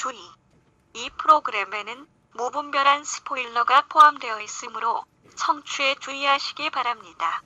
주의. 이 프로그램에는 무분별한 스포일러가 포함되어 있으므로 청취에 주의하시기 바랍니다.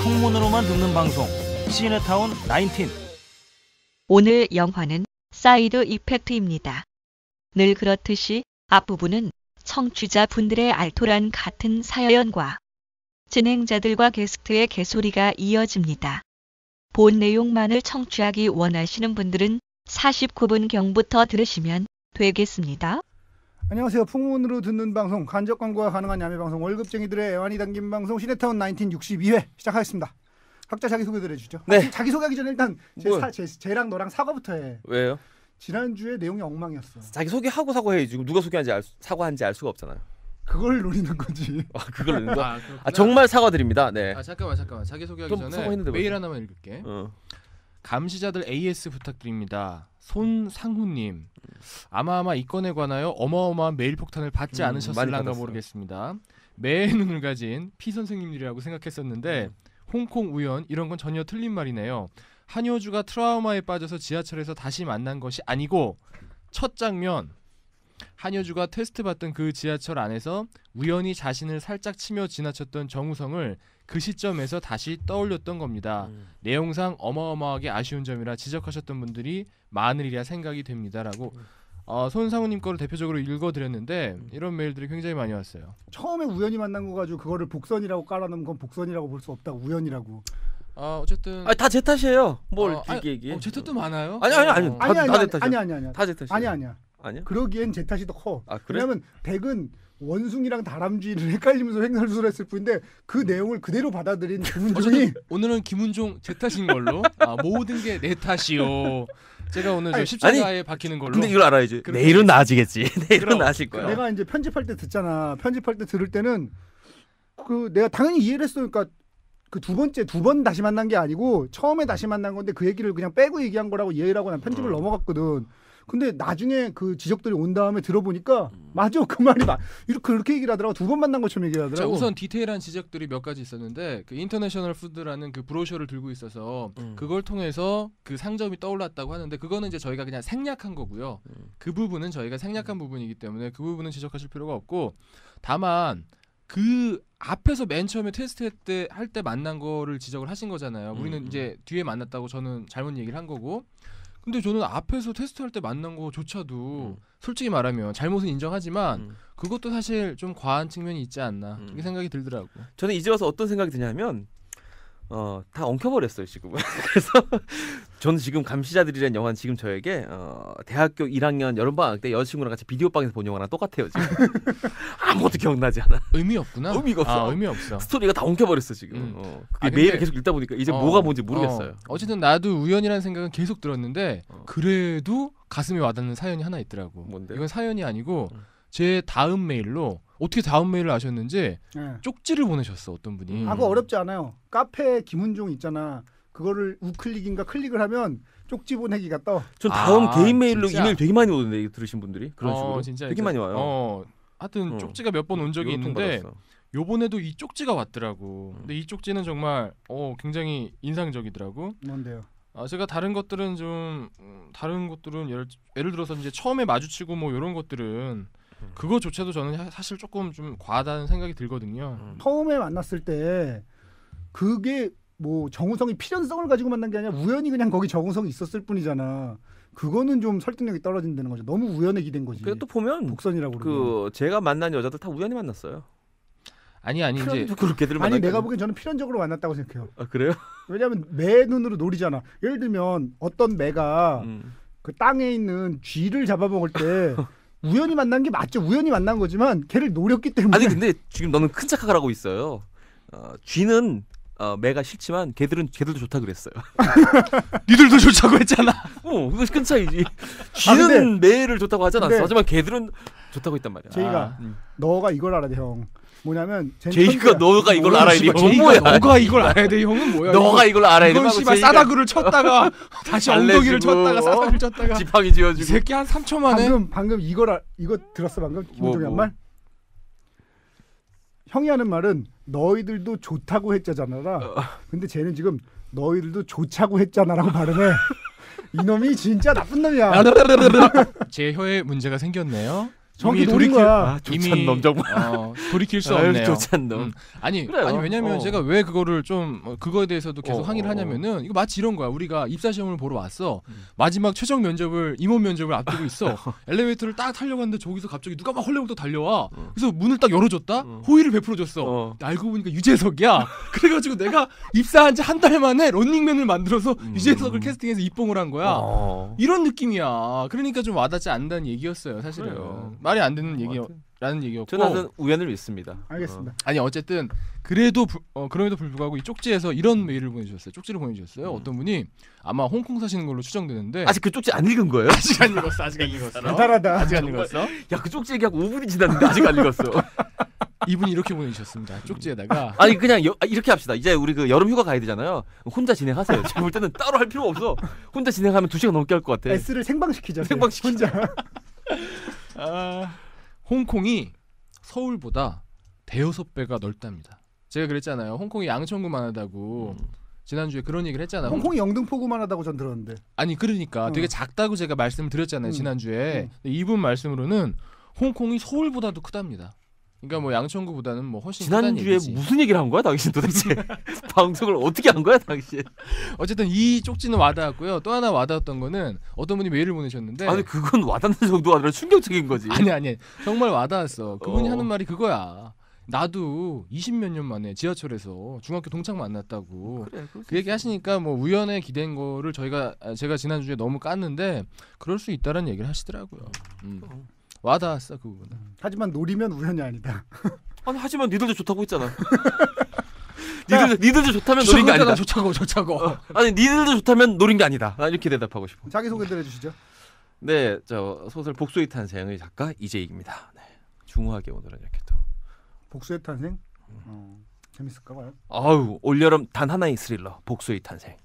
풍문으로만 듣는 방송 시네타운 19. 오늘 영화는 사이드 이펙트입니다. 늘 그렇듯이 앞부분은 청취자분들의 알토란 같은 사연과 진행자들과 게스트의 개소리가 이어집니다. 본 내용만을 청취하기 원하시는 분들은 49분경부터 들으시면 되겠습니다. 안녕하세요. 풍문으로 듣는 방송, 간접 광고가 가능한 야매 방송, 월급쟁이들의 애환이 담긴 방송 시네타운 19 62회 시작하겠습니다. 각자 자기소개들 해주죠. 네. 자기소개하기 전에 일단 쟤랑 너랑 사과부터 해. 왜요? 지난주에 내용이 엉망이었어. 자기 소개하고 사과해야지. 누가 사과한지 알 수가 없잖아요. 그걸 노리는 거지. 그걸 노리는 거? 정말 사과드립니다. 네. 잠깐만. 자기 소개하기 전에 메일 하나만 읽을게. 감시자들 AS 부탁드립니다. 손상훈님, 아마 이 건에 관하여 어마어마한 메일 폭탄을 받지 않으셨을란가 모르겠습니다. 매의 눈을 가진 피 선생님들이라고 생각했었는데 홍콩 우연 이런 건 전혀 틀린 말이네요. 한효주가 트라우마에 빠져서 지하철에서 다시 만난 것이 아니고, 첫 장면 한효주가 테스트 받던 그 지하철 안에서 우연히 자신을 살짝 치며 지나쳤던 정우성을 그 시점에서 다시 떠올렸던 겁니다. 내용상 어마어마하게 아쉬운 점이라 지적하셨던 분들이 많으리라 생각이 됩니다라고 손상우님 거를 대표적으로 읽어드렸는데 이런 메일들이 굉장히 많이 왔어요. 처음에 우연히 만난 거 가지고 그거를 복선이라고 깔아놓으면 그건 복선이라고 볼 수 없다. 우연이라고. 어쨌든 다 제 탓이에요. 뭘 길게 얘기해? 제 탓도 많아요. 아니. 다 제 탓이야. 아니야. 다 제 탓이야. 아니야. 아니야? 그러기엔 제 탓이 더 커. 그래? 왜냐면 백은 원숭이랑 다람쥐를 헷갈리면서 횡설수설했을 뿐인데 그 내용을 그대로 받아들인 김은종이 오늘은 김은종 제 탓인 걸로 모든 게 내 탓이요. 제가 오늘 저 십자가에 박히는 걸로. 근데 이걸 알아야지. 내일은 나아지겠지. 내일은 나아질 거야. 내가 이제 편집할 때 듣잖아. 편집할 때 들을 때는 그 내가 당연히 이해를 했어. 그러니까 그 두 번 다시 만난 게 아니고 처음에 다시 만난 건데 그 얘기를 그냥 빼고 얘기한 거라고 이해를 하고 난 편집을 넘어갔거든. 근데 나중에 그 지적들이 온 다음에 들어보니까 맞아, 그 말이 그렇게 얘기를 하더라고. 두 번 만난 것처럼 얘기하더라고. 자, 우선 디테일한 지적들이 몇 가지 있었는데 그 인터내셔널 푸드라는 그 브로셔를 들고 있어서 그걸 통해서 그 상점이 떠올랐다고 하는데 그거는 이제 저희가 그냥 생략한 거고요. 그 부분은 저희가 생략한 부분이기 때문에 그 부분은 지적하실 필요가 없고, 다만 그 앞에서 맨 처음에 테스트 할 때 만난 거를 지적을 하신 거잖아요. 우리는 이제 뒤에 만났다고 저는 잘못 얘기를 한 거고, 근데 저는 앞에서 테스트할 때 만난 거조차도 솔직히 말하면 잘못은 인정하지만 그것도 사실 좀 과한 측면이 있지 않나 이렇게 생각이 들더라고요. 저는 이제 와서 어떤 생각이 드냐면 다 엉켜버렸어요 지금. 그래서 저는 지금 감시자들이라는 영화는 지금 저에게 대학교 1학년 여름방학 때 여자친구랑 같이 비디오방에서 본 영화랑 똑같아요 지금. 아무것도 기억나지 않아. 의미가 없구나. 의미가 없어. 의미 없어. 스토리가 다 엉켜버렸어 지금. 그게 메일을 계속 읽다 보니까 이제 뭐가 뭔지 모르겠어요. 어쨌든 나도 우연이라는 생각은 계속 들었는데 그래도 가슴에 와닿는 사연이 하나 있더라고. 뭔데요? 이건 사연이 아니고 제 다음 메일로, 어떻게 다음 메일을 아셨는지 쪽지를 보내셨어 어떤 분이. 그거 어렵지 않아요. 카페 김은종 있잖아. 그거를 우클릭인가 클릭을 하면 쪽지 보내기가 떠. 전 다음 개인 메일로 진짜? 이메일 되게 많이 오던데 들으신 분들이 그런 식으로 진짜, 되게 많이 와요. 하여튼 쪽지가 몇 번 온 적이 있는데 요번에도 이 쪽지가 왔더라고. 근데 이 쪽지는 정말 굉장히 인상적이더라고. 뭔데요? 제가 다른 것들은 예를 들어서 이제 처음에 마주치고 뭐 이런 것들은 그거조차도 저는 사실 조금 좀 과하다는 생각이 들거든요. 처음에 만났을 때 그게 뭐 정우성이 필연성을 가지고 만난 게 아니라 우연히 그냥 거기 정우성이 있었을 뿐이잖아. 그거는 좀 설득력이 떨어진다는 거죠. 너무 우연에 기댄 거지. 그래도 또 보면 복선이라고 그러면. 제가 만난 여자들 다 우연히 만났어요. 아니 이제 그렇게들 아니 내가 보기엔 저는 필연적으로 만났다고 생각해요. 그래요? 왜냐하면 매 눈으로 노리잖아. 예를 들면 어떤 매가 그 땅에 있는 쥐를 잡아먹을 때 우연히 만난 게 맞죠. 우연히 만난 거지만 걔를 노렸기 때문에. 아니 근데 지금 너는 큰 착각을 하고 있어요. 쥐는 매가 싫지만 걔들도 좋다 그랬어요. 니들도 좋다고 했잖아. 그거 큰 차이지. 쥐는 매를 좋다고 하지 않았어. 하지만 걔들은 좋다고 했단 말이야. 제이가 너가 이걸 알아야 돼, 형. 뭐냐면 제이가 너가 이걸 알아야 돼. 형은 뭐야? 너가 이걸 알아야 돼. 형은 뭐야? 너가 이걸 알아야 돼. 이건 씨발 싸다구를 쳤다가 다시 엉덩이를 쳤다가 싸다구를 쳤다가 지팡이 쥐어주고. 이 새끼 한 3초 만에. 방금 이거 들었어 방금 김종이 한 말? 형이 하는 말은 너희들도 좋다고 했잖아라. 근데 쟤는 지금 너희들도 좋자고 했잖아라고 발음해. 이놈이 진짜 나쁜 놈이야. 제 혀에 문제가 생겼네요. 정확히 노린 거야. 조찬 놈 정말. 돌이킬 수 없네요. 조찬 놈. 아니 왜냐면 제가 왜 그거를 좀 그거에 대해서도 계속 항의를 하냐면은 이거 마치 이런 거야. 우리가 입사 시험을 보러 왔어. 마지막 최종 면접을 임원 면접을 앞두고 있어. 엘리베이터를 딱 타려고 하는데 저기서 갑자기 누가 막 헐레벌떡 달려와. 그래서 문을 딱 열어줬다. 호의를 베풀어줬어. 알고 보니까 유재석이야. 그래가지고 내가 입사한 지 한 달 만에 런닝맨을 만들어서 유재석을 캐스팅해서 입봉을 한 거야. 이런 느낌이야. 그러니까 좀 와닿지 않는다는 얘기였어요, 사실은. 말이 안 되는 얘기라는 얘기였고. 저는 우연을 믿습니다. 알겠습니다. 아니 어쨌든 그래도 그럼에도 불구하고 이 쪽지에서 이런 메일을 보내주셨어요. 쪽지를 보내주셨어요. 어떤 분이 아마 홍콩 사시는 걸로 추정되는데 아직 그 쪽지 안 읽은 거예요? 아직 안 읽었어. 아직 안 읽었어. 대단하다. 아직 안 읽었어. 야, 그 쪽지 얘기하고 5분이 지났는데 아직 안 읽었어. 이분이 이렇게 보내주셨습니다. 쪽지에다가 아니 그냥 이렇게 합시다. 이제 우리 그 여름 휴가 가야 되잖아요. 혼자 진행하세요. 제가 볼 때는 따로 할 필요가 없어. 혼자 진행하면 2시간 넘게 할 것 같아. S를 생방시키자. 생방시키자. 홍콩이 서울보다 대여섯 배가 넓답니다. 제가 그랬잖아요. 홍콩이 양천구만 하다고. 지난주에 그런 얘기를 했잖아요. 홍콩이 영등포구만 하다고 전 들었는데. 아니 그러니까 되게 작다고 제가 말씀을 드렸잖아요. 지난주에. 이분 말씀으로는 홍콩이 서울보다도 크답니다. 그러니까 뭐 양천구보다는 뭐 훨씬 지난주에 무슨 얘기를 한 거야 당신 도대체? 방송을 어떻게 한 거야 당신? 어쨌든 이 쪽지는 와닿았고요. 또 하나 와닿았던 거는 어떤 분이 메일을 보내셨는데 아니 그건 와닿는 정도가 아니라 충격적인 거지. 아니 정말 와닿았어. 그분이 하는 말이 그거야. 나도 20몇 년 만에 지하철에서 중학교 동창 만났다고. 그래, 그 얘기 하시니까 뭐 우연에 기댄 거를 제가 지난주에 너무 깠는데 그럴 수 있다는 얘기를 하시더라고요. 와닿았어 그 부분은. 하지만 노리면 우연이 아니다. 아니 하지만 니들도 좋다고 했잖아. 니들도 좋다면 노린 게 아니다. 좋자고. 아니 니들도 좋다면 노린 게 아니다. 나 이렇게 대답하고 싶어. 자기 소개들 해주시죠. 네, 저 소설 복수의 탄생의 작가 이재익입니다. 네, 중후하게 오늘은 이렇게 또 복수의 탄생. 재밌을까 봐요. 아우 올여름 단 하나의 스릴러 복수의 탄생.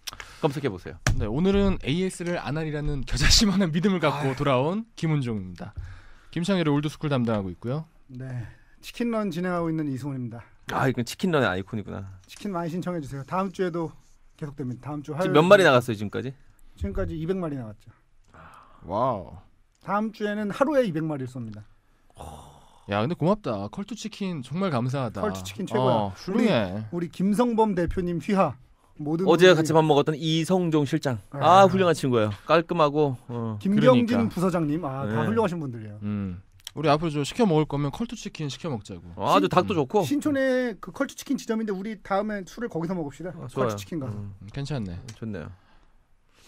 검색해 보세요. 네, 오늘은 AS를 안 하리라는 겨자씨만한 믿음을 갖고 돌아온 김은종입니다. 김창렬의 올드스쿨 담당하고 있고요. 네, 치킨런 진행하고 있는 이승훈입니다. 아 이건 치킨런의 아이콘이구나. 치킨 많이 신청해 주세요. 다음 주에도 계속됩니다. 다음 주 화요일. 지금 몇 마리 나갔어요 지금까지? 지금까지 200마리 나갔죠. 와우. 다음 주에는 하루에 200마리를 쏩니다. 야 근데 고맙다. 컬투 치킨 정말 감사하다. 컬투 치킨 최고야. 훌륭해. 우리 김성범 대표님 휘하. 모든 어제 분들이... 같이 밥 먹었던 이성종 실장. 아 훌륭한 친구예요. 깔끔하고. 김경진 그러니까. 부서장님. 다 네. 훌륭하신 분들이에요. 우리 앞으로 저 시켜 먹을 거면 컬투 치킨 시켜 먹자고. 아주 닭도 좋고. 신촌에 그 컬투 치킨 지점인데 우리 다음에 술을 거기서 먹읍시다. 컬투 치킨 가서. 괜찮네. 좋네요.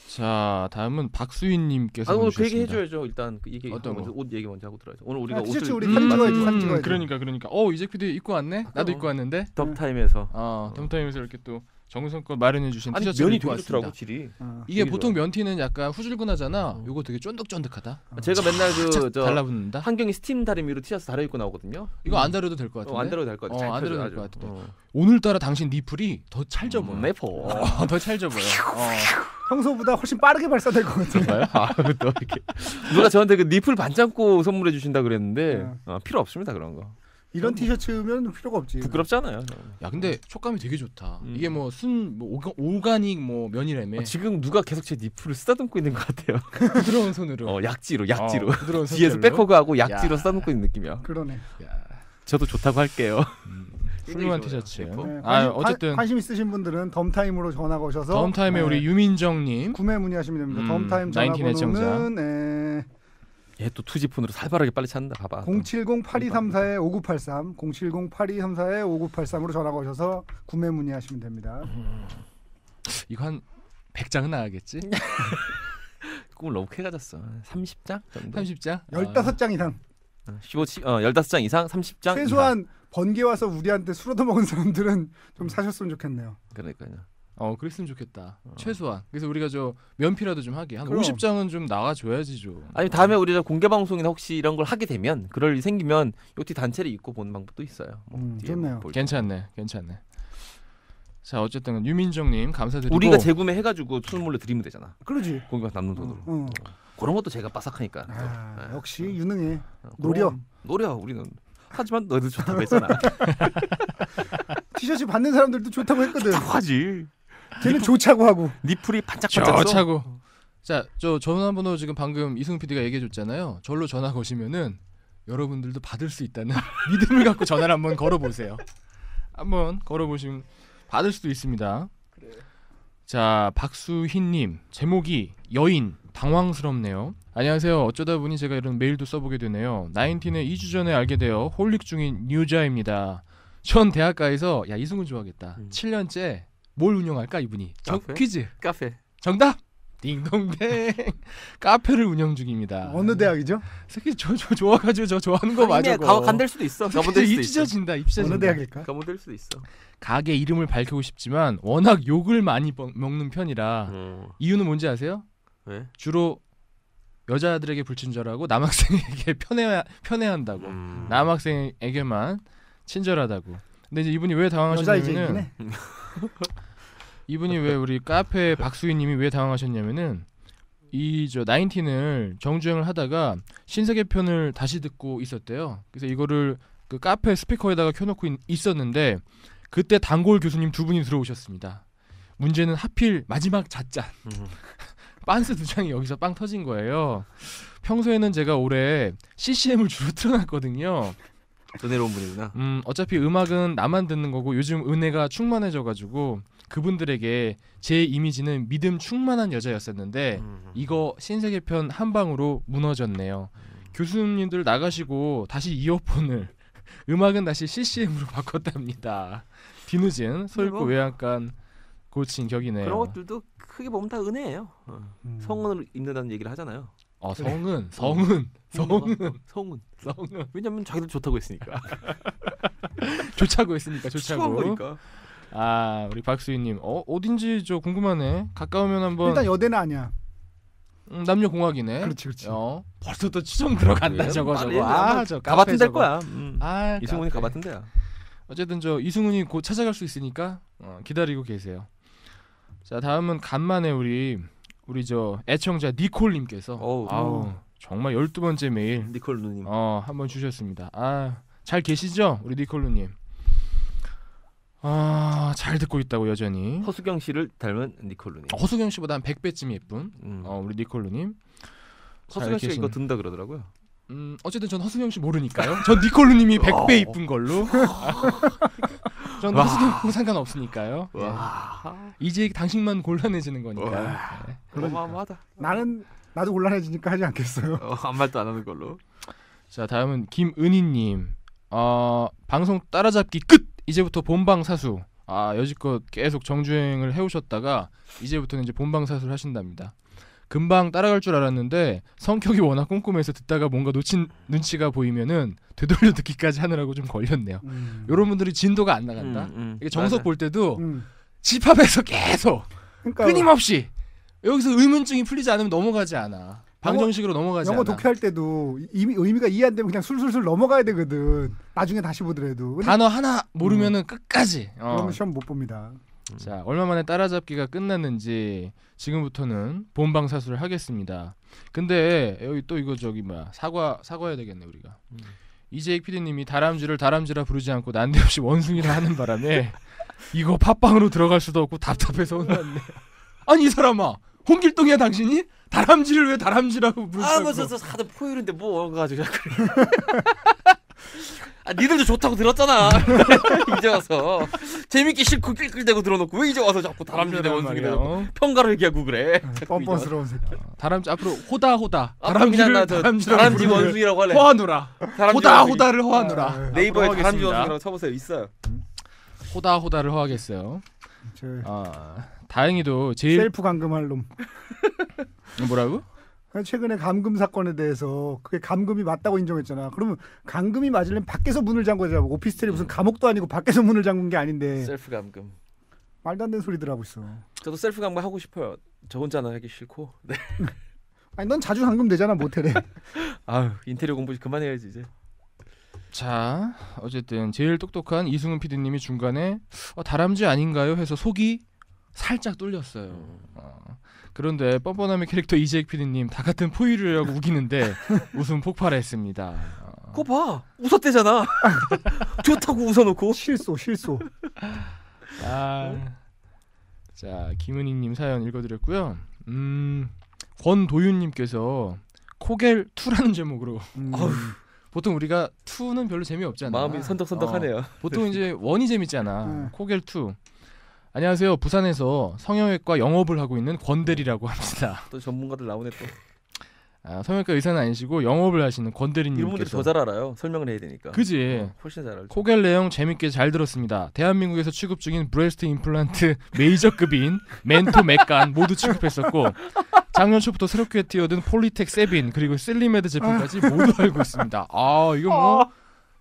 자 다음은 박수인님께서 오늘 그 보내주셨습니다. 얘기 해줘야죠. 일단 그 얘기 어떤 먼저, 거? 옷 얘기 먼저 하고 들어야죠. 오늘 우리가 티셔츠 옷을 우리 사진 찍어야지. 사진 찍어야지. 그러니까. 이재 PD 입고 왔네. 나도 입고 왔는데. 덥타임에서. 덤타임에서 이렇게 또 정성껏 마련해주신 아니 티셔츠를 면이 입고 되게 좋더라고 왔습니다. 질이. 이게 되게 보통 좋아요. 면티는 약간 후줄근하잖아. 요거 되게 쫀득쫀득하다. 제가 맨날 그 저 달라붙는다. 한경이 스팀 다림 위로 티셔츠 달아 입고 나오거든요. 이거 안 다려도 될 것 같은데. 안 달아도 될 것 같아. 안 다려도 될 것 같은데. 오늘따라 당신 니플이 더 찰져 보여. 네포. 더 찰져 보여. 평소보다 훨씬 빠르게 발사될 것 같아요. 정말요? 또 이렇게 누가 저한테 그 니플 반창고 선물해 주신다 그랬는데 필요 없습니다 그런 거. 이런 티셔츠면 필요가 없지. 부끄럽잖아요. 야 근데 촉감이 되게 좋다. 이게 뭐 오가닉 뭐 면이라며. 지금 누가 계속 제 니플을 쓰다듬고 있는 것 같아요. 부드러운 손으로. 약지로. 부드러운 뒤에서 손으로. 백허그하고 약지로 쓰다듬고 있는 느낌이야. 그러네. 야. 저도 좋다고 할게요. 훌륭한 티셔츠. 네, 어쨌든 관심 있으신 분들은 덤타임으로 전화 거셔서 덤타임에 우리 유민정님 구매 문의하시면 됩니다. 덤타임 전화번호는 얘 또 투지폰으로 살벌하게 빨리 찾는다. 봐봐. 070-8234-5983 070-8234-5983으로 전화 거셔서 구매 문의하시면 됩니다. 이거 한 100장은 나가겠지? 꿈을 너무 크게 가졌어. 30장 정도? 30장? 15장 이상. 15장 이상 30장 최소한 번개 와서 우리한테 술 얻어먹은 사람들은 좀 사셨으면 좋겠네요. 그러니까요. 그랬으면 좋겠다. 최소한. 그래서 우리가 저 면피라도 좀 하게. 한 그럼. 50장은 좀 나가줘야지 좀. 아니 다음에 우리 저 공개 방송이나 혹시 이런 걸 하게 되면 그럴 일 생기면 요티 단체를 입고 보는 방법도 있어요. 뒤에 좋네요. 볼 때. 괜찮네. 자 어쨌든 유민정님 감사드리고 우리가 재구매해가지고 선물로 드리면 되잖아. 그러지. 공개방 남는 돈으로. 어. 그런 것도 제가 빠삭하니까. 아, 또. 역시 유능해. 그럼 노려 우리는. 하지만 너희들 좋다고 했잖아. 티셔츠 받는 사람들도 좋다고 했거든. 하지. 걔는 좋자고 하고. 니플이 반짝반짝. 좋자고. 자, 저 전화번호 지금 방금 이승훈 PD가 얘기해줬잖아요. 절로 전화 거시면은 여러분들도 받을 수 있다는 믿음을 갖고 전화를 한번 걸어보세요. 한번 걸어보시면 받을 수도 있습니다. 그래. 자, 박수희님 제목이 여인 당황스럽네요. 안녕하세요. 어쩌다 보니 제가 이런 메일도 써보게 되네요. 나인틴에 2주 전에 알게 되어 홀릭 중인 유자입니다. 전 대학가에서 야 이승훈 좋아하겠다. 7년째 뭘 운영할까 이분이? 퀴즈. 카페. 정답. 딩동댕. 카페를 운영 중입니다. 어느 대학이죠? 새끼 저 좋아가지고 저 좋아하는 거 맞아. 간될 수도 있어. 가본될 수도 있어. 입찢어진다. 어느 대학일까? 가본될 수도 있어. 가게 이름을 밝히고 싶지만 워낙 욕을 많이 먹는 편이라 이유는 뭔지 아세요? 왜? 주로 여자들에게 불친절하고 남학생에게 편애한다고. 남학생에게만 친절하다고. 근데 이제 이분이 왜 당황하셨냐면은 이분이 왜 우리 카페 박수희님이 왜 당황하셨냐면은 이 저 나인틴을 정주행을 하다가 신세계 편을 다시 듣고 있었대요. 그래서 이거를 그 카페 스피커에다가 켜놓고 있었는데 그때 단골 교수님 두 분이 들어오셨습니다. 문제는 하필 마지막 잣잔. 빤스 2장이 여기서 빵 터진 거예요. 평소에는 제가 올해 CCM을 주로 틀어놨거든요. 은혜로운 분이구나. 어차피 음악은 나만 듣는 거고 요즘 은혜가 충만해져가지고 그분들에게 제 이미지는 믿음 충만한 여자였었는데 이거 신세계편 한 방으로 무너졌네요. 교수님들 나가시고 다시 이어폰을 음악은 다시 CCM으로 바꿨답니다. 뒤늦은 솔고 외양간 고친 격이네요. 그런 것들도 크게 보면 다 은혜예요. 성은을 입는다는 얘기를 하잖아요. 성은. 왜냐면 자기들 좋다고 했으니까. 좋자고 했으니까 좋다고. 거니까. 아 우리 박수희님 어딘지 저 궁금하네. 가까우면 한번. 일단 여대는 아니야. 남녀공학이네. 그렇지. 벌써 또 추정 들어간다 저거. 저 가봤던 데일 거야. 이승훈이 카페. 가봤던 데야. 어쨌든 저 이승훈이 곧 찾아갈 수 있으니까 기다리고 계세요. 자 다음은 간만에 우리 저 애청자 니콜님께서 아우 정말 12번째 메일 니콜 누님 한번 주셨습니다. 잘 계시죠 우리 니콜 누님? 잘 듣고 있다고 여전히. 허수경 씨를 닮은 니콜 누님. 허수경 씨보다 한 100배쯤 예쁜 우리 니콜 누님. 허수경 씨가 이거 듣는다 그러더라고요. 어쨌든 전 허수경 씨 모르니까요. 전 니콜 누님이 100배 이쁜 걸로. 전 허수경 상관없으니까요. 예. 이제 당신만 곤란해지는 거니까. 네. 어마어마하다. 나도 곤란해지니까 하지 않겠어요. 아무 말도 안 하는 걸로. 자 다음은 김은희님. 방송 따라잡기 끝. 이제부터 본방사수. 여지껏 계속 정주행을 해오셨다가 이제부터는 이제 본방사수를 하신답니다. 금방 따라갈 줄 알았는데 성격이 워낙 꼼꼼해서 듣다가 뭔가 놓친 눈치가 보이면은 되돌려 듣기까지 하느라고 좀 걸렸네요. 이런 분들이 진도가 안 나간다. 이게 정석 볼 때도 집합에서 계속 끊임없이 여기서 의문증이 풀리지 않으면 넘어가지 않아. 방정식으로 넘어가지 않아. 영어 독해할 때도 의미가 이해 안 되면 그냥 술술술 넘어가야 되거든. 나중에 다시 보더라도. 단어 하나 모르면은 끝까지. 그러면 시험 못 봅니다. 자 얼마 만에 따라잡기가 끝났는지 지금부터는 본방사수를 하겠습니다. 근데 여기 또 이거 사과해야 되겠네 우리가. 이재익 PD님이 다람쥐라 부르지 않고 난데없이 원숭이라 하는 바람에 이거 팟빵으로 들어갈 수도 없고 답답해서 혼났네. 아니 이 사람아 홍길동이야 당신이? 다람쥐를 왜 다람쥐라고 부르자고. 저 하도 포유인데 뭐 가지고 니들도 좋다고 들었잖아. 이제 와서 재밌기 싫고 끌끌대고 들어놓고 왜 이제 와서 자꾸 다람쥐네 원숭이라고 평가를 얘기하고 그래. 뻔뻔스러운 새끼. 다람쥐 앞으로 호다. 다람쥐 원숭이라고 할래. 호하누라. 호다를 호하누라. 네이버에 다람쥐 원숭이라고 쳐보세요. 있어요. 호다를 호하겠어요. 다행히도 제일 셀프 감금할 놈. 뭐라고? 최근에 감금 사건에 대해서 그게 감금이 맞다고 인정했잖아. 그러면 감금이 맞으려면 밖에서 문을 잠궈야 오피스텔이 무슨 감옥도 아니고 밖에서 문을 잠근 게 아닌데. 셀프 감금. 말도 안 되는 소리들 하고 있어. 저도 셀프 감금 하고 싶어요. 저 혼자는 하기 싫고. 네. 아니 넌 자주 감금 되잖아 모텔에. 아유 인테리어 공부 그만해야지 이제. 자 어쨌든 제일 똑똑한 이승훈 PD님이 중간에 다람쥐 아닌가요? 해서 속이 살짝 뚫렸어요. 그런데 뻔뻔함의 캐릭터 이재익 PD님 다 같은 포유류라고 우기는데 웃음 폭발했습니다. 그거 봐 웃었대잖아. 좋다고 웃어놓고 실소. 자 김은희님 사연 읽어드렸고요. 권도윤님께서 코겔 2라는 제목으로. 보통 우리가 2는 별로 재미없잖아. 마음이 선덕선덕하네요. 보통 이제 1이 재밌잖아. 코겔 2. 안녕하세요. 부산에서 성형외과 영업을 하고 있는 권대리라고 합니다. 또 전문가들 나오네 또. 성형외과 의사는 아니시고 영업을 하시는 권대리님께서. 이분들이 더 잘 알아요. 설명을 해야 되니까. 그지. 훨씬 잘 알죠. 코겔 내용 재밌게 잘 들었습니다. 대한민국에서 취급 중인 브레스트 임플란트 메이저급인 멘토 맥간 모두 취급했었고 작년 초부터 새롭게 뛰어든 폴리텍 세빈 그리고 슬리메드 제품까지 모두 알고 있습니다.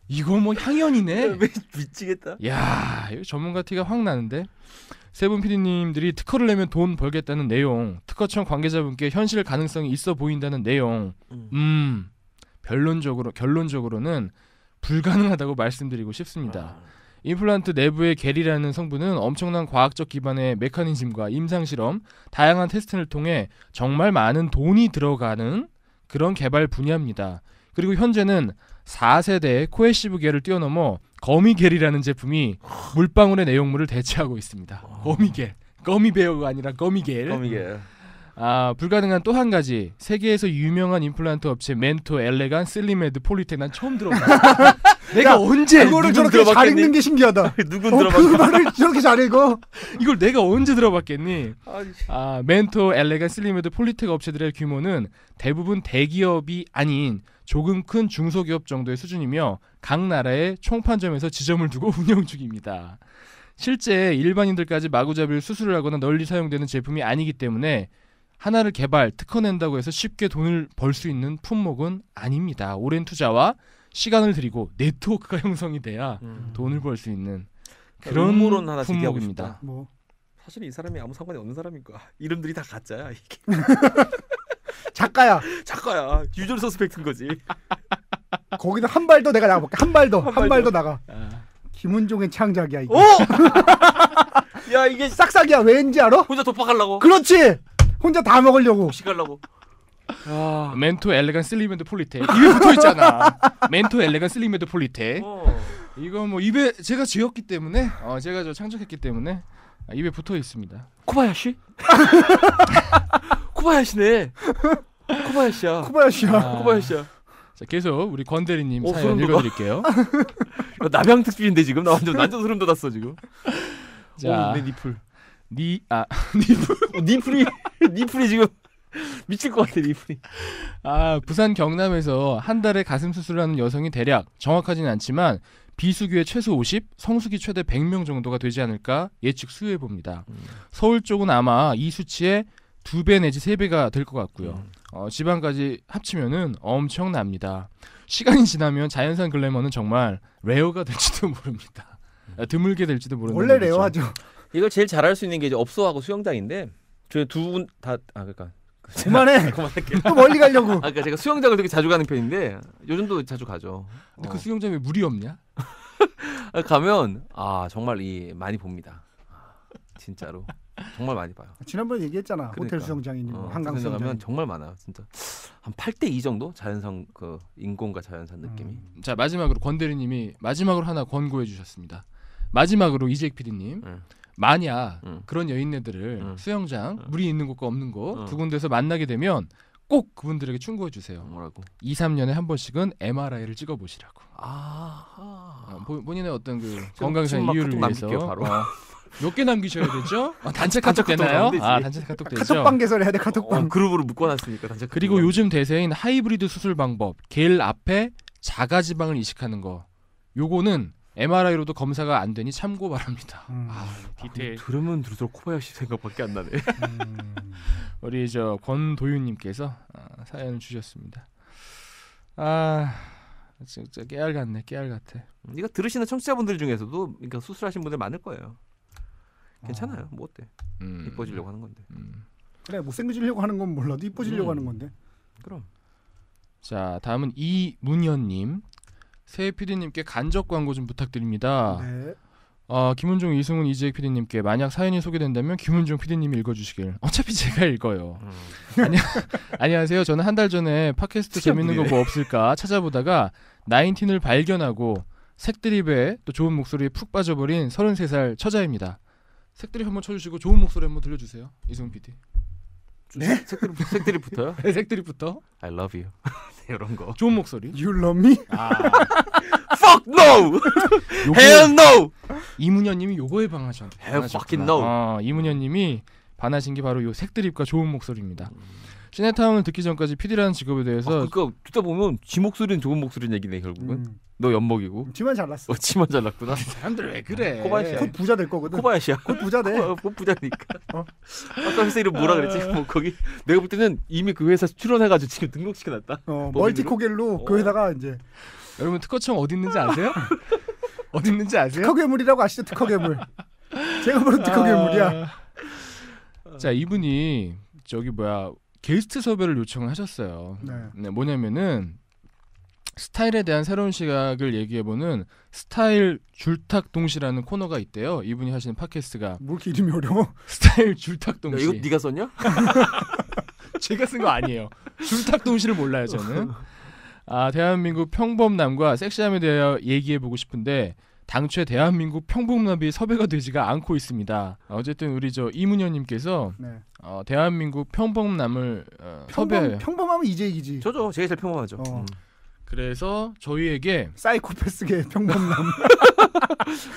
이거 뭐 향연이네. 미치겠다. 야, 이거 전문가 티가 확 나는데. 세분 PD님들이 특허를 내면 돈 벌겠다는 내용, 특허청 관계자분께 현실 가능성이 있어 보인다는 내용. 결론적으로는 불가능하다고 말씀드리고 싶습니다. 임플란트 내부의 겔이라는 성분은 엄청난 과학적 기반의 메커니즘과 임상실험, 다양한 테스트를 통해 정말 많은 돈이 들어가는 그런 개발 분야입니다. 그리고 현재는 4세대 코에시브 겔을 뛰어넘어 거미겔이라는 제품이 물방울의 내용물을 대체하고 있습니다. 거미겔, 거미베어가 아니라 거미겔. 불가능한 또 한 가지, 세계에서 유명한 임플란트 업체 멘토, 엘레간, 슬리메드, 폴리텍. 난 처음 들어봤어. 내가 언제 그거를 저렇게 잘 읽는 게 신기하다. 누군 들어봤겠니? 그 말을 저렇게 잘 읽어? 이걸 내가 언제 들어봤겠니? 멘토, 엘레간, 슬리메드, 폴리텍 업체들의 규모는 대부분 대기업이 아닌 조금 큰 중소기업 정도의 수준이며 각 나라의 총판점에서 지점을 두고 운영 중입니다. 실제 일반인들까지 마구잡이로 수술을 하거나 널리 사용되는 제품이 아니기 때문에 하나를 개발, 특허 낸다고 해서 쉽게 돈을 벌 수 있는 품목은 아닙니다. 오랜 투자와 시간을 들이고 네트워크가 형성이 돼야 돈을 벌 수 있는 그런 음모론 하나 제기하고 품목입니다. 싶다. 뭐. 사실 이 사람이 아무 상관이 없는 사람인가. 이름들이 다 가짜야 이게. 작가야. 유전 서스펙트인 거지. 거기서 한 발 더 내가 나가볼게. 한 발 더 나가. 김은종의 창작이야 이게. 야 이게 싹싹이야. 왠지 알아? 혼자 독박하려고. 그렇지. 혼자 다 먹으려고. 시가려고. 멘토, 엘레간, 슬리메드, 폴리텍. 입에 붙어있잖아. 멘토, 엘레간, 슬리메드, 폴리텍. 이거 뭐 입에 제가 지었기 때문에 제가 저 창작했기 때문에 입에 붙어있습니다. 코바야시? 코바야시네. 코바야시야. 자, 계속 우리 권대리님 사연 읽어드릴게요. 남양 특집인데 지금 나 완전 소름 돋았어 지금. 자, 내 니플. 니플이 지금 미칠 것 같아 니플이. 부산 경남에서 한 달에 가슴 수술을 하는 여성이 대략 정확하지는 않지만 비수기에 최소 50, 성수기 최대 100명 정도가 되지 않을까 예측 수요해 봅니다. 서울 쪽은 아마 이 수치의 2배 내지 3배가 될 것 같고요. 지방까지 합치면은 엄청납니다. 시간이 지나면 자연산 글래머는 정말 레어가 될지도 모릅니다. 드물게 될지도 모르는 원래 레어하죠. 이걸 제일 잘할 수 있는 게 이제 업소하고 수영장인데 저희 두 분 다 그러니까 그만할게. 또 멀리 가려고. 그러니까 제가 수영장을 되게 자주 가는 편인데 요즘도 자주 가죠. 근데 그 수영장에 물이 없냐? 가면 정말 많이 봅니다. 진짜로 정말 많이 봐요. 지난번에 얘기했잖아. 그러니까. 호텔 수영장이니 한강 수영장 가면 정말 많아요. 진짜 한 8대2 정도 자연산 그 인공과 자연산 느낌이. 자 마지막으로 권대리님이 마지막으로 하나 권고해 주셨습니다. 마지막으로 이재익 PD님. 만약 그런 여인네들을 수영장 물이 있는 곳과 없는 곳 두 군데서 만나게 되면 꼭 그분들에게 충고해 주세요. 뭐라고? 2-3년에 한 번씩은 MRI를 찍어 보시라고. 본인의 어떤 그 건강상 이유를 위해서 몇 개 남기셔야 되죠? 단체 카톡 되나요? 단체 카톡 되죠. 카톡방 개설해야 돼. 카톡방. 그룹으로 묶어놨으니까 단체. 그리고 요즘 대세인 하이브리드 수술 방법, 겔 앞에 자가지방을 이식하는 거. 요거는 MRI로도 검사가 안 되니 참고 바랍니다. 디테일. 들으면 들을수록 코바야시 생각밖에 안 나네. 우리 저 권도윤님께서 사연을 주셨습니다. 진짜 깨알 같네, 깨알 같아. 이거 들으시는 청취자분들 중에서도 그러니까 수술하신 분들 많을 거예요. 괜찮아요. 뭐 어때? 이뻐지려고 하는 건데. 그래 못생겨지려고 하는 건 몰라도 이뻐지려고 하는 건데. 그럼. 자 다음은 이문현님. 새 PD님께 간접 광고 좀 부탁드립니다. 네. 김은종, 이승훈, 이재익 PD님께 만약 사연이 소개된다면 김은종 PD님이 읽어주시길. 어차피 제가 읽어요. 안녕하세요. 저는 한 달 전에 팟캐스트 재밌는 거 뭐 없을까 찾아보다가 나인틴을 발견하고 색드립에 또 좋은 목소리에 푹 빠져버린 33살 처자입니다. 색드립 한번 쳐주시고 좋은 목소리 한번 들려주세요. 이승훈 PD. 네? 색드립부터요? 네, 색드립부터. I love you. 이런 거. 좋은 목소리. You love me? Fuck no! Hell no! 이문현님이 요거에 반하셨는데. Hell fucking no! 이문현님이 반하신 게 바로 요 색드립과 좋은 목소리입니다. 시네타운을 듣기 전까지 PD라는 직업에 대해서 그러니까 듣다 보면 지 목소리는 좋은 목소리는 얘기네 결국은. 너 연먹이고. 치만 잘났어. 치만 잘났구나. 사람들 왜 그래? 코바야시야. 곧 부자 될 거거든. 코바야시야. 곧 부자 돼. 곧 부자니까. 아까 회사 이름 뭐라 그랬지? 뭐 거기 내가 볼 때는 이미 그 회사 출연해가지고 지금 등록시켜놨다. 멀티코겔로 그 회사가 이제. 여러분 특허청 어디 있는지 아세요? 어디 있는지 아세요? 특허괴물이라고 아시죠? 특허괴물. 제가 바로 특허괴물이야. 자 이분이 저기 게스트 섭외를 요청을 하셨어요. 네, 뭐냐면은 스타일에 대한 새로운 시각을 얘기해보는 스타일 줄탁동시라는 코너가 있대요. 이분이 하시는 팟캐스트가. 뭐 이렇게 이름이 어려워? 스타일 줄탁동시. 이거 네가 썼냐? 제가 쓴 거 아니에요. 줄탁동시를 몰라요 저는. 대한민국 평범남과 섹시함에 대해 얘기해보고 싶은데 당최 대한민국 평범남이 섭외가 되지가 않고 있습니다. 어쨌든 우리 저 이문현님께서 대한민국 평범남을 섭외해요. 평범하면 이재익이지. 저죠. 제가 제일 평범하죠. 그래서 저희에게 사이코패스계 평범남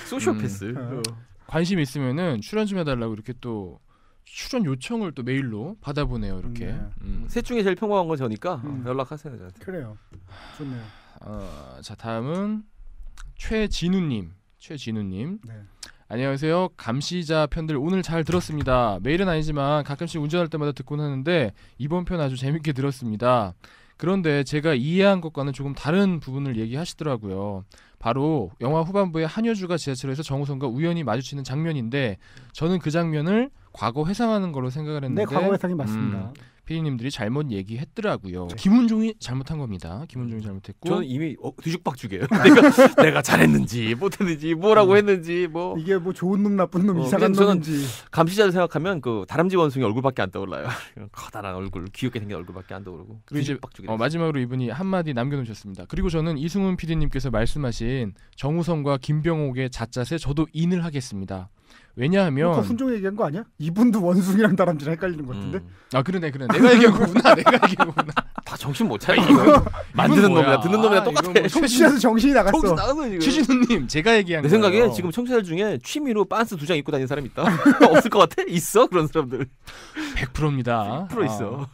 소시오패스 관심 있으면은 출연 좀 해달라고 이렇게 또 출연 요청을 또 메일로 받아보네요. 이렇게 셋 중에 제일 평범한 건 저니까 연락하세요 저한테. 그래요. 좋네요. 자 다음은 최진우님. 네. 안녕하세요. 감시자 편들 오늘 잘 들었습니다. 매일은 아니지만 가끔씩 운전할 때마다 듣곤 하는데 이번 편 아주 재밌게 들었습니다. 그런데 제가 이해한 것과는 조금 다른 부분을 얘기하시더라고요. 바로 영화 후반부에 한효주가 지하철에서 정우성과 우연히 마주치는 장면인데 저는 그 장면을 과거 회상하는 걸로 생각을 했는데 과거 회상이 맞습니다. 피디님들이 잘못 얘기했더라고요. 김은종이 잘못한 겁니다. 김은종이 잘못했고 저는 이미 뒤죽박죽이에요. 내가 잘했는지 못했는지 뭐라고 했는지 뭐 이게 뭐 좋은 놈 나쁜 놈 이상한 놈인지. 감시자를 생각하면 그 다람쥐 원숭이 얼굴밖에 안 떠올라요. 커다란 얼굴, 귀엽게 생긴 얼굴밖에 안 떠오르고. 뒤죽박죽이에요. 마지막으로 이분이 한마디 남겨놓으셨습니다. 그리고 저는 이승훈 PD님께서 말씀하신 정우성과 김병옥의 자짜세 저도 인을 하겠습니다. 왜냐하면 그 훈종 얘기한 거 아니야? 이분도 원숭이랑 다람쥐랑 헷갈리는 것 같은데. 그러네. 내가 얘기한 거구나. 다 정신 못 차려. 만드는 놈이나 듣는 놈이나 똑같아. 청취자도 정신이 나갔어. 최진우님 제가 얘기한 내 생각에 지금 청취자들 중에 취미로 빤스 2장 입고 다니는 사람 있다. 없을 것 같아? 있어? 그런 사람들 100%입니다. 100% 있어.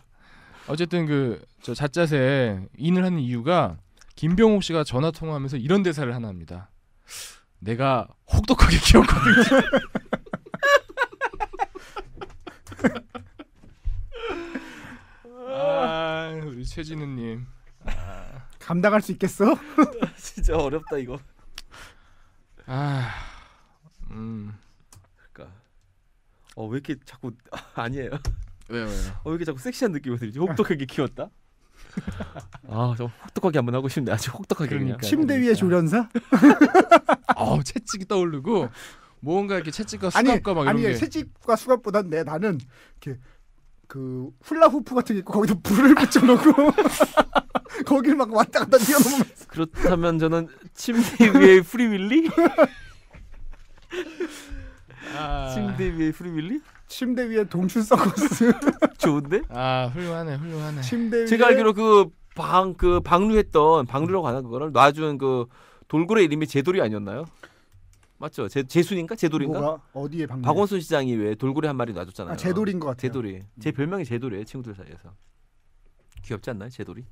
어쨌든 저 자짜세 인을 하는 이유가 김병옥 씨가 전화 통화하면서 이런 대사를 하나 합니다. 내가 혹독하게 키웠거든요. 우리 최진우님 감당할 수 있겠어? 진짜 어렵다 이거. 그러니까 왜 이렇게 자꾸 아니에요. 왜요? 왜 이렇게 자꾸 섹시한 느낌이 들지? 혹독하게 키웠다? 좀 혹독하게 한번 하고 싶네. 아주 혹독하게. 그러니까, 침대 위에 조련사? 채찍이 떠오르고 뭔가 이렇게 채찍과 수갑과 막 이런 게. 채찍과 수갑보단 나는 이렇게 그 훌라후프 같은 게 있고 거기다 불을 붙여놓고 거길 막 왔다 갔다 뛰어넘으면서. 그렇다면 저는 침대 위에 프리윌리? 침대 위에 프리윌리? 침대 위에 동춘 서커스. 좋은데? 훌륭하네. 침대 위에 제가 알기로 방류라고 하나 그거를 놔준 그 돌고래 이름이 제돌이 아니었나요? 맞죠? 제순인가? 제돌인가? 뭐가 어디에 방류? 박원순 시장이 왜 돌고래 한 마리 놔줬잖아요. 제돌인 것 같아요. 제돌이. 제 별명이 제돌이에요. 친구들 사이에서. 귀엽지 않나요? 제돌이?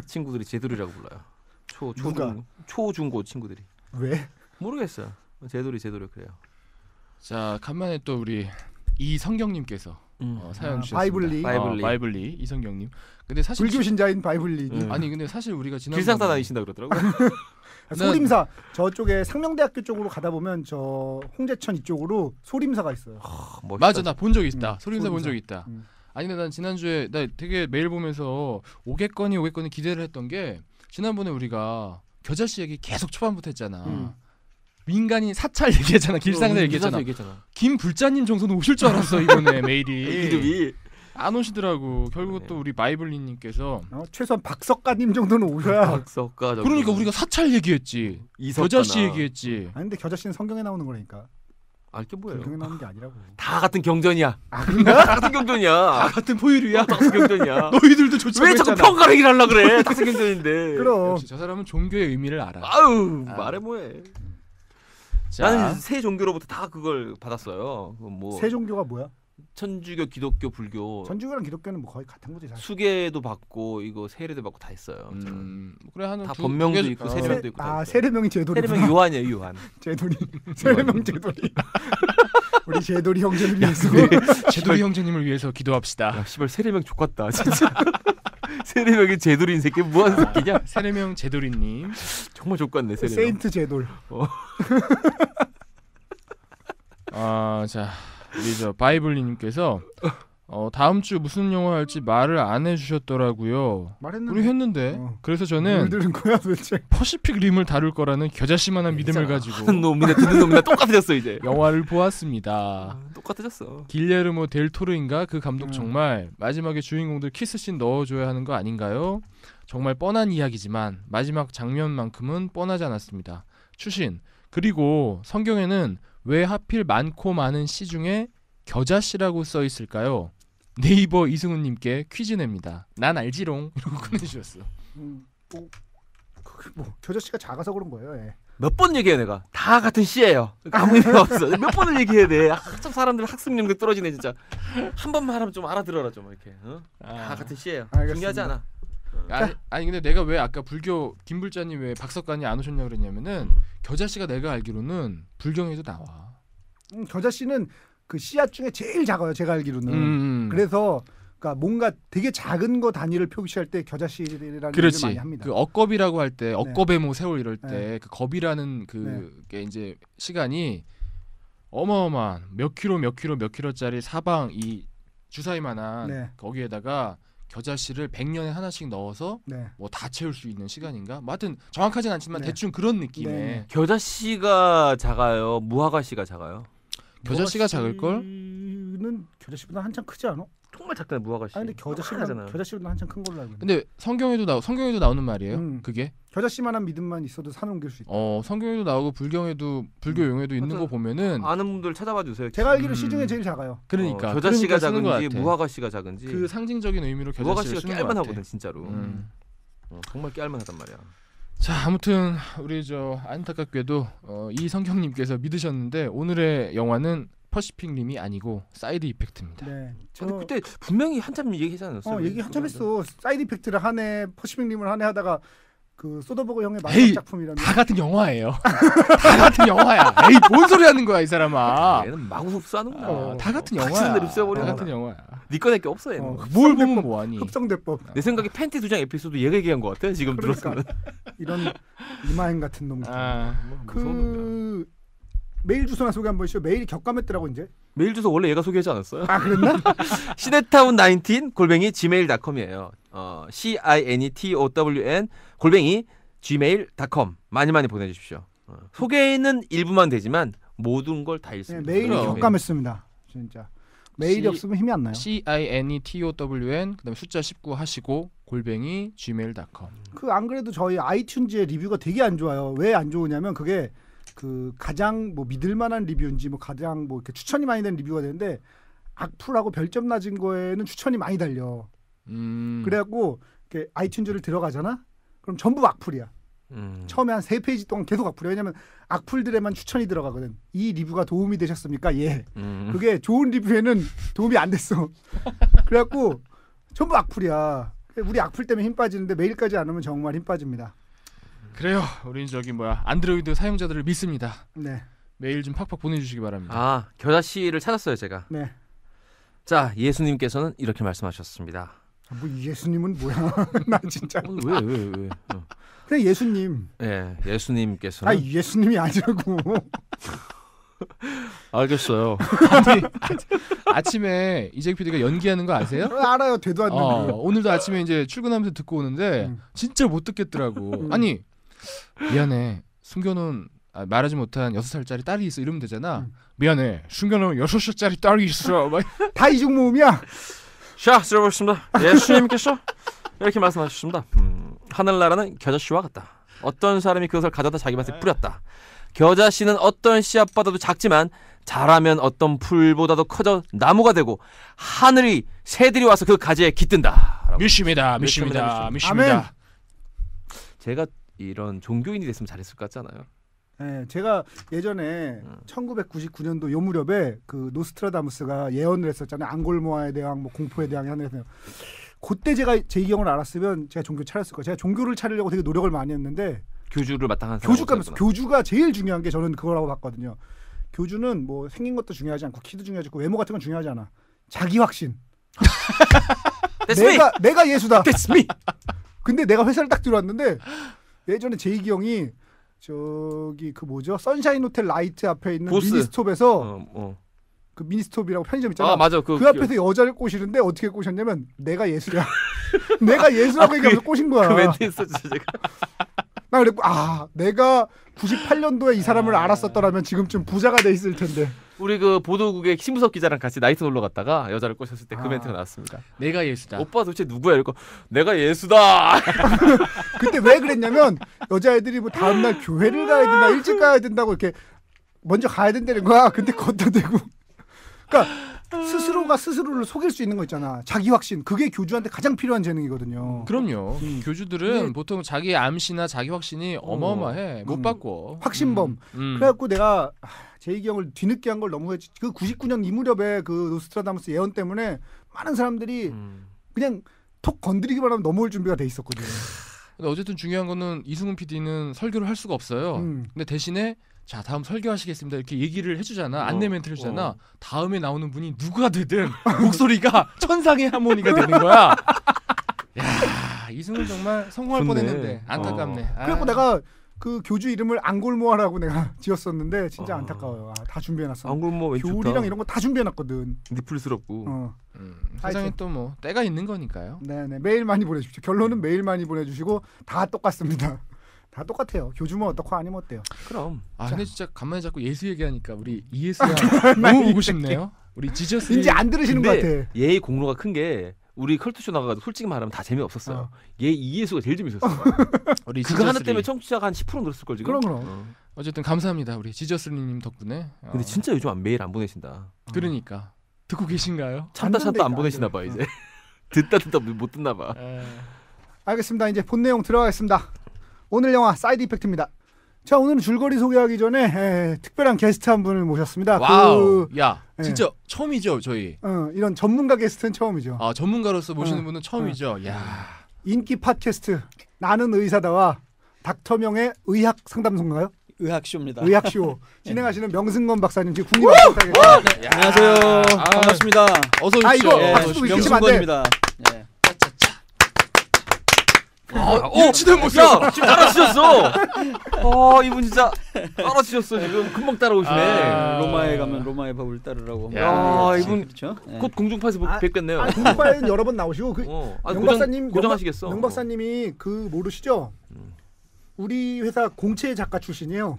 친구들이 제돌이라고 불러요. 초중고 친구들이. 왜? 모르겠어요. 제돌이 그래요. 자, 간만에 또 우리 이성경님께서 사연 주셨습니다. 바이블리 이성경님. 근데 사실 불교 신자인 바이블리. 아니 근데 사실 우리가 지난번에 길상사 다니신다 그러더라고요. 소림사 저쪽에 상명대학교 쪽으로 가다 보면 저 홍제천 이쪽으로 소림사가 있어요. 맞아, 나 본 적 있다. 소림사 본 적 있다. 아니 근데 난 지난주에 나 되게 메일 보면서 오겠거니 기대를 했던 게 지난번에 우리가 겨자씨 얘기 계속 초반부터 했잖아. 민간인 사찰 얘기했잖아. 길상사 얘기했잖아. 김불자님 정도는 오실 줄 알았어 이번에 메일이. 이름이 안 오시더라고. 결국 또 우리 바이블리님께서 최소한 박석가님 정도는 오셔야. 박석가. 그러니까 우리가 사찰 얘기했지. 겨자씨 얘기했지. 아니 근데 겨자씨는 성경에 나오는 거라니까. 알게 뭐예요? 성경에 나오는 게 아니라고. 다 같은 경전이야. 아 그런가? 다 같은 경전이야. 다 같은 포유류야. 다 같은 경전이야. 너희들도 좋지. 왜 자꾸 평가를 얘기를 하려 그래? 같은 경전인데. 그럼. 역시 저 사람은 종교의 의미를 알아. 아유 말해 뭐해. 자. 나는 새 종교로부터 다 그걸 받았어요. 뭐 새 종교가 뭐야? 천주교, 기독교, 불교. 천주교랑 기독교는 뭐 거의 같은 거지 사실. 수계도 받고 이거 세례도 받고 다 했어요. 그래 하는 다 법명도 있고 세례명도 있고. 아 세례명이 제돌이. 세례명 요한이에요, 요한. 제돌이. 세례명 제돌이. 우리 제돌이 형제를 위해서. 제돌이 형제님을 위해서 기도합시다. 야, 씨발 세례명 족같다 진짜. 세례명이 제돌인 새끼 뭐하는 새끼냐? 세례명 제돌이님 정말 족같네 세례명. 세인트 제돌. 자 우리 저 바이블리님께서 다음 주 무슨 영화 할지 말을 안 해주셨더라고요. 말했는데. 우리 했는데 그래서 저는 뭘 들은 거야 도대체. 퍼시픽 림을 다룰 거라는 겨자씨만한 믿음을 가지고 하는 놈이나 듣는 놈이나 똑같아졌어 이제. 영화를 보았습니다. 똑같아졌어. 길레르모 델 토르인가 그 감독 정말 마지막에 주인공들 키스씬 넣어줘야 하는 거 아닌가요? 정말 뻔한 이야기지만 마지막 장면만큼은 뻔하지 않았습니다. 추신. 그리고 성경에는 왜 하필 많고 많은 시 중에 겨자씨라고 써 있을까요? 네이버 이승훈님께 퀴즈 냅니다. 난 알지롱 이러고 보내주셨어. 뭐 겨자씨가 작아서 그런 거예요. 예. 몇 번 얘기해 내가. 다 같은 씨예요. 아무 의미가 없어. 몇 번을 얘기해야 돼. 참 사람들 학습력도 떨어지네 진짜. 한 번만 하면 좀 알아들어라 좀 이렇게. 다 같은 씨예요. 알겠습니다. 중요하지 않아. 아니 근데 내가 왜 아까 불교 김불자님 왜 박석관이 안 오셨냐 그랬냐면은 겨자씨가 내가 알기로는 불경에도 나와. 겨자씨는 그 씨앗 중에 제일 작아요. 제가 알기로는. 그래서 그러니까 뭔가 되게 작은 거 단위를 표시할 때 겨자씨라는 얘기를 많이 합니다. 그 억겁이라고 할 때 억겁의 뭐 세월 이럴 때 그 겁이라는 그게 이제 시간이 어마어마한 몇 킬로짜리 사방 이 주사위만한 거기에다가 겨자씨를 100년에 하나씩 넣어서 뭐 다 채울 수 있는 시간인가? 뭐 하여튼 정확하진 않지만 대충 그런 느낌의. 겨자씨가 작아요? 무화과씨가 작아요? 겨자씨가 작을걸? 겨자씨보다 한참 크지 않아? 정말 작다 무화과씨. 아니 근데 겨자씨보다 한참 큰 걸로 알고 있는데. 근데 성경에도 나오는 말이에요. 그게 겨자씨만한 믿음만 있어도 산 옮길 수 있다. 성경에도 나오고 불교 용에도 있는 거 보면은 아는 분들 찾아봐 주세요. 제가 알기로 시 중에 제일 작아요. 그러니까 겨자씨가 작은지 무화과씨가 작은지. 그 상징적인 의미로 겨자씨를 쓰는 거 같아. 깨알만하거든 진짜로. 정말 깨알만하단 말이야. 자 아무튼 우리 저 안타깝게도 이성경님께서 믿으셨는데 오늘의 영화는 퍼시픽 림이 아니고 사이드 이펙트입니다. 네. 근데 그때 분명히 한참 얘기하지 않았어요? 얘기 한참 했어. 사이드 이펙트를 하네, 퍼시픽 림을 하네 하다가 그 소더버거 형의 마지막 작품이라면 다 같은 영화예요. 다 같은 영화야. 에이 뭔 소리 하는 거야 이 사람아. 얘는 마구 흡수하는구나. 다 같은 영화야. 다 같은 영화야. 네 거 낼 게 없어 얘는. 뭘 보면 뭐하니. 흡성대법. 내 생각에 팬티 2장 에피소드 얘가 얘기한 것 같아 지금 들었으면. 이런 이마행 같은 놈. 그 메일 주소나 소개 한번 해주시죠. 메일이 격감했더라고 이제. 메일 주소 원래 얘가 소개하지 않았어요? 아 그랬나? cinetown19@gmail.com이에요. cinetown@gmail.com 많이 보내주십시오. 소개는 일부만 되지만 모든 걸 다 읽습니다. 메일이 격감했습니다. 진짜. 메일이 없으면 힘이 안 나요. cinetown 그다음에 숫자 19 하시고 @gmail.com. 그 안 그래도 저희 아이튠즈의 리뷰가 되게 안 좋아요. 왜 안 좋으냐면 그게 그 가장 뭐 믿을만한 리뷰인지 뭐 가장 뭐 이렇게 추천이 많이 된 리뷰가 되는데 악플하고 별점 낮은 거에는 추천이 많이 달려. 그래갖고 이렇게 아이튠즈를 들어가잖아. 그럼 전부 악플이야. 처음에 한 3페이지 동안 계속 악플이야. 왜냐면 악플들에만 추천이 들어가거든. 이 리뷰가 도움이 되셨습니까? 예. 그게 좋은 리뷰에는 도움이 안 됐어. 그래갖고 전부 악플이야. 우리 악플 때문에 힘 빠지는데 메일까지 안 오면 정말 힘 빠집니다. 그래요. 우린 저기 안드로이드 사용자들을 믿습니다. 네. 메일 좀 팍팍 보내주시기 바랍니다. 아, 겨자 씨를 찾았어요 제가. 네. 자, 예수님께서는 이렇게 말씀하셨습니다. 뭐 예수님은 뭐야? 나 진짜. 왜? 그냥 예수님. 네, 예수님께서는. 예수님이 아니라고. 알겠어요. 아니, 아침에 이재규 PD가 연기하는 거 아세요? 알아요. 되도 않는. 오늘도 아침에 이제 출근하면서 듣고 오는데 진짜 못 듣겠더라고. 아니 미안해. 숨겨놓은 말하지 못한 6살짜리 딸이 있어 이러면 되잖아. 미안해. 숨겨놓은 6살짜리 딸이 있어. 다 이중모음이야. 자, 들어보겠습니다. 예수님께서 이렇게 말씀하셨습니다. 하늘나라는 겨자씨와 같다. 어떤 사람이 그것을 가져다 자기 밭에 뿌렸다. 겨자씨는 어떤 씨앗보다도 작지만 자라면 어떤 풀보다도 커져 나무가 되고 하늘이 새들이 와서 그 가지에 깃든다. 믿습니다. 아멘. 제가 이런 종교인이 됐으면 잘했을 것 같잖아요. 네, 제가 예전에 1999년도 요 무렵에 그 노스트라다무스가 예언을 했었잖아요. 앙골모아에 대한 공포에 대한 하늘에서. 그때 제가 제2경을 알았으면 제가 종교 차렸을 거예요. 제가 종교를 차리려고 되게 노력을 많이 했는데 교주를 마땅한 사람. 교주가 제일 중요한 게 저는 그거라고 봤거든요. 교주는 뭐 생긴 것도 중요하지 않고 키도 중요하지 않고 외모 같은 건 중요하지 않아. 자기 확신. 내가 예수다. That's me. 근데 내가 회사를 딱 들어왔는데 예전에 제2경이 저기 그 뭐죠? 선샤인 호텔 라이트 앞에 있는 보스. 미니스톱에서 그 미니스톱이라고 편의점 있잖아. 아, 맞아. 그 앞에서 여자를 꼬시는데 어떻게 꼬셨냐면 내가 예수야. 내가 예수라고 얘기하면서 꼬신 거야. 그 멘트 했었죠 제가. 나 그랬고 내가 98년도에 이 사람을 알았었더라면 지금쯤 부자가 돼 있을 텐데. 우리 그 보도국의 신부석 기자랑 같이 나이트 놀러 갔다가 여자를 꼬셨을 때 그 멘트가 나왔습니다. 내가 예수다. 오빠 도대체 누구야? 이러고 내가 예수다. 그때 왜 그랬냐면 여자애들이 뭐 다음날 교회를 가야 된다, 일찍 가야 된다고 이렇게 먼저 가야 된다는 거야. 근데 걷다 대고. 그러니까 스스로가 스스로를 속일 수 있는 거 있잖아. 자기 확신. 그게 교주한테 가장 필요한 재능이거든요. 그럼요. 교주들은 보통 자기 암시나 자기 확신이 어마어마해. 못 바꿔. 확신범. 그래갖고 내가 제2경을 뒤늦게 한 걸 너무 했지. 그 99년 이 무렵에 그 노스트라다무스 예언 때문에 많은 사람들이 그냥 톡 건드리기만 하면 넘어올 준비가 돼 있었거든요. 근데 어쨌든 중요한 거는 이승훈 PD는 설교를 할 수가 없어요. 근데 대신에 자 다음 설교하시겠습니다 이렇게 얘기를 해주잖아. 안내 멘트를 해주잖아. 다음에 나오는 분이 누가 되든 목소리가 천상의 하모니가 되는 거야. 야 이승훈 정말 성공할 뻔했는데 안타깝네. 그래서 내가 그 교주 이름을 앙골모아라고 내가 지었었는데 진짜 안타까워요. 다 준비해놨어. 앙골모아 왠지 교리랑 좋다. 이런 거 다 준비해놨거든. 니플스럽고. 세상에 또 뭐 때가 있는 거니까요. 네네 메일 많이 보내주십시오. 결론은 메일 많이 보내주시고 다 똑같습니다. 다 똑같아요. 교주면 어떻고 아니면 어때요? 그럼. 근데 진짜 간만에 자꾸 예수 얘기하니까 우리 이예수야 너무 보고 싶네요. 우리 지저스 이제 안 들으시는 것 같아. 얘의 공로가 큰 게 우리 컬투쇼 나가가지고 솔직히 말하면 다 재미없었어요. 얘 이예수가 제일 재밌었어요. 우리 그거 하나 때문에 청취자가 한 10% 늘었을 걸 지금. 그럼. 어쨌든 감사합니다. 우리 지저스님 덕분에. 근데 진짜 요즘 메일 안 보내신다. 그러니까 듣고 계신가요? 참다 안 보내시나 봐 이제. 듣다 못 듣나 봐. 알겠습니다. 이제 본 내용 들어가겠습니다. 오늘 영화 사이드 이펙트입니다. 자 오늘은 줄거리 소개하기 전에 특별한 게스트 한 분을 모셨습니다. 와우. 야 진짜 처음이죠 저희. 이런 전문가 게스트는 처음이죠. 전문가로서 모시는 분은 처음이죠. 야 인기 팟캐스트 나는 의사다와 닥터명의 의학 상담소인가요? 의학쇼입니다. 의학쇼 진행하시는 명승건 박사님 지금 국립학교에 네. 안녕하세요. 반갑습니다. 어서 오십시오. 이거 박수 주시면 안 돼. 명승건입니다. 네. 일치된 모습. 지금 따라치셨어. 이분 진짜 따라치셨어 지금. 금방 따라오시네. 로마에 가면 로마의 법을 따르라고. 이분 그렇죠? 네. 곧 공중파에서 뵙겠네요. 공중파에는 여러 번 나오시고 명 박사님 고정하시겠어. 명 박사님이 그 모르시죠? 우리 회사 공채 작가 출신이에요.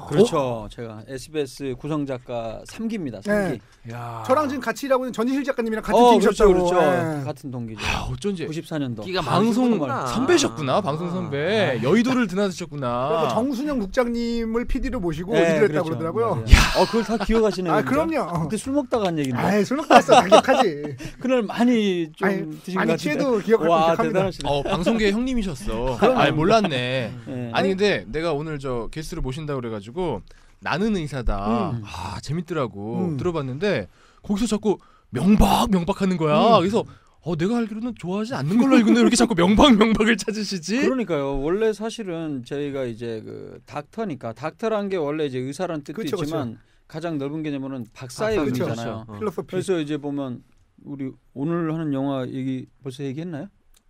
그렇죠. 제가 SBS 구성 작가 3기입니다. 3기. 네. 저랑 지금 같이 일하고 있는 전희실 작가님이랑 같은 팀이셨다고. 그렇죠. 네. 같은 동기죠. 어쩐지 94년도. 끼가 방송 선배셨구나. 방송 선배. 여의도를 드나드셨구나. 그래서 정순영 국장님을 PD로 모시고 네, 일을 했다고 그렇죠. 그러더라고요. 그걸 다 기억하시네요. 그럼요. 그때 술 먹다가 한 얘기인데. 술 먹다 했어. 다 기억하지. 그날 많이 좀 드신 것 많이 같은데. 취해도 기억합니다. 와 대단하시네. 방송계 형님이셨어. 몰랐네. 네. 아니 근데 내가 오늘 저 게스트를 모신다고 그래가지고 나는 의사다. 재밌더라고. 들어봤는데 거기서 자꾸 명박하는 거야. 그래서 내가 알기로는 좋아하지 않는 걸로 알고 있는데 왜 이렇게 자꾸 명박을 찾으시지? 그러니까요. 원래 사실은 저희가 이제 그 닥터니까 닥터란 게 원래 이제 의사라는 뜻도 그쵸, 있지만 가장 넓은 개념으로는 박사의 그쵸, 의미잖아요. 필로소피. 그래서 이제 보면 우리 오늘 하는 영화 얘기 벌써 얘기했나요?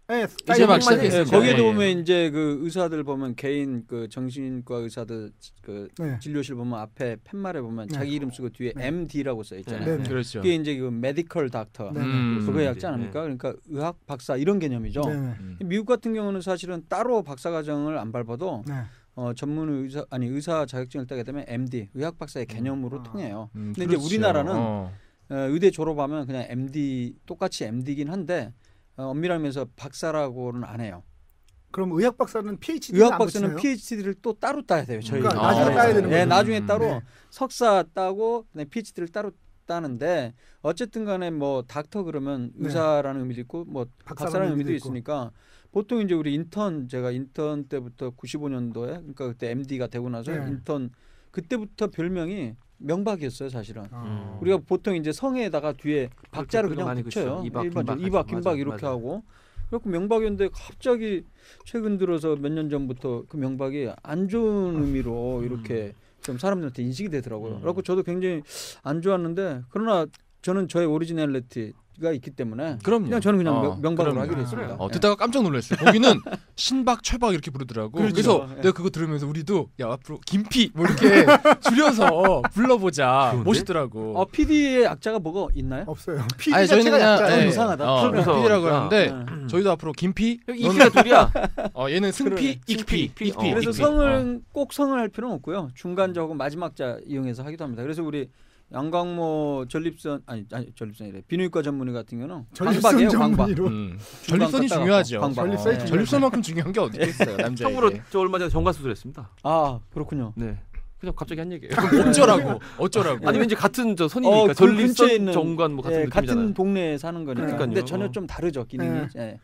네, 이제 막 시작했어요. 거기에도 네. 보면 이제 그 의사들 보면 개인 그 정신과 의사들 그 네. 진료실 보면 앞에 팻말에 보면 네. 자기 이름 쓰고 뒤에 네. MD라고 써 있잖아요. 네. 그렇죠. 그게 이제 그 메디컬 닥터 네. 그거 약자 아닙니까? 그러니까 의학 박사 이런 개념이죠. 네. 미국 같은 경우는 사실은 따로 박사 과정을 안 밟아도 네. 전문 의사 자격증을 따게 되면 MD 의학 박사의 개념으로 통해요. 근데 그렇죠. 이제 우리나라는 의대 졸업하면 그냥 MD 똑같이 MD긴 한데 엄밀하게 해서 박사라고는 안 해요. 그럼 의학 박사는 PhD 의학 박사는 PhD를 또 따로 따야 돼요. 저희 그러니까 나중에 따야 되는 네, 거죠. 나중에 따로 네. 석사 따고 PhD를 따로 따는데 어쨌든 간에 뭐 닥터 그러면 네. 의사라는 의미도 있고 뭐 박사라는 의미도 있고. 있으니까 보통 이제 우리 제가 인턴 때부터 95년도에 그러니까 그때 MD가 되고 나서 네. 인턴 그때부터 별명이 명박이었어요, 사실은. 아. 우리가 보통 이제 성에다가 뒤에 박자를 그냥 많이 붙여요. 그쵸. 일반적으로 이박, 이박, 김박 김박 하죠. 이렇게 맞아요. 하고. 그래서 명박이었는데 갑자기 최근 들어서 몇 년 전부터 그 명박이 안 좋은 의미로 이렇게 좀 사람들한테 인식이 되더라고요. 그래서 저도 굉장히 안 좋았는데 그러나 저는 저의 오리지널리티가 있기 때문에 그럼요. 그냥 저는 그냥 명박으로 그럼요. 하기로 했습니다. 네. 듣다가 깜짝 놀랐어요. 거기는 신박, 최박 이렇게 부르더라고. 그렇죠. 그래서 네. 내가 그거 들으면서 우리도 야 앞으로 김피 뭐 이렇게 줄여서 불러보자. 좋은데? 멋있더라고. PD의 약자가 뭐가 있나요? 없어요. 아니 PD 저희는 자체가 그냥 약자예요. 좀 이상하다. 그래서 PD라고 그러니까. 하는데 저희도 앞으로 김피, 이피가 둘이야. 얘는 승피, 익피, 익피. 그래서 익피. 성을 꼭 성을 할 필요는 없고요. 중간자 혹은 마지막 자 이용해서 하기도 합니다. 그래서 우리 양광모 전립선이래. 비뇨기과 전문의 같은 경우는 광박이에요, 광박. 전문의로. 전립선이 갔다가 중요하죠. 광박. 전립선이 네. 전립선만큼 중요한 게 어디 있어요, 남자에게. 참고로 저 얼마 전에 정관 수술했습니다. 아 그렇군요. 네. 그냥 갑자기 한 얘기예요. 어쩌라고. 아니 왠지 같은 저 선이니까 그 근처에 전립선 있는 정관 뭐 같은 같은 느낌이잖아요. 동네에 사는 거니까. 그러니까요. 근데 전혀 좀 다르죠 기능이. 네.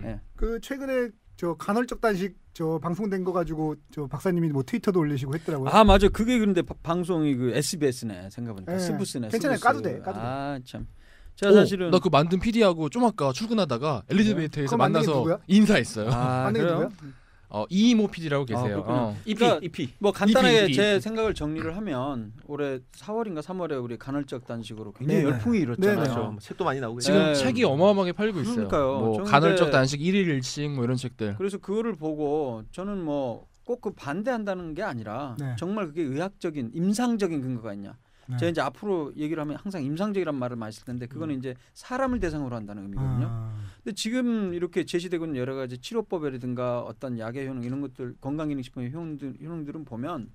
예. 그 최근에 저 간헐적 단식 저 방송된 거 가지고 저 박사님이 뭐 트위터도 올리시고 했더라고요. 아 맞아. 그게 그런데 방송이 그 SBS네 생각해보니까 네. 스브스네. 괜찮아요. 스브스. 까도 돼. 아 참. 제가 사실은 나 그 만든 PD하고 좀 아까 출근하다가 엘리베이터에서 그거 만든 게 만나서 누구야? 인사했어요. 만든 게 누구야? 이모 PD라고 계세요. 그렇구나. EP. 뭐 간단하게 EP. 제 생각을 정리를 하면 올해 4월인가 3월에 우리 간헐적 단식으로 굉장히 네네. 열풍이 일었잖아요. 네네. 그렇죠. 뭐 책도 많이 나오고 지금 네. 책이 어마어마하게 팔리고 있어요. 그러니까요. 뭐 저는 간헐적 근데- 단식 1일 1식 뭐 이런 책들. 그래서 그거를 보고 저는 뭐 꼭 그 반대한다는 게 아니라 네. 정말 그게 의학적인 임상적인 근거가 있냐. 네. 제가 이제 앞으로 얘기를 하면 항상 임상적이란 말을 많이 쓸 텐데 그거는 이제 사람을 대상으로 한다는 의미거든요. 아. 근데 지금 이렇게 제시되고 있는 여러 가지 치료법이라든가 어떤 약의 효능 이런 것들 건강기능식품의 효능들은 보면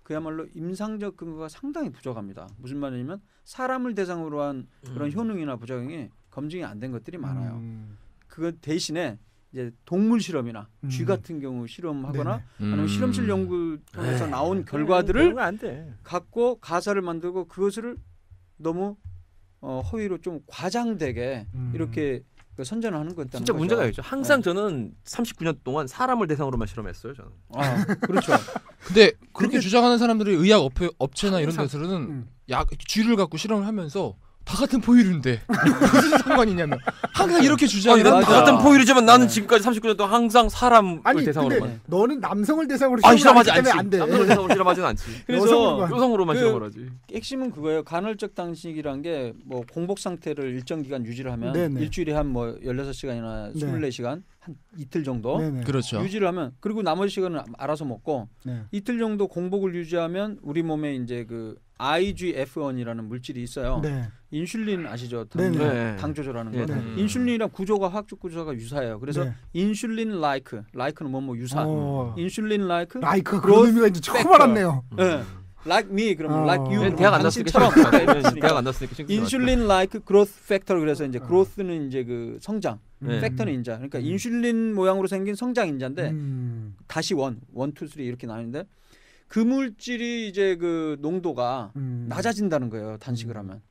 그야말로 임상적 근거가 상당히 부족합니다. 무슨 말이냐면 사람을 대상으로 한 그런 효능이나 부작용이 검증이 안 된 것들이 많아요. 그거 대신에 이제 동물 실험이나 쥐 같은 경우 실험하거나 아니면 실험실 연구 통해서 나온 결과들을 안 돼. 갖고 가사를 만들고 그것을 너무 허위로 좀 과장되게 이렇게 그 선전을 하는 것 진짜 문제가 있죠. 항상 저는 39년 동안 사람을 대상으로만 실험했어요. 저는. 그렇죠. 근데 그렇게 주장하는 사람들이 의학 업체나 이런 항상- 데서는 약 쥐를 갖고 실험을 하면서 다 같은 포유류인데 무슨 상관이냐면 항상 이렇게 주장을 아니, 난 한다. 다 같은 포유류지만 나는 지금까지 39년 동안 항상 사람을 아니 대상으로만. 근데 너는 남성을 대상으로 실험하지 때문에 않지. 안 돼. 남성을 대상으로 실험하지는 않지. 그래서 여성으로만. 여성으로만 그- 실험을 하지. 핵심은 그거예요. 간헐적 단식이란 게 뭐 공복 상태를 일정 기간 유지를 하면 네네. 일주일에 한 뭐 16시간이나 네. 24시간 한 이틀 정도 네네. 그렇죠. 유지를 하면 그리고 나머지 시간은 알아서 먹고 네. 이틀 정도 공복을 유지하면 우리 몸에 이제 그 IGF-1이라는 물질이 있어요. 네. 인슐린 아시죠? 네네. 당 조절하는 거. 네. 인슐린이랑 구조가 화학적 구조가 유사해요. 그래서 네. 인슐린 라이크는 뭐 유사. 인슐린 라이크. 라이크 그런 의미가 이제 처음 팩터. 알았네요. 네. like me 그러면 like you. 얘는 대학 안 당신처럼. 났으니까 대학 안 났으니까 신경 쓰지 인슐린 like growth factor 그래서 이제 growth는 이제 그 성장, 네. 팩터는 인자. 그러니까 인슐린 모양으로 생긴 성장 인자인데 다시 원, 투, 쓰리 이렇게 나뉘는데 그 물질이 이제 그 농도가 낮아진다는 거예요. 단식을 하면.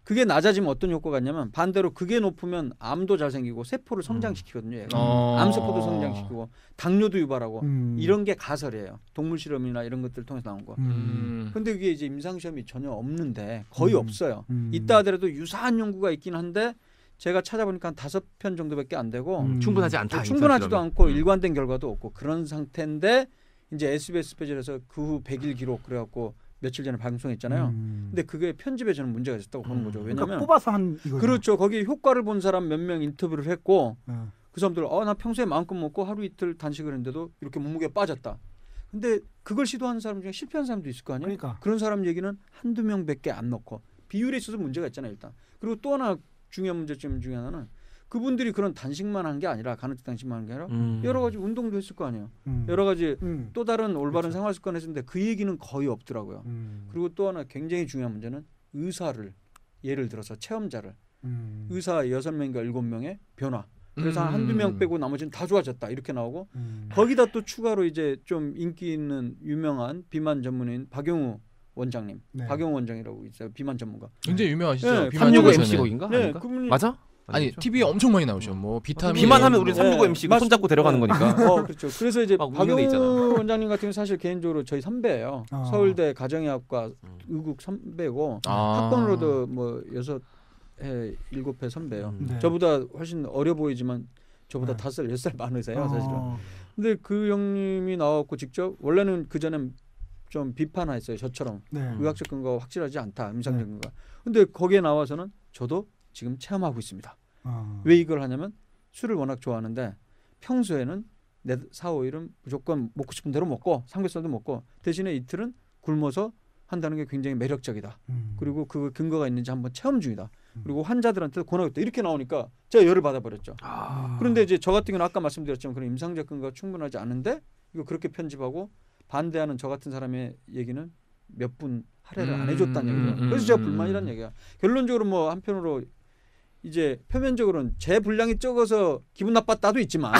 그게 낮아지면 어떤 효과가 있냐면 반대로 그게 높으면 암도 잘 생기고 세포를 성장시키거든요. 얘가. 암세포도 성장시키고 당뇨도 유발하고 이런 게 가설이에요. 동물 실험이나 이런 것들 통해서 나온 거. 근데 그게 이제 임상 시험이 전혀 없는데 거의 없어요. 있다 하더라도 유사한 연구가 있긴 한데 제가 찾아보니까 한 5편 정도밖에 안 되고 충분하지 않다. 충분하지도 않고 일관된 결과도 없고 그런 상태인데 이제 SBS 스페셜에서 그 후 100일 기록 그래갖고 며칠 전에 방송했잖아요. 근데 그게 편집에 저는 문제가 있었다고 보는 거죠. 왜냐하면 그러니까 뽑아서 한 이거죠. 그렇죠. 거기 효과를 본 사람 몇 명 인터뷰를 했고 그 사람들 나 평소에 마음껏 먹고 하루 이틀 단식을 했는데도 이렇게 몸무게가 빠졌다. 근데 그걸 시도하는 사람 중에 실패한 사람도 있을 거 아니에요. 그러니까. 그런 사람 얘기는 한두 명밖에 안 넣고 비율에 있어서 문제가 있잖아요. 일단. 그리고 또 하나 중요한 문제점 중에 하나는 그분들이 그런 단식만 한 게 아니라 간헐적 단식만 한 게 아니라 여러 가지 운동도 했을 거 아니에요. 여러 가지 또 다른 올바른 생활 습관을 했는데 그 얘기는 거의 없더라고요. 그리고 또 하나 굉장히 중요한 문제는 의사를 예를 들어서 체험자를 의사 6명인가 7명의 변화. 그래서 한두 명 빼고 나머지는 다 좋아졌다 이렇게 나오고 거기다 또 추가로 이제 좀 인기 있는 유명한 비만 전문인 박용우 원장님, 네. 박용우 원장이라고 있어요. 비만 전문가. 굉장히 유명하시죠. 네, 비만 365 MC곡인가? 네, 맞아? 아니 TV에 엄청 많이 나오셔. 뭐 비타민 비만하면 우리 365 MC고 손잡고 데려가는 거니까. 그렇죠. 그래서 이제 박용우 원장님 같은 경우 사실 개인적으로 저희 선배예요. 서울대 가정의학과 의국 선배고 학번으로도 뭐 6해 7회 선배예요. 저보다 훨씬 어려 보이지만 저보다 5살 10살 많으세요 사실은. 근데 그 형님이 나왔고 직접 원래는 그 전에 좀 비판했어요. 저처럼 의학적 근거가 확실하지 않다. 임상적 근거가. 근데 거기에 나와서는 저도 지금 체험하고 있습니다. 왜 이걸 하냐면 술을 워낙 좋아하는데 평소에는 4, 5일은 무조건 먹고 싶은 대로 먹고 삼겹살도 먹고 대신에 이틀은 굶어서 한다는 게 굉장히 매력적이다. 그리고 그 근거가 있는지 한번 체험 중이다. 그리고 환자들한테 권하겠다. 이렇게 나오니까 제가 열을 받아버렸죠. 그런데 이제 저 같은 경우는 아까 말씀드렸지만 그런 임상적 근거가 충분하지 않은데 이거 그렇게 편집하고 반대하는 저 같은 사람의 얘기는 몇 분 할애를 안 해줬다는 얘기죠. 그래서 제가 불만이라는 얘기야. 결론적으로 뭐 한편으로 이제 표면적으로는 제 분량이 적어서 기분 나빴다도 있지만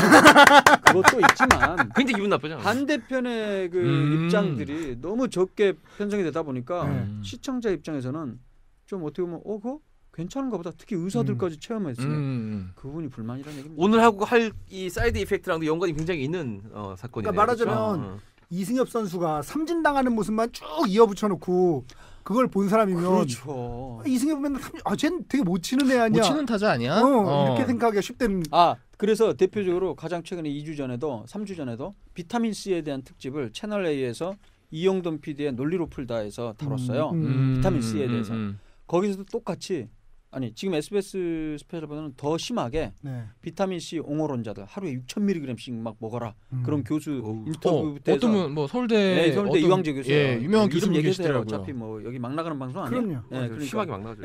그것도 있지만 굉장히 기분 나쁘잖아. 반대편의 그 입장들이 너무 적게 편성이 되다 보니까 시청자 입장에서는 좀 어떻게 보면 그거 괜찮은가 보다. 특히 의사들까지 체험했으니 그분이 불만이라는 얘기입니다. 오늘 하고 할 이 사이드 이펙트랑도 연관이 굉장히 있는 사건이네요. 그러니까 말하자면 그렇죠? 이승엽 선수가 삼진당하는 모습만 쭉 이어붙여놓고 그걸 본 사람이면 그렇죠. 이승엽 맨날 쟤는 되게 못 치는 애 아니야. 못 치는 타자 아니야? 이렇게 생각하기가 쉽다는. 그래서 대표적으로 가장 최근에 2주 전에도 3주 전에도 비타민 C에 대한 특집을 채널 A에서 이영돈 PD의 논리로 풀다에서 다뤘어요. 비타민 C에 대해서. 거기서도 똑같이 지금 SBS 스페셜보다는 더 심하게 비타민 C 옹호론자들 하루에 6,000mg씩 막 먹어라. 그런 교수 인터뷰 때에서 어떤 뭐 서울대 이광재 교수 유명한 교수님 계시더라고요. 어차피 뭐 여기 막 나가는 방송 아니에요? 그럼요. 그러니까. 심하게 막 나가죠.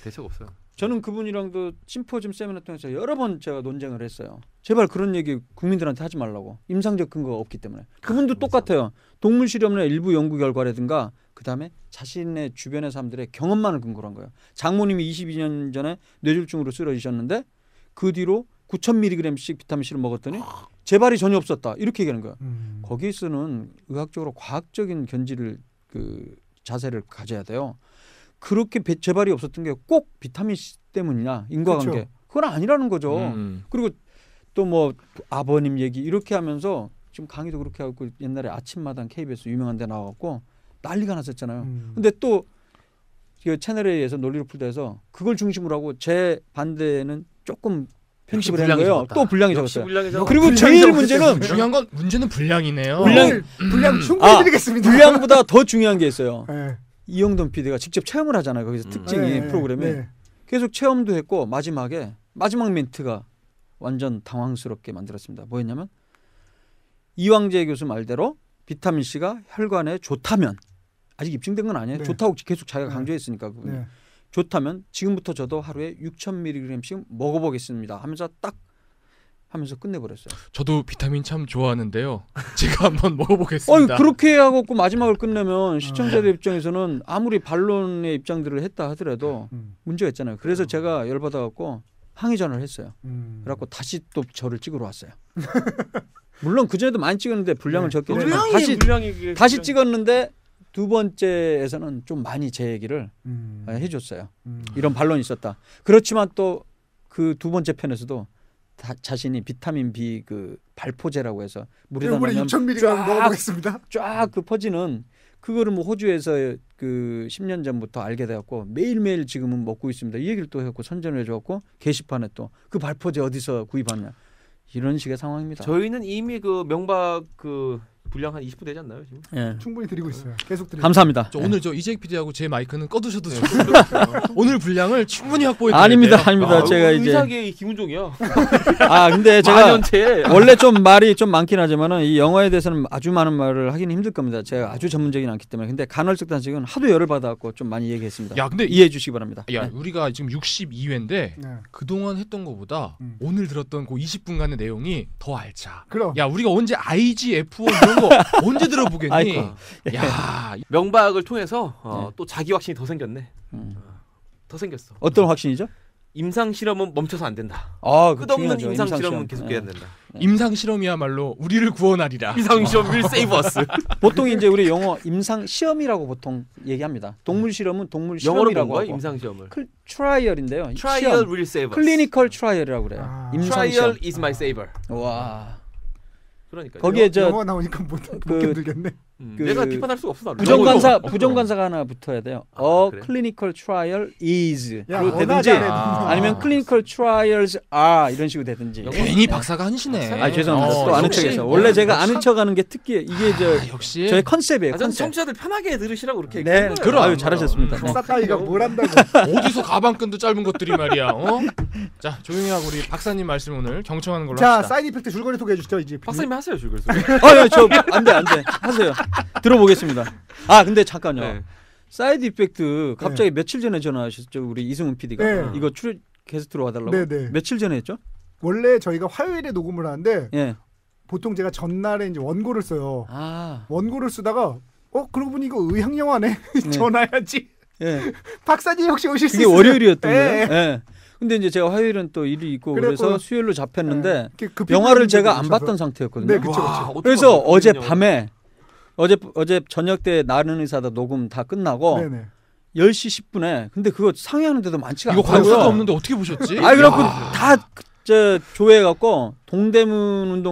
대책 없어요. 저는 그분이랑도 심포지엄 세미나 통해서 여러 번 제가 논쟁을 했어요. 제발 그런 얘기 국민들한테 하지 말라고. 임상적 근거가 없기 때문에. 그분도 똑같아요. 동물 실험의 일부 연구 결과라든가 그다음에 자신의 주변의 사람들의 경험만을 근거로 한 거예요. 장모님이 22년 전에 뇌졸중으로 쓰러지셨는데 그 뒤로 9,000mg씩 비타민C를 먹었더니 재발이 전혀 없었다. 이렇게 얘기하는 거예요. 거기에서는 의학적으로 과학적인 견지를 자세를 가져야 돼요. 그렇게 재발이 없었던 게 꼭 비타민C 때문이냐 인과관계. 그렇죠. 그건 아니라는 거죠. 그리고 또 뭐 아버님 얘기 이렇게 하면서 지금 강의도 그렇게 하고 옛날에 아침마당 KBS 유명한 데 나와갖고 난리가 났었잖아요. 근데 또 채널A에서 논리로 풀다해서 그걸 중심으로 하고 제 반대는 조금 편집을 한 거예요. 또 분량이 적었어요. 그리고 제일 문제는 중요한 건 문제는 분량이네요. 분량 충분히 드리겠습니다. 분량보다 더 중요한 게 있어요. 이영돈 PD가 직접 체험을 하잖아요. 거기서 특징이 프로그램에 계속 체험도 했고 마지막 멘트가 완전 당황스럽게 만들었습니다. 뭐였냐면 이광재 교수 말대로 비타민C가 혈관에 좋다면 아직 입증된 건 아니에요. 좋다고 계속 자기가 강조했으니까 그분이. 좋다면 지금부터 저도 하루에 6,000mg씩 먹어보겠습니다 하면서 끝내버렸어요. 저도 비타민 참 좋아하는데요. 제가 한번 먹어보겠습니다. 그렇게 하고 마지막을 끝내면 시청자들 입장에서는 아무리 반론의 입장들을 했다 하더라도 문제가 있잖아요. 그래서 제가 열받아갖고 항의 전화를 했어요. 그래갖고 다시 또 저를 찍으러 왔어요. 물론 그전에도 많이 찍었는데 분량을 적게 다시 찍었는데 두 번째에서는 좀 많이 제 얘기를 해줬어요. 이런 반론이 있었다. 그렇지만 또 그 두 번째 편에서도 자신이 비타민 B 발포제라고 해서 물에다 넣으면 6,000mg 먹어보겠습니다. 쫙 퍼지는 그거를 뭐 호주에서 그 10년 전부터 알게 되었고 매일매일 지금은 먹고 있습니다. 이 얘기를 또 했고 선전을 해줬고 게시판에 또 그 발포제 어디서 구입하냐 이런 식의 상황입니다. 저희는 이미 그 명박 그 분량 한 20분 되지 않나요 지금? 예. 충분히 드리고 있어요. 계속 드리고. 감사합니다. 오늘 저 이재익 PD하고 제 마이크는 꺼두셔도 돼요. 오늘 분량을 충분히 확보해 드릴게요. 아닙니다. 제가 이제 의사계의 김은종이야. 근데 제가 만연체. 원래 좀 말이 좀 많긴 하지만은 이 영어에 대해서는 아주 많은 말을 하기는 힘들 겁니다. 제가 아주 전문적이진 않기 때문에. 근데 간헐적 단식은 하도 열을 받아갖고 좀 많이 얘기했습니다. 야, 근데 이해해 주시기 바랍니다. 야, 네. 우리가 지금 62회인데 그동안 했던 것보다 오늘 들었던 그 20분간의 내용이 더 알차. 그럼. 야, 우리가 언제 IGF1 이런 거 언제 들어보겠니? 아이고. 야, 명박을 통해서 또 자기 확신이 더 생겼네. 더 생겼어. 어떤 확신이죠? 임상 실험은 멈춰서 안 된다. 그 끝없는 중요하죠. 임상 실험은 계속돼야 된다. 임상 실험이야말로 우리를 구원하리라. 임상 실험 will save us. 보통 이제 우리 영어 임상 시험이라고 보통 얘기합니다. 동물 실험은 동물 실험이라고 하고. 임상 시험을. 트라이얼인데요. Trial will save us. 클리니컬 트라이얼이라고 그래요. 임상 시험. Trial is my saver. 와. 그러니까 거기에 저 영어 나오니까 못 견디겠네. 내가 비판할 수가 없어. 부정관사가 하나 붙어야 돼요. 그래? clinical trial is 야, 로 되든지 아니면 clinical trials are 이런 식으로 되든지. 괜히 박사가 한시네. 죄송합니다. 또 아는 척해서. 원래 제가 아는 척하는 게 특기예요. 이게 역시 저의 컨셉이에요. 저는 컨셉. 청취자들 편하게 들으시라고 그렇게 네, 그럼 잘하셨습니다. 박사 따위가 뭘 한다고. 어디서 가방끈도 짧은 것들이 말이야. 자, 조용히 하고 우리 박사님 말씀 오늘 경청하는 걸로 자, 합시다. 사이드 이펙트 줄거리 소개해 주시죠. 이제 박사님 하세요, 줄거리. 안돼 하세요. 들어보겠습니다. 근데 잠깐요. 네. 사이드 이펙트 갑자기 며칠 전에 전화하셨죠, 우리 이승훈 PD가. 네. 이거 게스트로 와달라고. 네네. 며칠 전에 했죠? 원래 저희가 화요일에 녹음을 하는데 예. 보통 제가 전날에 이제 원고를 써요. 아. 원고를 쓰다가 그러고 보니 이거 의학 영화네. 전화해야지. 예. 박사님 혹시 오실 수 그게 있어요? 월요일이었던 예. 거예요. 예. 근데 이제 제가 화요일은 또 일이 있고 그래서 수요일로 잡혔는데 영화를 제가 안 봤던 상태였거든요. 네, 그렇죠. 그래서 어제 밤에 어제 저녁 때 나는 의사다 녹음 다 끝나고 네네. 10시 10분에 근데 그거 상의하는데도 많지가 이거 않고요. 관사가 없는데 어떻게 보셨지? 그래갖고 다 조회해갖고 동대문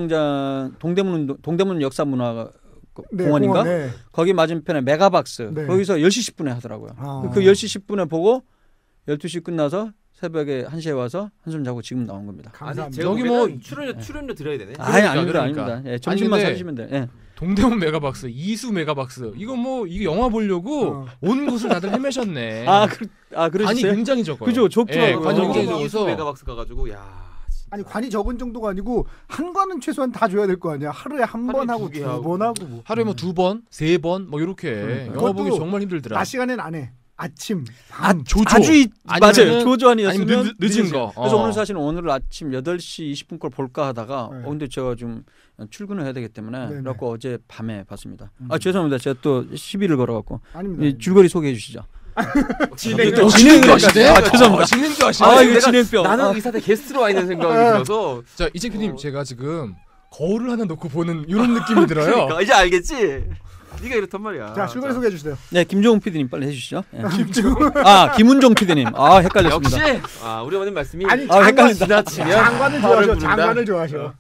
역사문화 공원인가? 네. 거기 맞은편에 메가박스 네. 거기서 10시 10분에 하더라고요. 그 10시 10분에 보고 12시 끝나서 새벽에 1시에 와서 한숨 자고 지금 나온 겁니다. 감사합니다. 여기 뭐 출연료 드려야 되네. 아닙니다. 예, 점심만 근데 사주시면 돼요. 예. 동대문 메가박스, 이수 메가박스. 이거 영화 보려고 온 곳을 다들 헤매셨네. 그러셨어요? 관이 굉장히 적어요. 그죠, 적더라고요. 관이 굉장히 적어서 이수 메가박스 가가지고 아니 관이 적은 정도가 아니고 한 관은 최소한 다 줘야 될 거 아니야. 하루에 한 번 하고 두 번 하고 뭐. 하루에 뭐 2번, 3번 뭐 이렇게 영화 보기 정말 힘들더라. 낮 시간엔 안 해. 아침, 밤. 맞아요. 조조한이었으면 아니면 늦은 거. 그래서 오늘 사실은 오늘 아침 8시 20분 걸 볼까 하다가 근데 제가 좀 출근을 해야 되기 때문에 그래갖고 어제 밤에 봤습니다. 죄송합니다. 제가 또 시비를 걸어갖고 줄거리 소개해 주시죠. 진행도 하시네. 죄송합니다. 진행도 하시네. 이거 진행병. 나는 의사대 게스트로 와 있는 생각이 들어서. 자, 이재표님 제가 지금 거울을 하나 놓고 보는 이런 느낌이 들어요. 그러니까 이제 알겠지. 네가 이렇단 말이야. 자, 줄거리 소개해 주세요. 네, 김종훈 PD님 빨리 해주시죠. 김은종 PD님. 헷갈렸습니다. 역시 우리 어머님 말씀이 헷갈린다. 장관을 좋아하셔.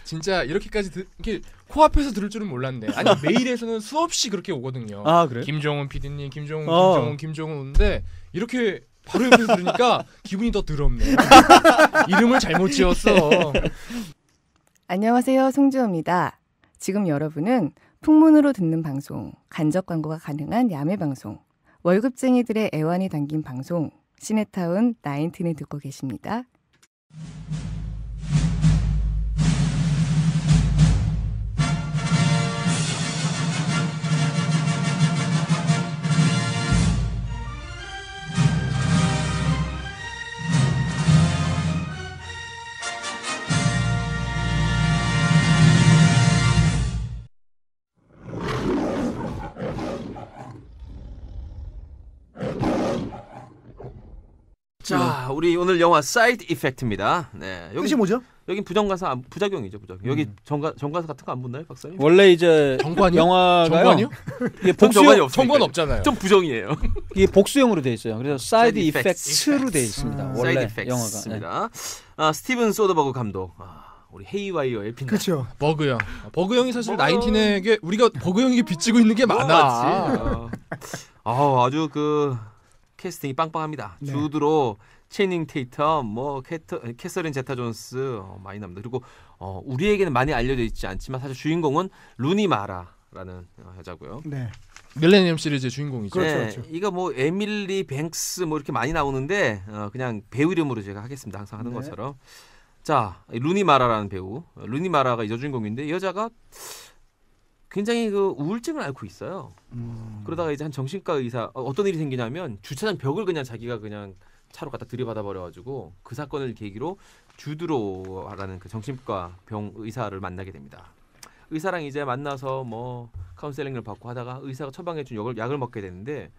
진짜 이렇게까지 이렇게 코앞에서 들을 줄은 몰랐네. 아니 메일에서는 수없이 그렇게 오거든요. 그래요? 김종훈 PD님, 김종훈인데 이렇게 바로 옆에서 들으니까 기분이 더 더럽네. 이름을 잘못 지었어. 안녕하세요, 송지호입니다. 지금 여러분은 풍문으로 듣는 방송, 간접 광고가 가능한 야매 방송, 월급쟁이들의 애환이 담긴 방송, 시네타운 19을 듣고 계십니다. 자, 우리 오늘 영화 사이드 이펙트입니다. 네, 여기 뜻이 뭐죠? 여긴 부작용이죠, 부작용. 여기 정관사 같은 거 안 붙나요, 박사님? 원래 이제 정관이요? 영화가요. 정관이요? 이게 복수형 정관 없잖아요. 좀 부정이에요. 이게 복수형으로 돼 있어요. 그래서 사이드 이펙트로 돼 있습니다. 원래 사이드 영화가. 이펙트입니다. 스티븐 소더버그 감독. 우리 헤이와이어의 빛나. 그렇죠. 버그형. 버그형이 사실 나인틴에게 우리가 버그형에게 빚지고 있는 게 많아. 아주 그 캐스팅이 빵빵합니다. 네. 주드로, 채닝 테이텀, 뭐 캐서린 제타 존스 많이 납니다. 그리고 우리에게는 많이 알려져 있지 않지만 사실 주인공은 루니 마라라는 여자고요. 네. 밀레니엄 시리즈의 주인공이죠. 그렇죠, 네, 그렇죠. 이거 뭐 에밀리 뱅스 뭐 이렇게 많이 나오는데 그냥 배우 이름으로 제가 하겠습니다. 항상 하는 네. 것처럼. 자, 루니 마라라는 배우. 루니 마라가 이 여주인공인데 이 여자가 굉장히 그 우울증을 앓고 있어요. 그러다가 이제 한 정신과 의사 어떤 일이 생기냐면 주차장 벽을 그냥 자기가 그냥 차로 갖다 들이받아 버려가지고 그 사건을 계기로 주드로라는 그 정신과 병 의사를 만나게 됩니다. 의사랑 이제 만나서 뭐 카운셀링을 받고 하다가 의사가 처방해준 약을 먹게 되는데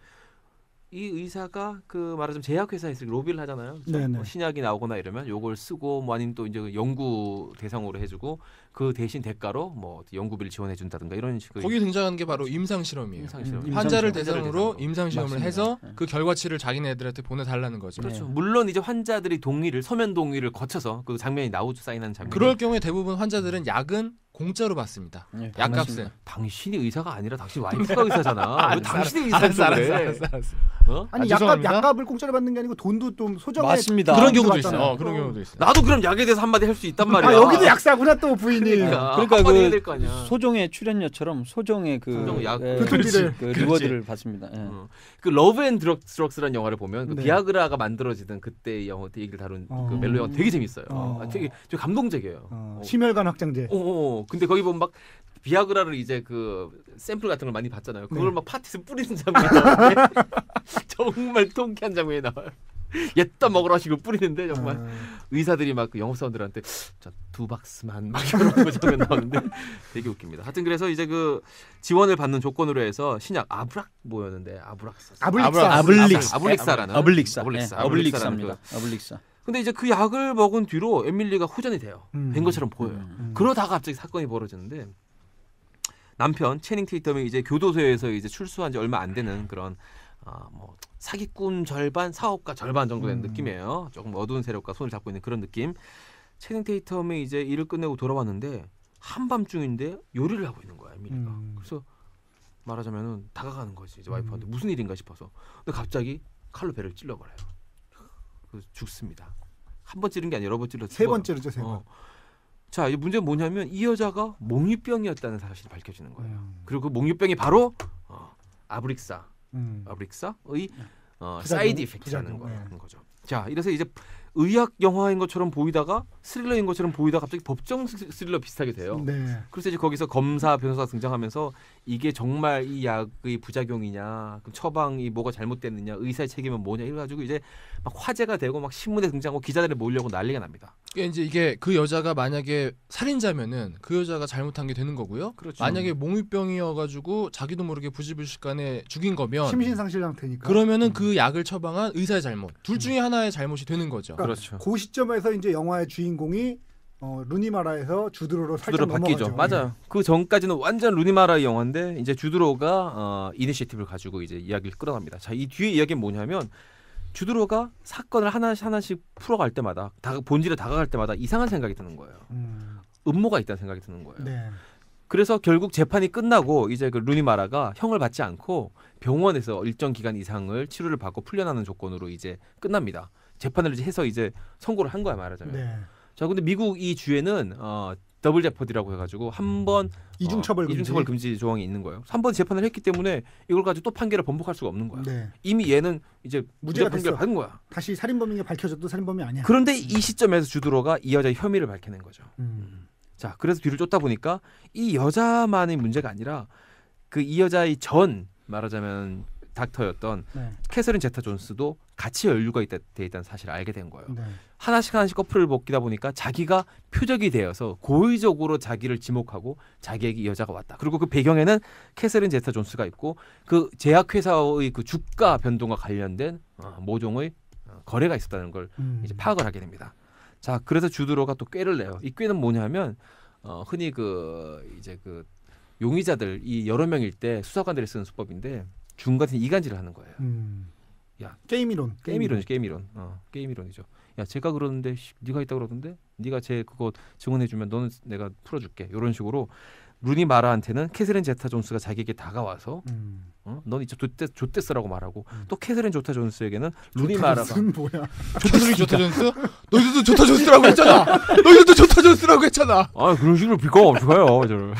이 의사가 그 말하자면 제약회사에서 로비를 하잖아요. 네네. 신약이 나오거나 이러면 요걸 쓰고 뭐 아니면 또 이제 연구 대상으로 해주고 그 대신 대가로 뭐 연구비를 지원해준다든가 이런 식의 거기 등장하는 게 바로 임상 실험이에요. 임상실험. 환자를 임상실험. 대상으로 임상 실험을 맞습니다. 해서 네. 그 결과치를 자기네들한테 보내달라는 거죠. 그렇죠. 네. 물론 이제 환자들이 서면 동의를 거쳐서 그 장면이 나오죠. 사인하는 장면. 그럴 경우에 대부분 환자들은 약은 공짜로 받습니다. 네, 약값을. 당신이 의사가 아니라 당신 와이프가 의사잖아. 왜 당신이 의사인 그래? 알았어. 아니 죄송합니다. 약값을 공짜로 받는 게 아니고 돈도 좀 소정의 맞습니다. 그런 돈도 경우도 받잖아요. 있어요. 그런 경우도 있어요. 나도 그럼 약에 대해서 한마디 할 수 있단 말이야. 아 여기도 약사구나 또 부인이. 그러니까 한마디 해야 그 될 거 아니야. 소정의 출연료처럼 소정의 그 소정 약. 교통비를. 그 리워드를 받습니다. 예. 그 러브 앤 드럭스라는 영화를 보면 그 네. 비아그라가 만들어지던 그때 영화 얘기를 다룬 그 멜로 영화 되게 재밌어요. 되게 좀 감동적이에요. 심혈관 확장제. 근데 거기 보면 막 비아그라를 이제 그 샘플 같은 걸 많이 봤잖아요. 그걸 네. 막 파티에서 뿌리는 장면이 나오는데 정말 통쾌한 장면이 나와요. 옛다 먹으라 하시고 뿌리는데 정말 의사들이 막 그 영업사원들한테 자, 2박스만 막 이런 거 장면 나오는데 되게 웃깁니다. 하여튼 그래서 이제 그 지원을 받는 조건으로 해서 신약 아브락 뭐였는데 아블릭사라는 어블릭사입니다. 어블릭사. 근데 이제 그 약을 먹은 뒤로 에밀리가 후전이 돼요. 된 것처럼 보여요. 그러다가 갑자기 사건이 벌어지는데 남편 채닝 테이텀이 이제 교도소에서 이제 출소한 지 얼마 안 되는 그런 뭐 사기꾼 절반, 사업가 절반 정도 된 느낌이에요. 조금 어두운 세력과 손을 잡고 있는 그런 느낌. 채닝 테이텀이 이제 일을 끝내고 돌아왔는데 한밤중인데 요리를 하고 있는 거야, 에밀리가. 그래서 말하자면은 다가가는 거지 이제 와이프한테 무슨 일인가 싶어서. 근데 갑자기 칼로 배를 찔러버려요. 그래서 죽습니다. 한 번 찌른 게 아니라 여러 번 찔러. 세 번 찌르죠, 세 번. 자, 이 문제는 뭐냐면 이 여자가 몽유병이었다는 사실이 밝혀지는 거예요. 그리고 그 몽유병이 바로 아브릭사의 사이드 이펙트라는 거죠. 자, 이래서 이제 의학 영화인 것처럼 보이다가 스릴러인 것처럼 보이다가 갑자기 법정 스릴러 비슷하게 돼요. 네. 그래서 이제 거기서 검사, 변호사가 등장하면서 이게 정말 이 약의 부작용이냐, 그럼 처방이 뭐가 잘못됐느냐, 의사의 책임은 뭐냐 이래가지고 이제 막 화제가 되고 막 신문에 등장하고 기자들이 몰려고 난리가 납니다. 그러니까 이제 이게 그 여자가 만약에 살인자면은 그 여자가 잘못한 게 되는 거고요. 그렇죠. 만약에 몽유병이어가지고 자기도 모르게 부지불식간에 죽인 거면 심신상실 상태니까. 그러면은 그 약을 처방한 의사의 잘못. 둘 중에 하나의 잘못이 되는 거죠. 그렇죠. 그 시점에서 이제 영화의 주인공이 루니마라에서 주드로로 살짝 바뀌죠. 넘어가죠. 맞아요. 그 전까지는 완전 루니마라의 영화인데 이제 주드로가 이니시티브를 가지고 이제 이야기를 끌어갑니다. 자, 이 뒤에 이야기는 뭐냐면 주드로가 사건을 하나씩 풀어갈 때마다 본질에 다가갈 때마다 이상한 생각이 드는 거예요. 음모가 있다는 생각이 드는 거예요. 네. 그래서 결국 재판이 끝나고 이제 그 루니마라가 형을 받지 않고 병원에서 일정 기간 이상을 치료를 받고 풀려나는 조건으로 이제 끝납니다. 재판을 이제 해서 이제 선고를 한 거야 말하자면. 네. 자, 근데 미국 이 주에는 더블 제퍼디라고 해가지고 한 번 이중처벌 금지 조항이 있는 거예요. 한 번 재판을 했기 때문에 이걸 가지고 또 판결을 번복할 수가 없는 거야. 네. 이미 얘는 이제 무죄 판결 받은 거야. 다시 살인범인 게 밝혀져도 살인범이 아니야. 그런데 이 시점에서 주드로가 이 여자의 혐의를 밝혀낸 거죠. 자, 그래서 뒤를 쫓다 보니까 이 여자만의 문제가 아니라 그 이 여자의 전 말하자면 닥터였던 캐서린 제타 존스도 같이 연루가 돼 있다는 사실을 알게 된 거예요. 네. 하나씩 커플을 벗기다 보니까 자기가 표적이 되어서 고의적으로 자기를 지목하고 자기에게 이 여자가 왔다. 그리고 그 배경에는 캐서린 제타 존스가 있고 그 제약회사의 그 주가 변동과 관련된 모종의 거래가 있었다는 걸 이제 파악을 하게 됩니다. 자, 그래서 주드로가 또 꾀를 내요. 이 꾀는 뭐냐면 흔히 이제 용의자들 이 여러 명일 때 수사관들이 쓰는 수법인데 중 같은 이간질을 하는 거예요. 야 게임 이론. 게임 이론이죠. 야 제가 그러는데 네가 있다 그러던데 네가 제 그거 증언해주면 너는 내가 풀어줄게. 이런 식으로 루니 마라한테는 캐서린 제타 존스가 자기에게 다가와서 넌 이제 좆데스라고 말하고 또 캐서린 조타 존스에게는 루니 마라가 뭐야? 캐서린 조타 존스? 너희들도 조타 존스라고 했잖아. 너희들도 조타 존스라고 했잖아. 아 그런 식으로 비가 어떡해요.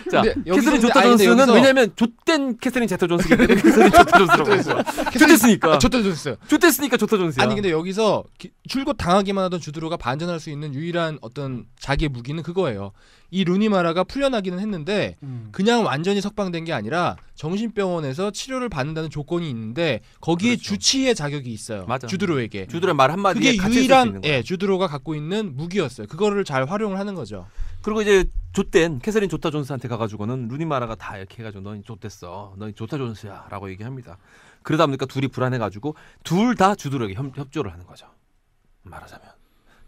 자, 캐서린 조타 존스는 왜냐면 좆된 캐서린 제타 존스기 때문에 캐서린 조타 존스라고 했어. 좆됐으니까. 좆됐으니까 조타 존스야. 아니 근데 여기서 줄곧 당하기만 하던 주드로가 반전할 수 있는 유일한 어떤 자기의 무기는 그거예요. 이 루니 마라가 풀려나기는 했는데 그냥 완전히 석방된 게 아니라 정신병원에서 치료를 받는다는 조건이 있는데 거기에 그렇죠. 주치의 자격이 있어요. 맞아. 주드로에게. 주드로의 말 한마디에 그게 유일한 주드로가 갖고 있는 무기였어요. 그거를 잘 활용을 하는 거죠. 그리고 이제 좆된 캐서린 조타 존스한테 가가지고는 루니 마라가 다 이렇게 해가지고 너희 좆됐어. 너희 조타 존스야 라고 얘기합니다. 그러다 보니까 둘이 불안해가지고 둘 다 주드로에게 협조를 하는 거죠. 말하자면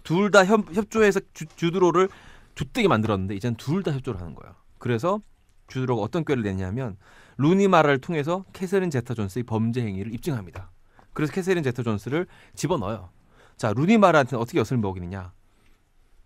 둘 다 협조해서 주드로를 좆되게 만들었는데 이제는 둘 다 협조를 하는 거예요. 그래서 주드로가 어떤 꾀를 내냐면 루니 마라를 통해서 캐서린 제타 존스의 범죄 행위를 입증합니다. 그래서 캐서린 제타 존스를 집어넣어요. 자, 루니 마라한테는 어떻게 엿을 먹이느냐?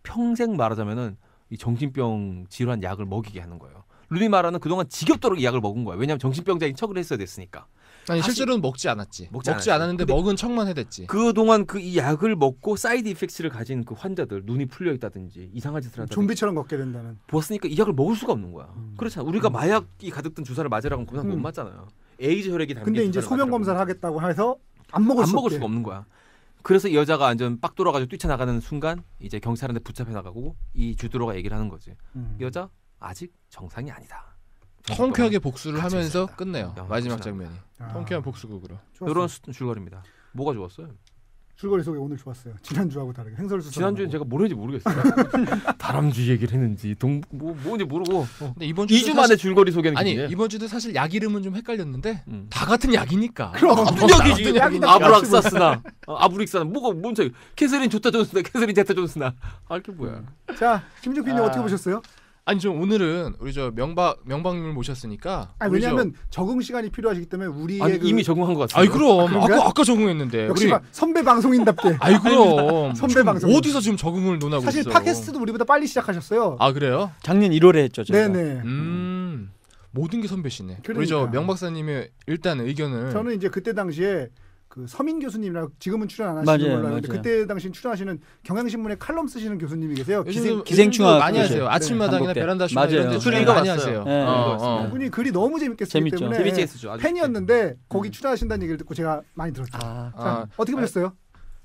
평생 말하자면은 이 정신병 질환 약을 먹이게 하는 거예요. 루니 마라는 그동안 지겹도록 이 약을 먹은 거야. 왜냐하면 정신병자인 척을 했어야 됐으니까. 아니 실제로는 먹지 않았지. 먹지 않았는데 먹은 척만 해댔지. 그동안 그 이 약을 먹고 사이드 이펙트를 가진 그 환자들 눈이 풀려 있다든지 이상한 짓을 한다든지 좀비처럼 걷게 된다는. 보았으니까 이 약을 먹을 수가 없는 거야. 그렇잖아. 우리가 마약이 가득 든 주사를 맞으라고 그냥 못 맞잖아요. 에이즈 혈액이 담긴. 근데 이제 소변 검사를 하겠다고 해서 안 먹을 수가 없는 거야. 그래서 이 여자가 완전 빡 돌아가지고 뛰쳐나가는 순간 이제 경찰한테 붙잡혀 나가고 이 주드로가 얘기를 하는 거지. 이 여자 아직 정상이 아니다. 통쾌하게 복수를 하면서 끝내요. 마지막 장면이. 통쾌한 복수극으로. 이런 줄거리입니다. 뭐가 좋았어요? 줄거리 속에 오늘 좋았어요. 지난주하고 다르게 횡설수설. 지난주엔 제가 뭘 했는지 모르겠어요. 다람쥐 얘기를 했는지 뭔지 모르고. 근데 이번 2주 만에 줄거리 소개는 아니 기네. 이번 주도 사실 약 이름은 좀 헷갈렸는데 다 같은 약이니까. 그럼 같은 약이지. 아브락사스나 아브릭사나 뭐가 뭔 차이? 캐서린 조타 존스나 캐서린 제타 존스나. 아 이게 뭐야? 자 김준 PD님 어떻게 보셨어요? 아니 좀 오늘은 우리 저 명박님을 모셨으니까. 왜냐하면 적응 시간이 필요하시기 때문에 우리의 이미 적응한 것 같아요. 아이 그럼 아까 적응했는데. 역시 우리 선배 방송인답게. 아이 그럼 선배 방송. 어디서 지금 적응을 논하고 사실 있어. 사실 팟캐스트도 우리보다 빨리 시작하셨어요. 아 그래요? 작년 1월에 했죠. 제가. 네네. 모든 게 선배시네. 그러니까. 우리 저 명 박사님의 일단 의견을. 저는 이제 그때 당시에 그 서민 교수님이랑 지금은 출연 안 하시는 걸로 알는데 그때 당시 출연하시는 경향신문에 칼럼 쓰시는 교수님이 계세요. 기생충학 많이 하세요. 아침마당이나 베란다 쇼 이런 데 출연가 많이 하세요. 그분이 글이 너무 재밌게 쓰기 때문에 팬이었는데 거기 출연하신다는 얘기를 듣고 제가 많이 들었죠. 자, 어떻게 보셨어요?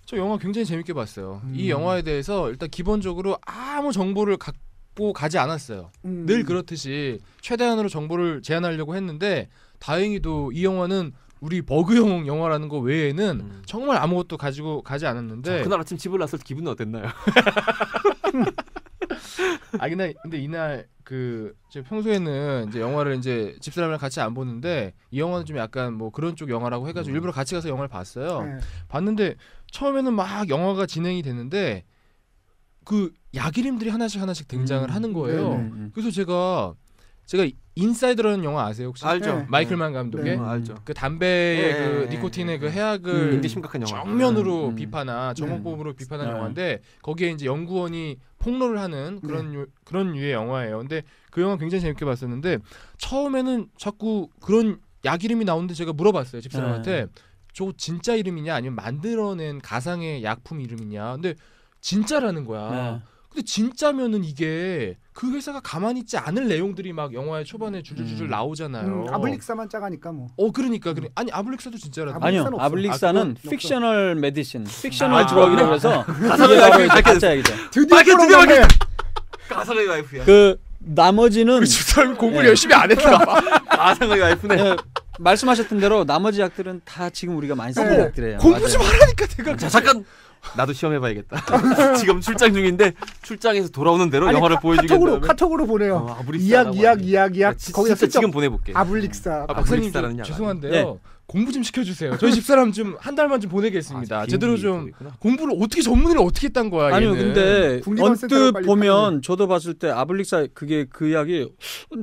저 영화 굉장히 재밌게 봤어요. 이 영화에 대해서 일단 기본적으로 아무 정보를 갖고 가지 않았어요. 늘 그렇듯이 최대한으로 정보를 제안하려고 했는데 다행히도 이 영화는 우리 버그용 영화라는 거 외에는 정말 아무것도 가지고 가지 않았는데. 자, 그날 아침 집을 나설 때 기분은 어땠나요? 근데 이날 제가 평소에는 이제 영화를 이제 집사람이랑 같이 안 보는데 이 영화는 좀 약간 뭐 그런 쪽 영화라고 해가지고 일부러 같이 가서 영화를 봤어요. 봤는데 처음에는 막 영화가 진행이 됐는데 그 약 이름들이 하나씩 등장을 하는 거예요. 그래서 제가 인사이드라는 영화 아세요 혹시? 알죠. 마이클만 감독의 알죠. 그 담배의 그 니코틴의 그 해악을 굉장히 심각한 영화. 정면으로 비판한 정원법으로 비판한 영화인데 거기에 이제 연구원이 폭로를 하는 그런 유의 영화예요. 근데 그 영화 굉장히 재밌게 봤었는데 처음에는 자꾸 그런 약 이름이 나오는데 제가 물어봤어요 집사람한테 저 진짜 이름이냐 아니면 만들어낸 가상의 약품 이름이냐. 근데 진짜라는 거야. 근데 진짜면은 이게 그 회사가 가만히 있지 않을 내용들이 막 영화의 초반에 줄줄줄 나오잖아요. 아블릭사만 짜가니까 뭐. 그러니까 아니 아블릭사도 진짜라던데. 아니요. 아블릭사는 픽셔널 메디신, 픽셔널 드럭이라고 해서 가상의 와이프죠. 드디어 가상의 와이프야. 그 나머지는 우리 집사람이 공부를 열심히 안 했나 봐. 가상의 와이프네. 말씀하셨던 대로 나머지 약들은 다 지금 우리가 많이 쓰는 약들이에요. 공부 좀 하라니까 내가. 자 잠깐 나도 시험해봐야겠다. 지금 출장 중인데 출장에서 돌아오는 대로 영화를 보여주겠다. 카톡으로 보내요. 이약. 거기서 지금 보내볼게. 아블릭사. 박사님 죄송한데요. 공부 좀 시켜주세요. 저희 집사람 좀 한 달만 좀 보내겠습니다. 제대로 좀 공부를 어떻게 전문의를 어떻게 했단 거야. 아니요, 얘는. 근데 언뜻 보면 저도 봤을 때 아블릭사 그게 그 약이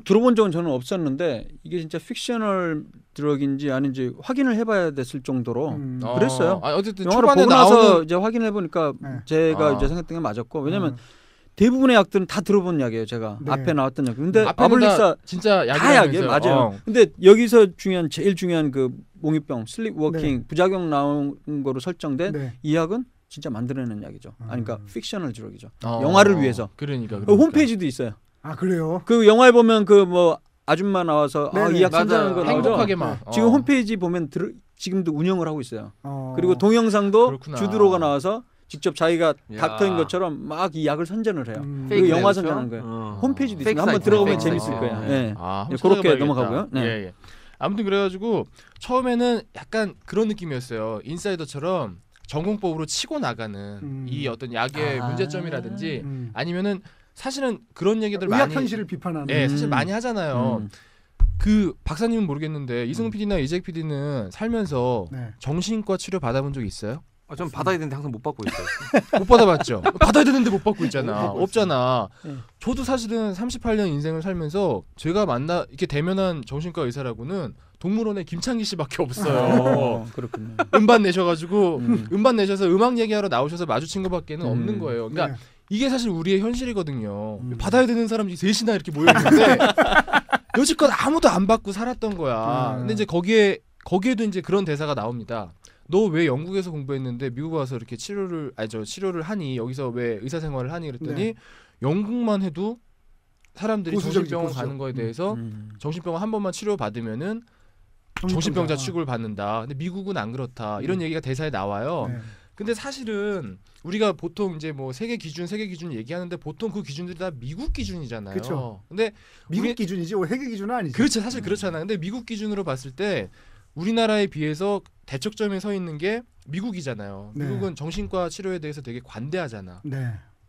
들어본 적은 저는 없었는데 이게 진짜 픽셔널 드럭인지 아닌지 확인을 해봐야 됐을 정도로 그랬어요. 어쨌든 영화를 보고 나서 이제 확인해 보니까 제가 이제 생각했던 게 맞았고 왜냐면. 대부분의 약들은 다 들어본 약이에요. 제가 앞에 나왔던 약. 근데 아블릭사 진짜 다 약이에요. 맞아요. 근데 여기서 제일 중요한 그 몽유병, 슬립워킹 부작용 나온 거로 설정된 이 약은 진짜 만들어내는 약이죠. 그러니까 픽셔널 드럭이죠. 영화를 위해서. 그러니까. 홈페이지도 있어요. 아 그래요? 그 영화에 보면 그 뭐 아줌마 나와서 이 약 선전하는 거 나오죠. 행복하게 막. 지금 홈페이지 보면 지금도 운영을 하고 있어요. 그리고 동영상도 그렇구나. 주드로가 나와서 직접 자기가 닥터인 것처럼 막 이 약을 선전을 해요. 그리고 영화 선전하는 거예요. 홈페이지도 있어요. 한번 들어보면 재밌을 거예요. 네. 그렇게 넘어가고요. 네. 예. 아무튼 그래가지고 처음에는 약간 그런 느낌이었어요. 인사이더처럼 전공법으로 치고 나가는 이 어떤 약의 문제점이라든지 아니면은 사실은 그런 얘기들 의학 많이 현실을 비판하는. 예, 사실 많이 하잖아요. 그 박사님은 모르겠는데 이승훈 PD나 이재익 PD는 살면서 정신과 치료 받아본 적 있어요? 전 받아야 되는데 항상 못 받고 있어요. 못 받아봤죠. 받아야 되는데 못 받고 있잖아. 없잖아. 저도 사실은 38년 인생을 살면서 제가 이렇게 대면한 정신과 의사라고는 동물원에 김창기 씨밖에 없어요. 그렇군요. 음반 내셔가지고 음반 내셔서 음악 얘기하러 나오셔서 마주친 것밖에는 없는 거예요. 그러니까 이게 사실 우리의 현실이거든요. 받아야 되는 사람이 셋이나 이렇게 모여 있는데 여지껏 아무도 안 받고 살았던 거야. 근데 이제 거기에도 이제 그런 대사가 나옵니다. 너 왜 영국에서 공부했는데 미국 와서 이렇게 치료를 하니 여기서 왜 의사 생활을 하니 그랬더니 영국만 해도 사람들이 정신병원 가는 거에 대해서 정신병원 한 번만 치료 받으면은 정신병자 취급을 받는다. 근데 미국은 안 그렇다. 이런 얘기가 대사에 나와요. 근데 사실은 우리가 보통 이제 뭐 세계 기준 얘기하는데 보통 그 기준들이 다 미국 기준이잖아요. 그렇죠. 근데 미국 기준이지 세계 기준은 아니죠. 그렇죠. 사실 그렇잖아. 근데 미국 기준으로 봤을 때 우리나라에 비해서 대척점에 서 있는 게 미국이잖아요. 미국은 정신과 치료에 대해서 되게 관대하잖아.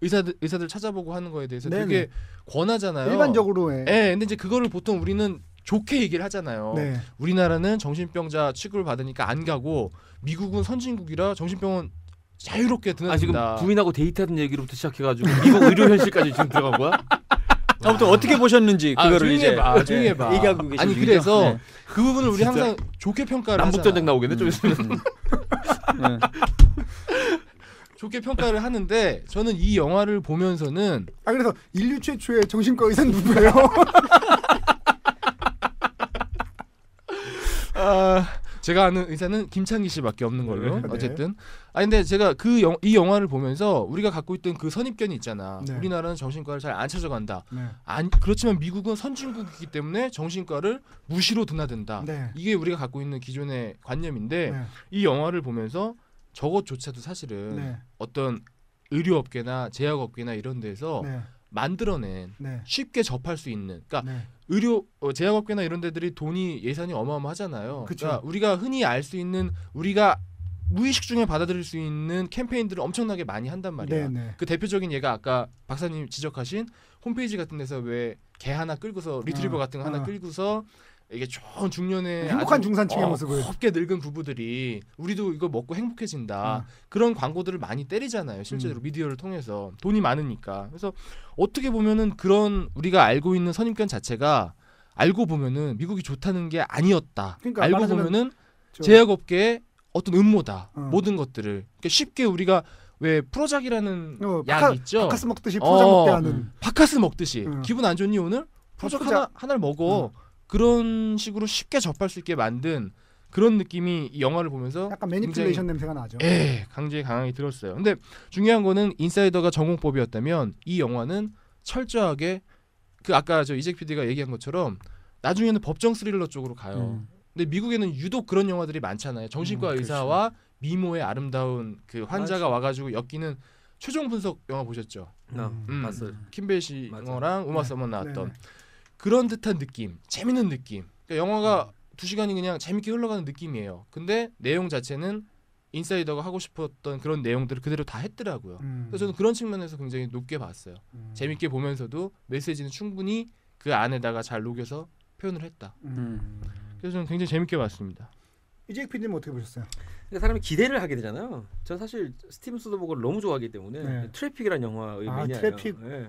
의사들 찾아보고 하는 거에 대해서 되게 권하잖아요. 일반적으로. 근데 이제 그거를 보통 우리는 좋게 얘기를 하잖아요. 우리나라는 정신병자 취급을 받으니까 안 가고 미국은 선진국이라 정신병원 자유롭게 드나든다. 지금 부인하고 데이트하던 얘기로부터 시작해가지고 미국 의료 현실까지 지금 들어간 거야? 아무튼 어떻게 보셨는지 그거를 조용히 해봐. 얘기하고 계신 아니 그래서 그 부분을 우리 항상 좋게 평가를 남북전쟁 나오겠네 좀 있으면. 좋게 평가를 하는데 저는 이 영화를 보면서는 그래서 인류 최초의 정신과 의사는 누구예요? 제가 아는 의사는 김창기 씨밖에 없는 걸로. 어쨌든 근데 제가 이 영화를 보면서 우리가 갖고 있던 그 선입견이 있잖아. 우리나라는 정신과를 잘 안 찾아간다. 그렇지만 미국은 선진국이기 때문에 정신과를 무시로 드나든다. 이게 우리가 갖고 있는 기존의 관념인데 이 영화를 보면서 저것조차도 사실은 어떤 의료업계나 제약업계나 이런 데서 만들어낸 쉽게 접할 수 있는 그러니까 제약업계나 이런 데들이 예산이 어마어마하잖아요. 그러니까 우리가 흔히 알 수 있는 우리가 무의식 중에 받아들일 수 있는 캠페인들을 엄청나게 많이 한단 말이야. 그 대표적인 예가 아까 박사님 지적하신 홈페이지 같은 데서 왜 개 하나 끌고서 리트리버 같은 거 하나 끌고서 이게 좋은 중년의 행복한 중산층의 모습을 곱게 늙은 부부들이 우리도 이거 먹고 행복해진다. 그런 광고들을 많이 때리잖아요. 실제로 미디어를 통해서 돈이 많으니까. 그래서 어떻게 보면은 그런 우리가 알고 있는 선입견 자체가 알고 보면은 미국이 좋다는 게 아니었다. 그러니까 알고 보면은 제약업계의 어떤 음모다. 모든 것들을 그러니까 쉽게 우리가 왜 프로작이라는 약 있죠. 바카스 먹듯이 프로작 먹게 하는. 바카스 먹듯이 기분 안 좋니 오늘? 프로작 하나를 먹어. 그런 식으로 쉽게 접할 수 있게 만든 그런 느낌이 이 영화를 보면서 약간 매니플레이션 냄새가 나죠. 굉장히 강하게 들었어요. 근데 중요한 거는 인사이더가 전공법이었다면 이 영화는 철저하게 아까 이재익 PD가 얘기한 것처럼 나중에는 법정 스릴러 쪽으로 가요. 근데 미국에는 유독 그런 영화들이 많잖아요. 정신과 의사와 미모의 아름다운 그 환자가 와가지고 엮이는 최종 분석 영화 보셨죠? 봤어요. 킴베시어랑 우마 서먼 나왔던 그런 듯한 느낌, 재밌는 느낌. 그러니까 영화가 2시간이 그냥 재밌게 흘러가는 느낌이에요. 근데 내용 자체는 인사이더가 하고 싶었던 그런 내용들을 그대로 다 했더라고요. 그래서 저는 그런 측면에서 굉장히 높게 봤어요. 재밌게 보면서도 메시지는 충분히 그 안에다가 잘 녹여서 표현을 했다. 그래서 저는 굉장히 재밌게 봤습니다. 이재익 PD님 어떻게 보셨어요? 사람이 기대를 하게 되잖아요. 전 사실 스티븐 소더버거를 너무 좋아하기 때문에 트래픽이라는 영화의 매니아예요. 트래픽. 네.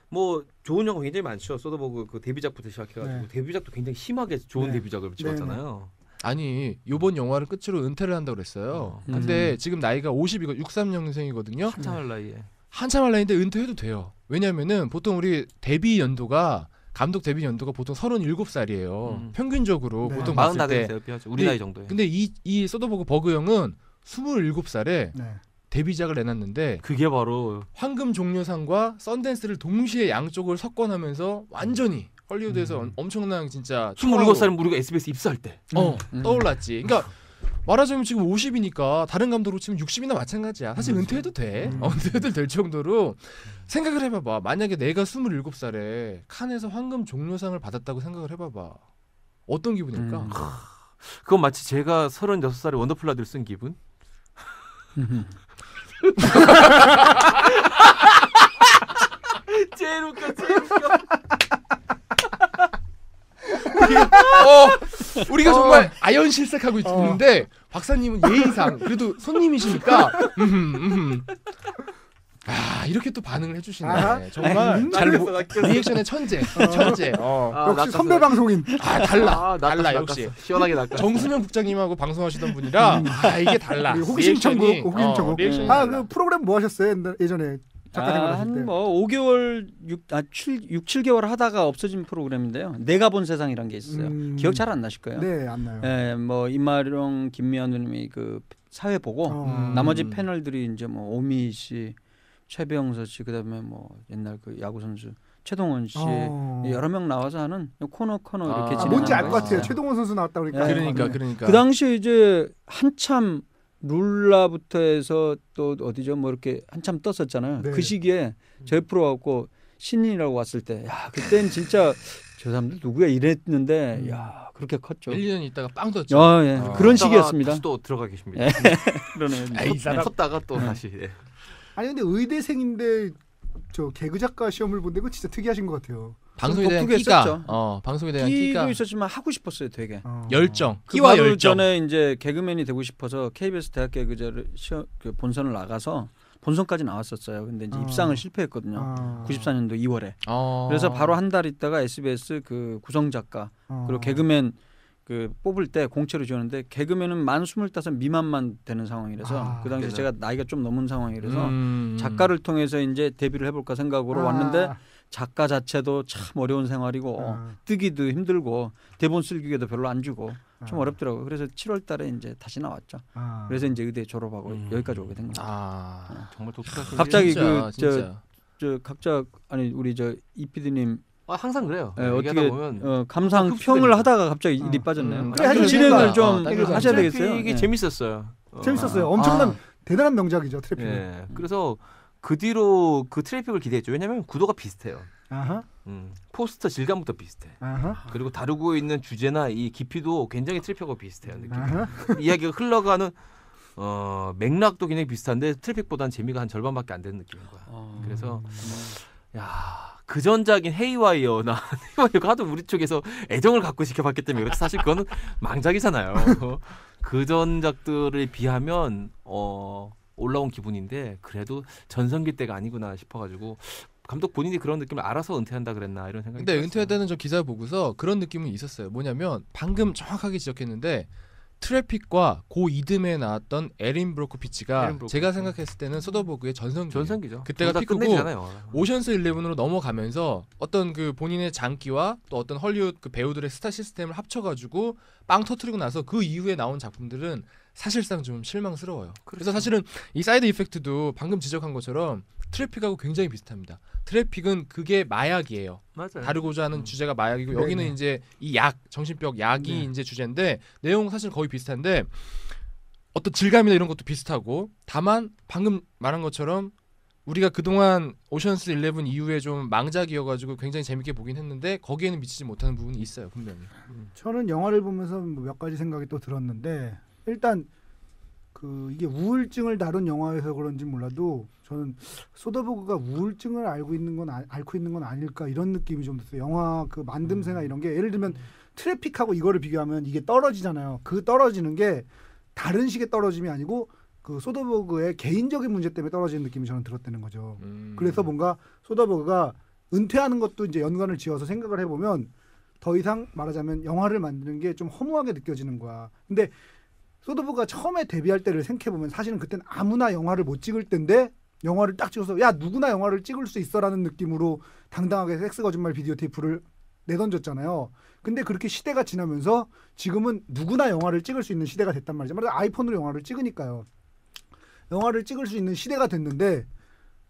뭐 좋은 영화 굉장히 많죠. 소더버그 그 데뷔작부터 시작해가지고 데뷔작도 굉장히 심하게 좋은 데뷔작을 찍었잖아요. 아니 이번 영화를 끝으로 은퇴를 한다고 그랬어요. 근데 지금 나이가 50이고 63년생이거든요. 한참 할 나이에. 한참 할 나이인데 은퇴해도 돼요. 왜냐면은 보통 우리 데뷔 연도가 감독 데뷔 연도가 보통 37살이에요. 평균적으로 보통 봤을 때 데뷔하죠. 우리 나이 정도에. 근데 이 소더버그 버그 형은 27살에 데뷔작을 내놨는데 그게 바로 황금 종려상과 썬댄스를 동시에 양쪽을 석권하면서 완전히 헐리우드에서 엄청난 진짜 27살은 우리가 SBS 입사할 때 떠올랐지. 그러니까 말하자면 지금 50이니까 다른 감독으로 치면 60이나 마찬가지야. 사실 은퇴해도 돼. 은퇴해도 될 정도로 생각을 해봐봐. 만약에 내가 27살에 칸에서 황금 종려상을 받았다고 생각을 해봐봐. 어떤 기분일까? 그건 마치 제가 36살에 원더풀 라디오를 쓴 기분? 제일 웃겨. 우리가 정말 아연실색하고 있는데 박사님은 예의상 그래도 손님이시니까 이렇게 또 반응을 해주시네. 정말 리액션의 천재. 역시 선배 방송인. 달라 역시. 시원하게 낚았어. 정수면 국장님하고 방송하시던 분이라 이게 달라. 호기심 천국. 그 프로그램 뭐 하셨어요 예전에? 한 뭐 5개월 6, 7개월 하다가 없어진 프로그램인데요. 내가 본 세상이란 게 있어요. 기억 잘 안 나실 거예요. 네, 안 나요. 예, 뭐 임마룡, 김미연 누님이 그 사회 보고 나머지 패널들이 이제 뭐 오미 씨, 최병서 씨, 그다음에 뭐 옛날 그 야구 선수 최동원 씨 여러 명 나와서 하는 코너 이렇게 진행하는 뭔지 알 것 같아요. 최동원 선수 나왔다 그러니까. 그러니까 그 당시에 이제 한참 룰라부터 해서 또 어디죠 뭐 이렇게 한참 떴었잖아요. 그 시기에 저희 프로 갖고 신인이라고 왔을 때 야 그때는 진짜 저 사람들 누구야 이랬는데 야 그렇게 컸죠. 1년 있다가 빵 떴죠. 그런 시기였습니다. 다시 또 들어가 계십니다. 그러네. 컸다가 또 다시. 아니 근데 의대생인데 저 개그 작가 시험을 본데 그거 진짜 특이하신 것 같아요. 방송에 대한 끼가 방송에 대한 끼가 있었지만 하고 싶었어요 되게 열정 끼와 열정. 전에 이제 개그맨이 되고 싶어서 KBS 대학 개그제를 그 본선을 나가서 본선까지 나왔었어요. 근데 이제 입상을 실패했거든요. 94년도 2월에. 그래서 바로 한 달 있다가 SBS 그 구성 작가 그리고 개그맨 그 뽑을 때 공채로 지원했는데 개그맨은 만 25 미만만 되는 상황이라서 그 당시에 제가 나이가 좀 넘은 상황이라서 작가를 통해서 이제 데뷔를 해볼까 생각으로 왔는데 작가 자체도 참 어려운 생활이고 뜨기도 힘들고 대본 쓸기에도 별로 안 주고 좀 어렵더라고요. 그래서 7월 달에 이제 다시 나왔죠. 그래서 이제 의대 졸업하고 여기까지 오게 된 겁니다. 정말 독특하신 갑자기 진짜. 저 각자 아니 우리 저 이 PD님 항상 그래요. 어떻게 감상 평을 하다가 갑자기 일이 빠졌네요. 진행을 좀 하셔야 되겠어요. 이게 재밌었어요. 엄청난 대단한 명작이죠 트래픽. 그래서 그 뒤로 그 트래픽을 기대했죠. 왜냐하면 구도가 비슷해요. 포스터 질감부터 비슷해. 그리고 다루고 있는 주제나 이 깊이도 굉장히 트래픽하고 비슷해요. 이야기가 흘러가는 맥락도 굉장히 비슷한데 트래픽보다는 재미가 한 절반밖에 안 되는 느낌인 거야. 그래서 그 전작인 헤이와이어나 헤이와이어가 하도 우리 쪽에서 애정을 갖고 지켜봤기 때문에 그렇지 사실 그거는 망작이잖아요. 그 전작들에 비하면 올라온 기분인데 그래도 전성기 때가 아니구나 싶어가지고 감독 본인이 그런 느낌을 알아서 은퇴한다 그랬나 이런 생각이 근데 은퇴하다는 저 기사 보고서 그런 느낌은 있었어요. 뭐냐면 방금 정확하게 지적했는데 트래픽과 고 이듬해 나왔던 에린 브로코비치가 제가 생각했을 때는 소더버그의 전성기죠. 그때가 피크고 오션스 11으로 넘어가면서 어떤 그 본인의 장기와 또 어떤 헐리우드 그 배우들의 스타 시스템을 합쳐가지고 빵 터트리고 나서 그 이후에 나온 작품들은 사실상 좀 실망스러워요. 그래서 사실은 이 사이드 이펙트도 방금 지적한 것처럼 트래픽하고 굉장히 비슷합니다. 트래픽은 그게 마약이에요. 맞아요. 다루고자 하는 주제가 마약이고 여기는 이제 이 정신병 약이 이제 주제인데 내용 사실 거의 비슷한데 어떤 질감이나 이런 것도 비슷하고 다만 방금 말한 것처럼 우리가 그동안 오션스 11 이후에 좀 망작이어가지고 굉장히 재밌게 보긴 했는데 거기에는 미치지 못하는 부분이 있어요. 분명히. 저는 영화를 보면서 몇 가지 생각이 또 들었는데 일단 그 이게 우울증을 다룬 영화여서 그런지 몰라도 저는 소더버그가 우울증을 앓고 있는 건 아닐까 이런 느낌이 좀 들었어요. 영화 그 만듦새나 이런 게 예를 들면 트래픽하고 이거를 비교하면 이게 떨어지잖아요. 그 떨어지는 게 다른 식의 떨어짐이 아니고 그 소더버그의 개인적인 문제 때문에 떨어지는 느낌이 저는 들었다는 거죠. 그래서 뭔가 소더버그가 은퇴하는 것도 이제 연관을 지어서 생각을 해보면 더 이상 말하자면 영화를 만드는 게 좀 허무하게 느껴지는 거야. 근데 소더버그가 처음에 데뷔할 때를 생각해보면 사실은 그때는 아무나 영화를 못 찍을 때인데 영화를 딱 찍어서 야 누구나 영화를 찍을 수 있어라는 느낌으로 당당하게 섹스 거짓말 비디오 테이프를 내던졌잖아요. 근데 그렇게 시대가 지나면서 지금은 누구나 영화를 찍을 수 있는 시대가 됐단 말이죠. 말하자면 아이폰으로 영화를 찍으니까요. 영화를 찍을 수 있는 시대가 됐는데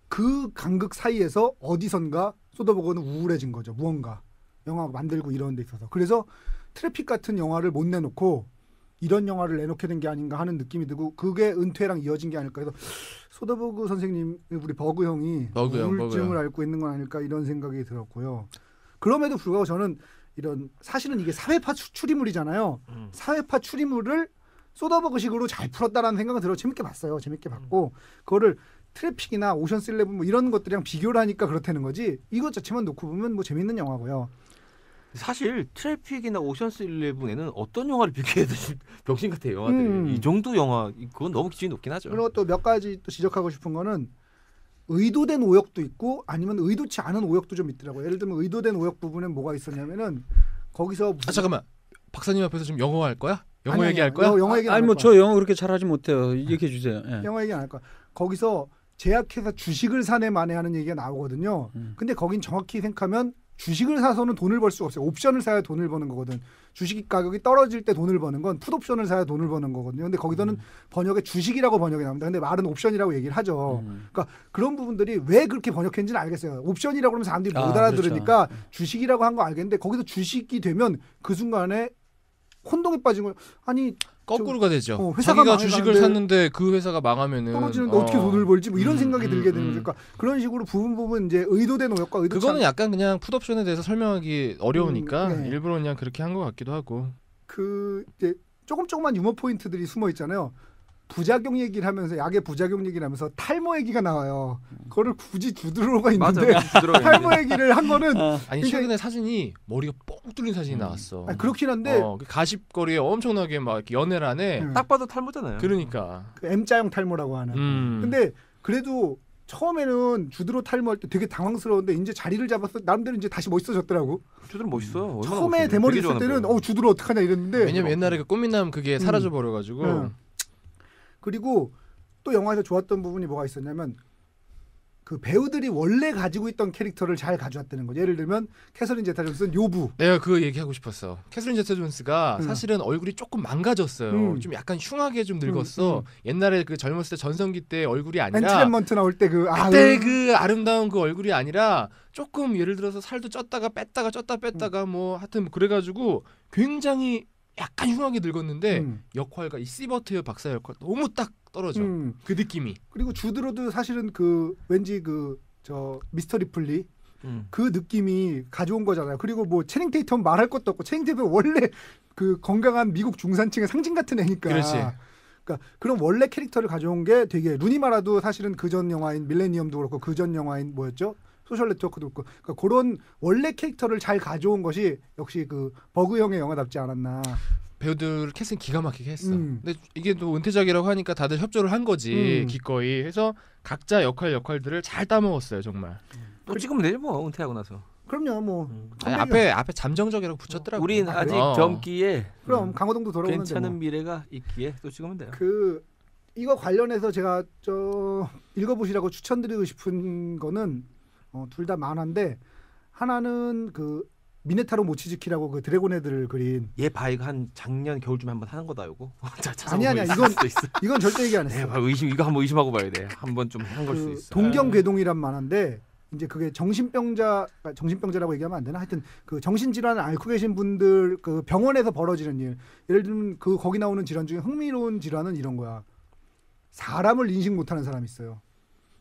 그 간극 사이에서 어디선가 소더버그는 우울해진 거죠. 무언가 영화 만들고 이런 데 있어서. 그래서 트래픽 같은 영화를 못 내놓고 이런 영화를 내놓게 된 게 아닌가 하는 느낌이 들고 그게 은퇴랑 이어진 게 아닐까 해서 소더버그 선생님 우리 버그 형이 우울증을 앓고 있는 건 아닐까 이런 생각이 들었고요. 그럼에도 불구하고 저는 이런 사실은 이게 사회파 추리물이잖아요. 사회파 추리물을 소더버그식으로 잘 풀었다라는 생각은 들어 재밌게 봤어요. 재밌게 봤고 그거를 트래픽이나 오션스 11 뭐 이런 것들이랑 비교를 하니까 그렇다는 거지 이것 자체만 놓고 보면 뭐 재밌는 영화고요. 사실 트래픽이나 오션스 11에는 어떤 영화를 비교해도 병신 같아요. 영화들이. 이 정도 영화 그건 너무 기준이 높긴 하죠. 그리고 또 몇 가지 또 지적하고 싶은 거는 의도된 오역도 있고 아니면 의도치 않은 오역도 좀 있더라고요. 예를 들면 의도된 오역 부분에 뭐가 있었냐면은 거기서 잠깐만 박사님 앞에서 지금 영어 할 거야? 영어 얘기할 거야? 영어 얘기 아니 뭐 저 영어 그렇게 잘하지 못해요. 얘기해 주세요. 예. 영어 얘기 안 할 거야. 거기서 제약회사 주식을 사내 만에 하는 얘기가 나오거든요. 근데 거긴 정확히 생각하면 주식을 사서는 돈을 벌 수가 없어요. 옵션을 사야 돈을 버는 거거든. 주식 가격이 떨어질 때 돈을 버는 건 풋옵션을 사야 돈을 버는 거거든요. 근데 거기서는 번역에 주식이라고 번역이 나옵니다. 근데 말은 옵션이라고 얘기를 하죠. 그러니까 그런 부분들이 왜 그렇게 번역했는지는 알겠어요. 옵션이라고 그러면 사람들이 못 알아들으니까 그렇죠. 주식이라고 한 거 알겠는데 거기서 주식이 되면 그 순간에 혼동에 빠진 거예요. 아니 거꾸로가 되죠. 자기가 주식을 샀는데 그 회사가 망하면은 떨어지는데 어떻게 돈을 벌지? 뭐 이런 생각이 들게 되는 거죠. 그러니까 그런 식으로 부분 이제 의도된 오역과 의도치 그거는 약간 그냥 풋옵션에 대해서 설명하기 어려우니까 네. 일부러 그냥 그렇게 한 것 같기도 하고. 그 이제 조금만 유머 포인트들이 숨어 있잖아요. 부작용 얘기를 하면서 약의 부작용 얘기를 하면서 탈모 얘기가 나와요. 그거를 굳이 주드로가 있는데 탈모 얘기를 한 거는 아니 최근에 사진이 머리가 뻥 뚫린 사진이 나왔어. 아니, 그렇긴 한데 가십거리에 엄청나게 막 이렇게 연애를 하네. 딱 봐도 탈모잖아요. 그러니까 그 M자형 탈모라고 하는. 근데 그래도 처음에는 주드로 탈모할 때 되게 당황스러운데 이제 자리를 잡았어. 나름대로 이제 다시 멋있어졌더라고. 주드로 멋있어. 처음에 대머리 있을 때는 주드로 어떡하냐 이랬는데. 왜냐면 옛날에 그 꽃미남 그게 사라져 버려가지고. 그리고 또 영화에서 좋았던 부분이 뭐가 있었냐면 그 배우들이 원래 가지고 있던 캐릭터를 잘 가져왔다는 거죠. 예를 들면 캐서린 제타 존스는 요부. 내가 그 얘기하고 싶었어. 캐서린 제타 존스가 사실은 얼굴이 조금 망가졌어요. 좀 약간 흉하게 좀 늙었어. 옛날에 그 젊었을 때 전성기 때 얼굴이 아니라 엔트맨먼트 나올 때 그때 그 아름다운 그 얼굴이 아니라 조금 예를 들어서 살도 쪘다가 뺐다가 뭐 하여튼 뭐 그래가지고 굉장히 약간 흉하게 늙었는데 역할과 이 시버트 박사 역할 너무 딱 떨어져. 그 느낌이. 그리고 주드로도 사실은 그 왠지 미스터 리플리 그 느낌이 가져온 거잖아요. 그리고 뭐 채닝 테이텀 말할 것도 없고 채닝 테이텀 원래 그 건강한 미국 중산층의 상징 같은 애니까. 그렇지. 그러니까 그런 원래 캐릭터를 가져온 게 되게 루니마라도 사실은 그전 영화인 밀레니엄도 그렇고 그전 영화인 뭐였죠? 소셜 네트워크도 그렇고 그러니까 그런 원래 캐릭터를 잘 가져온 것이 역시 그 버그 형의 영화답지 않았나. 배우들 캐스팅 기가 막히게 했어. 근데 이게 또 은퇴작이라고 하니까 다들 협조를 한 거지 기꺼이. 해서 각자 역할들을 잘 따먹었어요 정말. 또 찍으면 되죠 뭐 은퇴하고 나서. 그럼요 뭐. 아니, 앞에 잠정적이라고 붙였더라고. 우린 아직 젊기에. 그럼 강호동도 돌아오는데 괜찮은 뭐. 미래가 있기에 또 찍으면 돼요. 이거 관련해서 제가 읽어보시라고 추천드리고 싶은 거는 둘 다 만화인데 하나는 그 미네타로 모치즈키라고 그 드래곤헤드를 그린 얘 바이가 한 작년 겨울쯤에 한번 하는 거다 이거. 아니야 이건 절대 얘기 안 했어. 이거 한번 의심하고 봐야 돼. 한번 좀 한 걸 수도 있어. 동경궤동이란 만화인데 이제 그게 정신병자라고 얘기하면 안 되나? 하여튼 그 정신질환을 앓고 계신 분들 그 병원에서 벌어지는 일. 예를 들면 그 거기 나오는 질환 중에 흥미로운 질환은 이런 거야. 사람을 인식 못하는 사람이 있어요.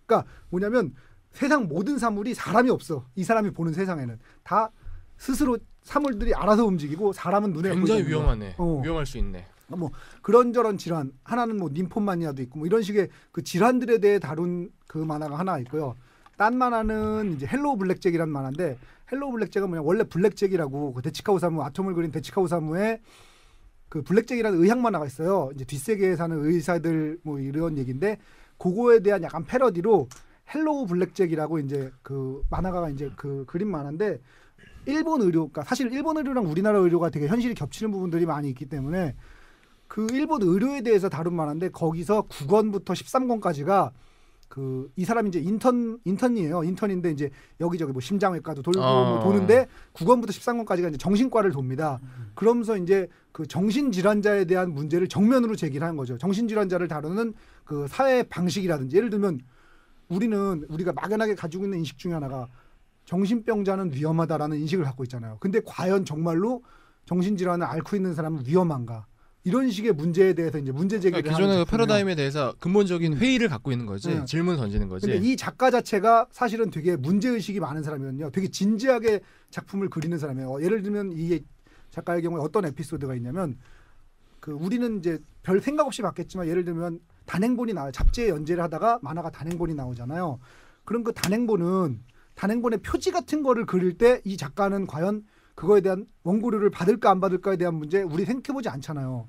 그러니까 뭐냐면 세상 모든 사물이 사람이 없어. 이 사람이 보는 세상에는 다 스스로 사물들이 알아서 움직이고 사람은 눈에 굉장히 위험하네. 위험할 수 있네. 뭐 그런저런 질환 하나는 뭐 림포마니아도 있고 뭐 이런 식의 그 질환들에 대해 다룬 그 만화가 하나 있고요. 딴 만화는 이제 헬로우 블랙잭이라는 만화인데 헬로우 블랙잭은 뭐냐 원래 블랙잭이라고 그 데치카 오사무 아톰을 그린 데치카 오사무의 그 블랙잭이라는 의학 만화가 있어요. 이제 뒷세계에 사는 의사들 뭐 이런 얘기인데 그거에 대한 약간 패러디로 헬로우 블랙잭이라고 이제 그 만화가 이제 그 그림 만화인데 일본 의료, 그러니까 사실 일본 의료랑 우리나라 의료가 되게 현실이 겹치는 부분들이 많이 있기 때문에 그 일본 의료에 대해서 다룬 만화인데 거기서 9권부터 13권까지가 그 이 사람이 이제 인턴이에요. 인턴인데 이제 여기저기 뭐 심장외과도 돌고 뭐 도는데 9권부터 13권까지가 이제 정신과를 돕니다. 그러면서 이제 그 정신질환자에 대한 문제를 정면으로 제기를 하는 거죠. 정신질환자를 다루는 그 사회 방식이라든지 예를 들면 우리가 막연하게 가지고 있는 인식 중에 하나가 정신병자는 위험하다라는 인식을 갖고 있잖아요. 근데 과연 정말로 정신질환을 앓고 있는 사람은 위험한가? 이런 식의 문제에 대해서 이제 문제 제기를 하는 기존의 패러다임에 대해서 근본적인 회의를 갖고 있는 거지. 질문 던지는 거지. 근데 이 작가 자체가 사실은 되게 문제 의식이 많은 사람이거든요. 되게 진지하게 작품을 그리는 사람이에요. 예를 들면 이 작가의 경우에 어떤 에피소드가 있냐면 그 우리는 이제 별 생각 없이 봤겠지만 예를 들면 단행본이 나와요. 잡지에 연재를 하다가 만화가 단행본이 나오잖아요. 그럼 그 단행본의 표지 같은 거를 그릴 때 이 작가는 과연 그거에 대한 원고료를 받을까 안 받을까에 대한 문제 우리 생각해보지 않잖아요.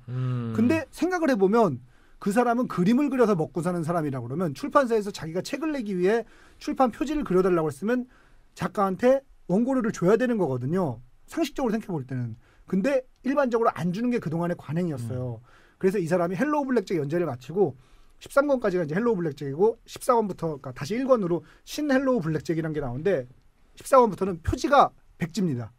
근데 생각을 해보면 그 사람은 그림을 그려서 먹고 사는 사람이라고 그러면 출판사에서 자기가 책을 내기 위해 출판 표지를 그려달라고 했으면 작가한테 원고료를 줘야 되는 거거든요. 상식적으로 생각해볼 때는. 근데 일반적으로 안 주는 게 그동안의 관행이었어요. 그래서 이 사람이 헬로우 블랙잭 연재를 마치고 13권까지가 이제 헬로우 블랙잭이고 14권부터 그러니까 다시 1권으로 신 헬로우 블랙잭이라는 게 나오는데 14권부터는 표지가 백지입니다.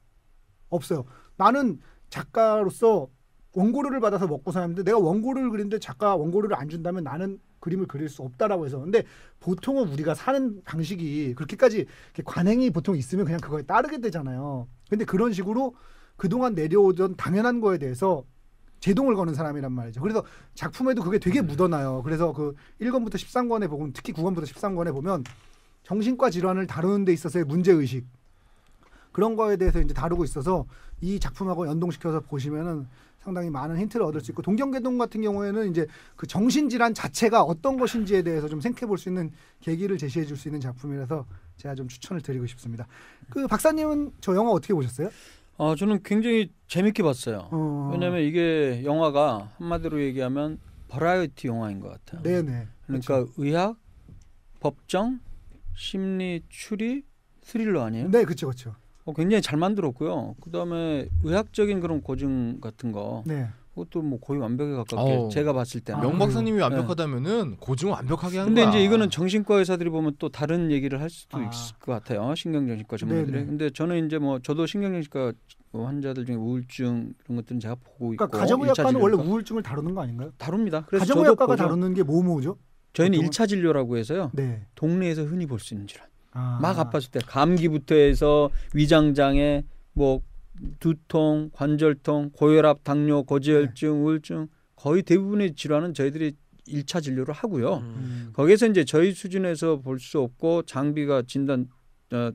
없어요. 나는 작가로서 원고료를 받아서 먹고 사는데 내가 원고료를 그리는데 작가 원고료를 안 준다면 나는 그림을 그릴 수 없다라고 해서. 근데 보통은 우리가 사는 방식이 그렇게까지 관행이 보통 있으면 그냥 그거에 따르게 되잖아요. 근데 그런 식으로 그동안 내려오던 당연한 거에 대해서 제동을 거는 사람이란 말이죠. 그래서 작품에도 그게 되게 묻어나요. 그래서 그 1권부터 13권에 보면 특히 9권부터 13권에 보면 정신과 질환을 다루는 데 있어서의 문제의식 그런 거에 대해서 이제 다루고 있어서 이 작품하고 연동시켜서 보시면은 상당히 많은 힌트를 얻을 수 있고 동경계동 같은 경우에는 이제 그 정신질환 자체가 어떤 것인지에 대해서 좀 생각해 볼 수 있는 계기를 제시해 줄 수 있는 작품이라서 제가 좀 추천을 드리고 싶습니다. 그 박사님은 저 영화 어떻게 보셨어요? 저는 굉장히 재밌게 봤어요. 왜냐하면 이게 영화가 한마디로 얘기하면 버라이어티 영화인 것 같아요. 네네. 그러니까 그렇죠. 의학, 법정, 심리, 추리, 스릴러 아니에요? 네, 그렇죠, 그렇죠. 굉장히 잘 만들었고요. 그다음에 의학적인 그런 고증 같은 거, 네. 그것도 뭐 거의 완벽에 가깝게 제가 봤을 때는. 명 박사님이 완벽하다면은 고증 완벽하게 한 근데 거야. 이제 이거는 정신과 의사들이 보면 또 다른 얘기를 할 수도 있을 것 같아요. 신경정신과 전문의들이. 네네. 근데 저는 이제 뭐 저도 신경정신과 환자들 중에 우울증 이런 것들은 제가 보고 있고. 그러니까 가정의학과는 원래 우울증을 다루는 거 아닌가요? 다룹니다. 그래서 가정의학과가 다루는 게 뭐죠? 저희는 1차 진료라고 해서요. 네. 동네에서 흔히 볼 수 있는 질환. 막 아팠을 때 감기부터 해서 위장장애, 뭐 두통, 관절통, 고혈압, 당뇨, 고지혈증, 우울증 거의 대부분의 질환은 저희들이 1차 진료를 하고요. 거기에서 이제 저희 수준에서 볼 수 없고 장비가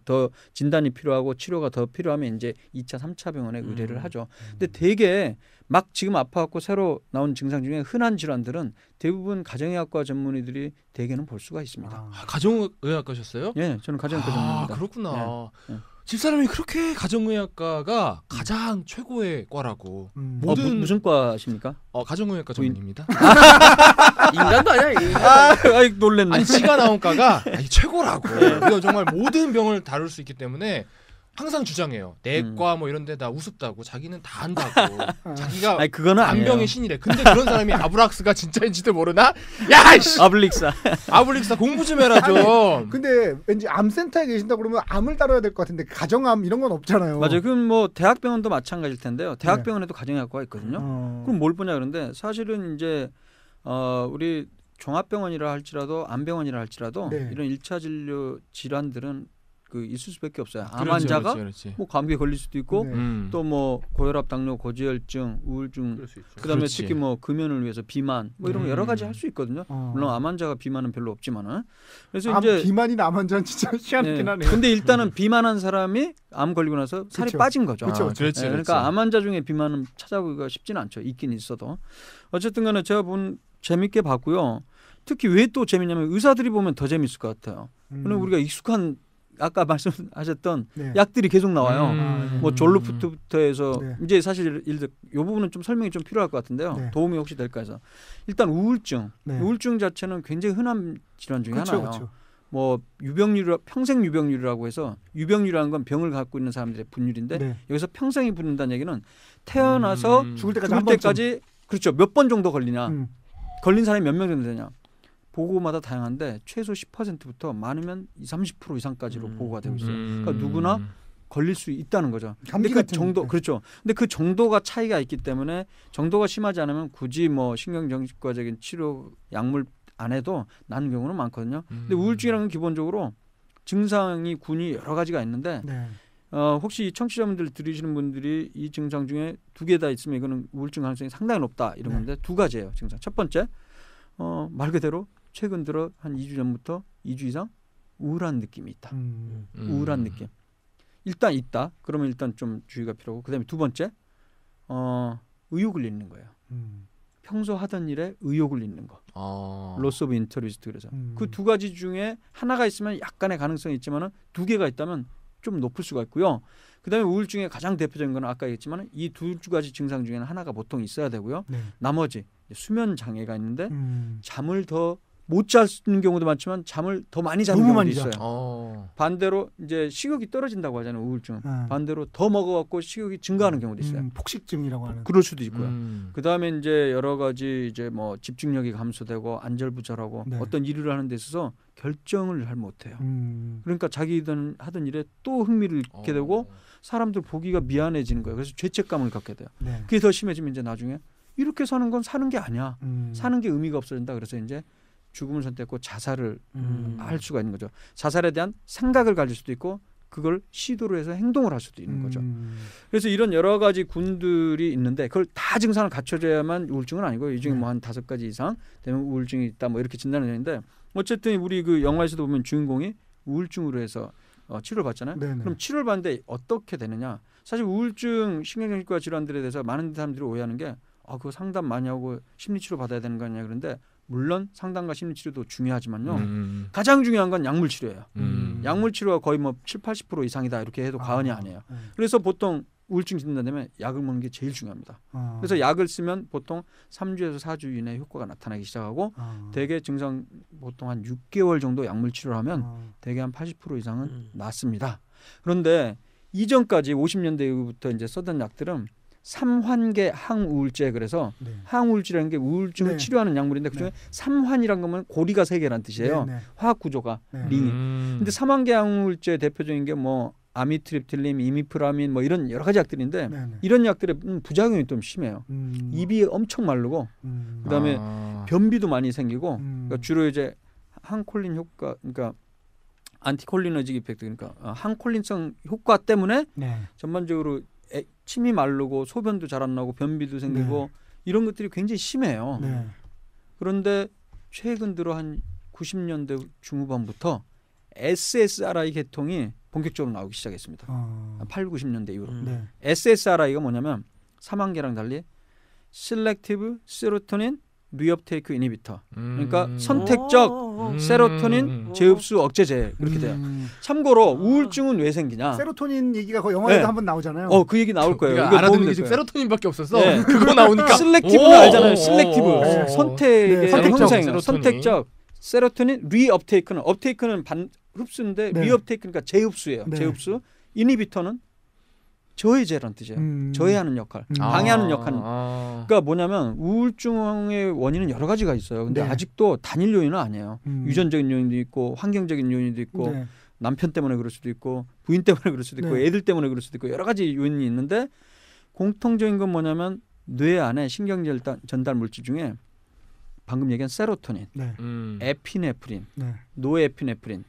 더 진단이 필요하고 치료가 더 필요하면 이제 2차, 3차 병원에 의뢰를 하죠. 근데 되게 막 지금 아파갖고 새로 나온 증상 중에 흔한 질환들은 대부분 가정의학과 전문의들이 대개는 볼 수가 있습니다. 가정의학과셨어요? 네, 저는 가정의학과 전문입니다. 그렇구나. 네. 집사람이 그렇게 가정의학과가 가장 최고의 과라고. 무슨 과십니까? 가정의학과 전문입니다. 인간도 아니야. 놀랬네. 아니 지가 나온 과가 최고라고. 이거 정말 모든 병을 다룰 수 있기 때문에 항상 주장해요. 내과 뭐 이런 데 다 우습다고. 자기는 다 안다고. 자기가 그거는 안병의 신이래. 근데 그런 사람이 아브락스가 진짜인지도 모르나? 야, 씨. 아블릭사 공부 좀 해라 좀. 근데 왠지 암센터에 계신다 그러면 암을 다뤄야 될 것 같은데 가정암 이런 건 없잖아요. 맞아요. 그럼 뭐 대학병원도 마찬가지일 텐데요. 대학병원에도 가정의학과가 있거든요. 그럼 뭘 보냐 그런데 사실은 이제 우리 종합병원이라 할지라도 암병원이라 할지라도 이런 1차 진료 질환들은 그 있을 수밖에 없어요. 암 그렇죠, 환자가 그렇지. 뭐 감기에 걸릴 수도 있고 네. 또 뭐 고혈압, 당뇨, 고지혈증, 우울증, 그다음에 그렇지. 특히 뭐 금연을 위해서 비만 뭐 이런 거 여러 가지 할 수 있거든요. 물론 암 환자가 비만은 별로 없지만은 그래서 이제 비만이나 암 환자는 진짜 희한하긴 하네요. 근데 일단은 비만한 사람이 암 걸리고 나서 살이 그쵸. 빠진 거죠. 그쵸. 그렇지, 네, 그러니까 암 환자 중에 비만은 찾아보기가 쉽지는 않죠. 있긴 있어도 어쨌든 간에 제가 재밌게 봤고요. 특히 왜 또 재밌냐면 의사들이 보면 더 재밌을 것 같아요. 왜냐면 우리가 익숙한 아까 말씀하셨던 네. 약들이 계속 나와요. 네. 뭐 졸로푸트부터 해서 네. 이제 사실 이 부분은 좀 설명이 좀 필요할 것 같은데요. 네. 도움이 혹시 될까 해서 일단 우울증, 네. 우울증 자체는 굉장히 흔한 질환 중에 그쵸, 하나예요. 그쵸. 뭐 유병률, 평생 유병률이라고 해서 유병률이라는 건 병을 갖고 있는 사람들의 분율인데 네. 여기서 평생이 붙는다는 얘기는 태어나서 죽을 때까지 죽을 한 번쯤. 때까지 그렇죠. 몇 번 정도 걸리냐, 걸린 사람이 몇 명 정도 되냐. 보고마다 다양한데 최소 10%부터 많으면 20-30% 이상까지로 보고가 되고 있어요. 그러니까 누구나 걸릴 수 있다는 거죠. 근데 그 정도 네. 그렇죠. 근데 그 정도가 차이가 있기 때문에 정도가 심하지 않으면 굳이 뭐 신경정신과적인 치료 약물 안 해도 나는 경우는 많거든요. 근데 우울증이라는 건 기본적으로 증상이 군이 여러 가지가 있는데 네. 혹시 청취자분들 들으시는 분들이 이 증상 중에 2개 다 있으면 이거는 우울증 가능성이 상당히 높다 이런 건데 2가지예요. 증상. 첫 번째 말 그대로 최근 들어 한 2주 전부터 2주 이상 우울한 느낌이 있다. 우울한 느낌. 일단 있다. 그러면 일단 좀 주의가 필요하고 그다음에 두 번째 의욕을 잃는 거예요. 평소 하던 일에 의욕을 잃는 거. 로스 오브 인터리스트 그래서 그 2가지 중에 하나가 있으면 약간의 가능성이 있지만은 2개가 있다면 좀 높을 수가 있고요. 그다음에 우울증의 가장 대표적인 건 아까 얘기했지만 이 2가지 증상 중에는 하나가 보통 있어야 되고요. 네. 나머지 수면 장애가 있는데 잠을 더 못 자는 경우도 많지만 잠을 더 많이 자는 너무 경우도 많이 있어요. 반대로 이제 식욕이 떨어진다고 하잖아요. 우울증. 반대로 더 먹어갖고 식욕이 증가하는 경우도 있어요. 폭식증이라고 하는. 그럴 수도 있고요. 그다음에 이제 여러 가지 이제 뭐 집중력이 감소되고 안절부절하고 네. 어떤 일을 하는 데 있어서 결정을 잘 못해요. 그러니까 자기 하던 일에 또 흥미를 잃게 되고 사람들 보기가 미안해지는 거예요. 그래서 죄책감을 갖게 돼요. 네. 그게 더 심해지면 이제 나중에 이렇게 사는 건 사는 게 아니야. 사는 게 의미가 없어진다. 그래서 이제 죽음을 선택했고 자살을 할 수가 있는 거죠. 자살에 대한 생각을 가질 수도 있고 그걸 시도를 해서 행동을 할 수도 있는 거죠. 그래서 이런 여러 가지 군들이 있는데 그걸 다 증상을 갖춰줘야만 우울증은 아니고 이 중에 뭐 한 5가지 이상 되면 우울증이 있다 뭐 이렇게 진단을 했는데 어쨌든 우리 그 영화에서도 보면 주인공이 우울증으로 해서 치료를 받잖아요. 네네. 그럼 치료를 받는데 어떻게 되느냐. 사실 우울증 신경정신과 질환들에 대해서 많은 사람들이 오해하는 게 그거 상담 많이 하고 심리치료 받아야 되는 거 아니냐 그런데 물론 상담과 심리치료도 중요하지만요. 가장 중요한 건 약물치료예요. 약물치료가 거의 뭐 70-80% 이상이다 이렇게 해도 과언이 아니에요. 그래서 보통 우울증 진단되면 약을 먹는 게 제일 중요합니다. 그래서 약을 쓰면 보통 3주에서 4주 이내에 효과가 나타나기 시작하고 대개 증상 보통 한 6개월 정도 약물치료를 하면 대개 한 80% 이상은 낫습니다. 그런데 이전까지 50년대 이후부터 이제 쓰던 약들은 3환계 항우울제 그래서 네. 항우울제라는 게 우울증을 네. 치료하는 약물인데 그중에 3환이라는 거면 고리가 3개라는 뜻이에요. 네. 화학 구조가 네. 링이. 근데 3환계 항우울제 대표적인 게 뭐 아미트립틸린, 이미프라민 뭐 이런 여러 가지 약들인데 네. 이런 약들의 부작용이 좀 심해요. 입이 엄청 마르고 그다음에 변비도 많이 생기고 그러니까 주로 이제 항콜린 효과 그러니까 안티콜리너직 이펙트 그러니까 항콜린성 효과 때문에 네. 전반적으로 침이 마르고 소변도 잘 안 나고 변비도 생기고 이런 것들이 굉장히 심해요. 네. 그런데 최근 들어 한 90년대 중후반부터 SSRI 계통이 본격적으로 나오기 시작했습니다. 8, 90년대 이후로. 네. SSRI가 뭐냐면 3환계랑 달리 Selective Serotonin Reuptake Inhibitor. 그러니까 선택적 세로토닌 재흡수 억제제 이렇게 돼요. 참고로 우울증은 왜 생기냐? 세로토닌 얘기가 거의 영화에도 한번 나오잖아요. 그 얘기 나올 거예요. 이거 알아듣는 게 지금 세로토닌밖에 없어서 네. 그거 나오니까 셀렉티브는 알잖아요. 셀렉티브 선택의 선택적 형성, 선택적 세로토닌 리업테이크는 업테이크는 흡수인데 리업테이크니까 재흡수예요. 네. 재흡수. 이니비터는 저해제라는 뜻이에요. 저해하는 역할, 방해하는 역할은. 그러니까 뭐냐면 우울증의 원인은 여러 가지가 있어요. 근데 네. 아직도 단일 요인은 아니에요. 유전적인 요인도 있고 환경적인 요인도 있고 네. 남편 때문에 그럴 수도 있고 부인 때문에 그럴 수도 있고 애들 때문에 그럴 수도 있고 여러 가지 요인이 있는데 공통적인 건 뭐냐면 뇌 안에 신경 전달 물질 중에 방금 얘기한 세로토닌, 에피네프린, 노에피네프린,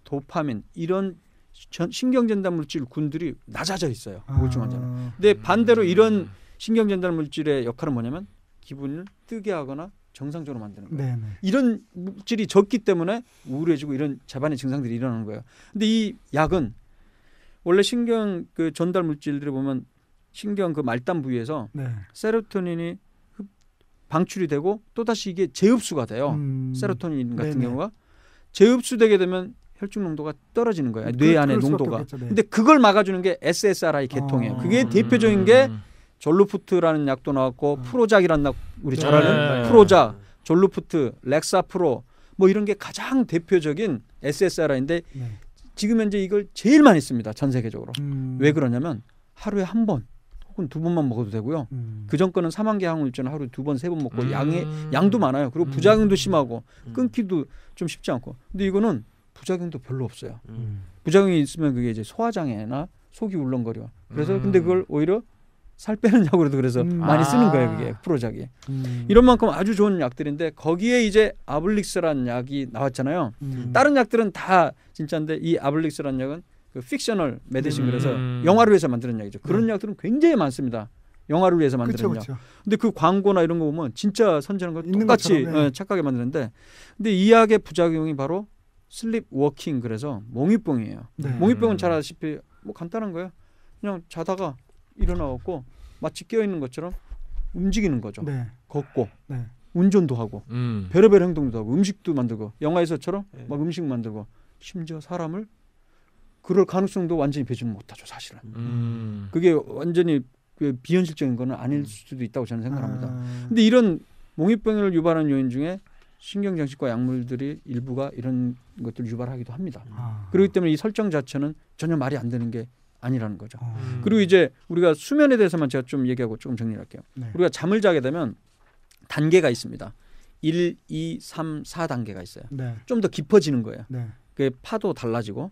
도파민 이런 신경전달 물질 군들이 낮아져 있어요. 우울증 환자는. 근데 반대로 이런 신경전달 물질의 역할은 뭐냐면 기분을 뜨게 하거나 정상적으로 만드는 거예요. 네네. 이런 물질이 적기 때문에 우울해지고 이런 자반의 증상들이 일어나는 거예요. 근데 이 약은 원래 신경 그 전달 물질들을 보면 신경 그 말단 부위에서 네. 세로토닌이 방출이 되고 또다시 이게 재흡수가 돼요. 세로토닌 같은 네네. 경우가 재흡수되게 되면 혈중 농도가 떨어지는 거예요. 뇌 안의 농도가. 근데 그걸 막아주는 게 SSRI 계통이에요. 그게 대표적인 게 졸루푸트라는 약도 나왔고 프로작이라는 약 우리 잘 아는 프로작, 졸루푸트, 렉사프로 뭐 이런 게 가장 대표적인 SSRI인데 지금 현재 이걸 제일 많이 씁니다. 전 세계적으로. 왜 그러냐면 하루에 한 번 혹은 두 번만 먹어도 되고요. 그 전 거는 사망계 항우울제는 하루에 두 번, 세 번 먹고 양도 많아요. 그리고 부작용도 심하고 끊기도 좀 쉽지 않고. 근데 이거는 부작용도 별로 없어요. 부작용이 있으면 그게 이제 소화장애나 속이 울렁거려. 그래서 근데 그걸 오히려 살 빼는 약으로도 그래서 많이 쓰는 거예요. 그게 프로작이. 이런 만큼 아주 좋은 약들인데 거기에 이제 아블릭스라는 약이 나왔잖아요. 다른 약들은 다 진짜인데 이 아블릭스라는 약은 그 픽셔널 메디신 그래서 영화를 위해서 만드는 약이죠. 그런 약들은 굉장히 많습니다. 영화를 위해서 만드는 약. 근데 그 광고나 이런 거 보면 진짜 선전한 거 똑같이 착하게 만드는데 근데 이 약의 부작용이 바로 슬립 워킹 그래서 몽유병이에요. 몽유병은 잘 아시다시피 뭐 간단한 거예요. 그냥 자다가 일어나갖고 마치 깨어있는 것처럼 움직이는 거죠. 걷고 운전도 하고 별의별 행동도 하고 음식도 만들고 영화에서처럼 막 음식 만들고 심지어 사람을 그럴 가능성도 완전히 배제는 못하죠. 사실은. 그게 완전히 그 비현실적인 거는 아닐 수도 있다고 저는 생각합니다. 근데 이런 몽유병을 유발하는 요인 중에 신경장치과 약물들이 일부가 이런 것들을 유발하기도 합니다. 그렇기 때문에 이 설정 자체는 전혀 말이 안 되는 게 아니라는 거죠. 그리고 이제 우리가 수면에 대해서만 제가 좀 얘기하고 조금 정리를 할게요. 우리가 잠을 자게 되면 단계가 있습니다. 1, 2, 3, 4단계가 있어요. 좀 더 깊어지는 거예요. 그 파도 달라지고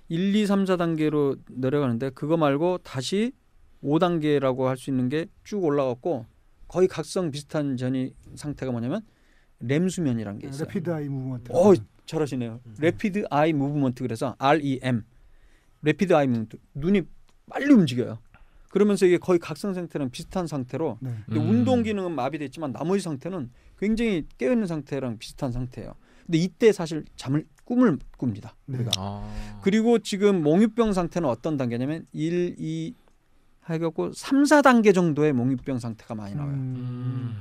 1, 2, 3, 4단계로 내려가는데 그거 말고 다시 5단계라고 할 수 있는 게 쭉 올라갔고 거의 각성 비슷한 전이 상태가 뭐냐면 렘 수면이라는 게 있어요. 레피드 아이 무브먼트. 잘하시네요. 레피드 아이 무브먼트 그래서 REM. 레피드 아이 무브먼트. 눈이 빨리 움직여요. 그러면서 이게 거의 각성 상태랑 비슷한 상태로 근데 운동 기능은 마비돼 있지만 나머지 상태는 굉장히 깨어 있는 상태랑 비슷한 상태예요. 근데 이때 사실 꿈을 꿉니다. 우리가. 그리고 지금 몽유병 상태는 어떤 단계냐면 1, 2 해갖고 3, 4단계 정도의 몽유병 상태가 많이 나와요.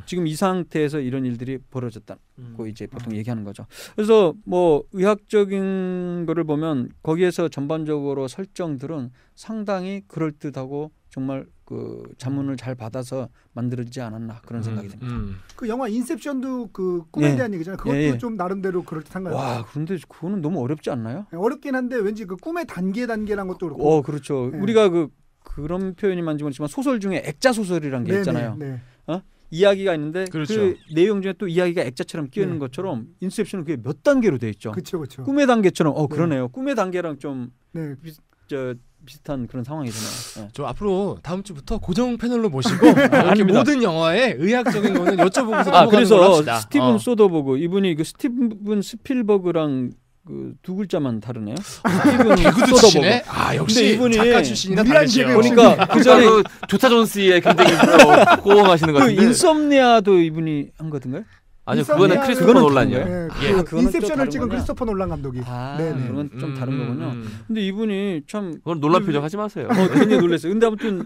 지금 이 상태에서 이런 일들이 벌어졌다고 이제 보통 얘기하는 거죠. 그래서 뭐 의학적인 거를 보면 거기에서 전반적으로 설정들은 상당히 그럴듯하고 정말 그 자문을 잘 받아서 만들어지지 않았나 그런 생각이 듭니다. 그 영화 인셉션도 그 꿈에 대한 얘기잖아요. 그것도 좀 나름대로 그럴듯한가요? 와, 그런데 그거는 너무 어렵지 않나요? 어렵긴 한데 왠지 그 꿈의 단계란 것도 그렇고. 그렇죠. 우리가 그런 표현이 많지 않지만 소설 중에 액자 소설이라는 게 있잖아요. 이야기가 있는데 그 내용 중에 또 이야기가 액자처럼 끼어 있는 것처럼 인셉션은 그게 몇 단계로 돼 있죠. 그렇죠. 꿈의 단계처럼 그러네요. 꿈의 단계랑 좀 비슷한 그런 상황이잖아요. 저 앞으로 다음 주부터 고정 패널로 모시고 이렇게 모든 영화의 의학적인 거는 여쭤보고서 넘어가는 걸로 합시다. 그래서 스티븐 소더버그 이분이 그 스티븐 스필버그랑 그 두 글자만 다르네요. 개그도 치시네. 역시 이분이 작가 출신이나 다르죠. 보니까 그 전에 조타 존스의 굉장히 호응하시는 것 같은데. 그 인썸니아도 이분이 한 거든가요? 아니요, 그거는 크리스토퍼 논란이에요. 인셉션을 찍은 크리스토퍼 논란 감독이. 그건 좀 다른 거군요. 근데 이분이 참 그건 논란 표정 하지 마세요. 굉장히 놀랐어요. 근데 아무튼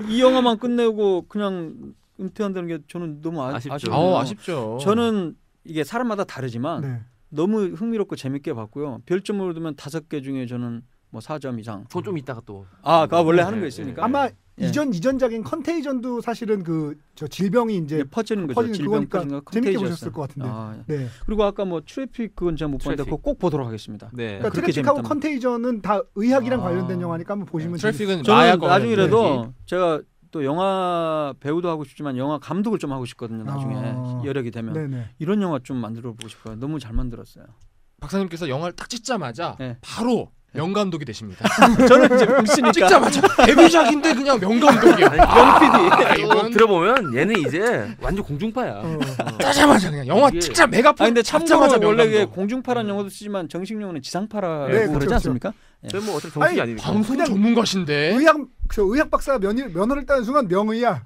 이 영화만 끝내고 그냥 은퇴한다는 게 저는 너무 아쉽죠. 아쉽죠. 저는 이게 사람마다 다르지만 너무 흥미롭고 재밌게 봤고요. 별점으로 두면 5개 중에 저는 뭐 4점 이상. 그건 좀 이따가 또. 원래 하는 거 있으니까. 아마 이전작인 컨테이전도 사실은 저 질병이 이제 퍼지는 거죠. 질병이니까 재밌게 보셨을 것 같은데. 그리고 아까 뭐 트래픽 그건 제가 못 봤는데 그거 꼭 보도록 하겠습니다. 그러니까 트래픽하고 컨테이전은 다 의학이랑 관련된 영화니까 한번 보시면 트래픽은 저는 나중이라도 제가 또 영화 배우도 하고 싶지만 영화 감독을 좀 하고 싶거든요. 나중에 여력이 되면 이런 영화 좀 만들어 보고 싶어요. 너무 잘 만들었어요. 박사님께서 영화를 딱 찍자마자 바로 명감독이 되십니다. 저는 이제 MC 찍자마자 데뷔작인데 그냥 명감독이야. 이거 들어보면 얘는 이제 완전 공중파야. 따자마자 그냥 영화 진짜 메가폰. 근데 참고로 원래 공중파라는 용어도 쓰지만 정식 용어는 지상파라고 네, 그러지 않습니까? 뭐 어차피 정식이 아니니까. 방송 전문가신데. 의학 박사가 면허를 따는 순간 명의야.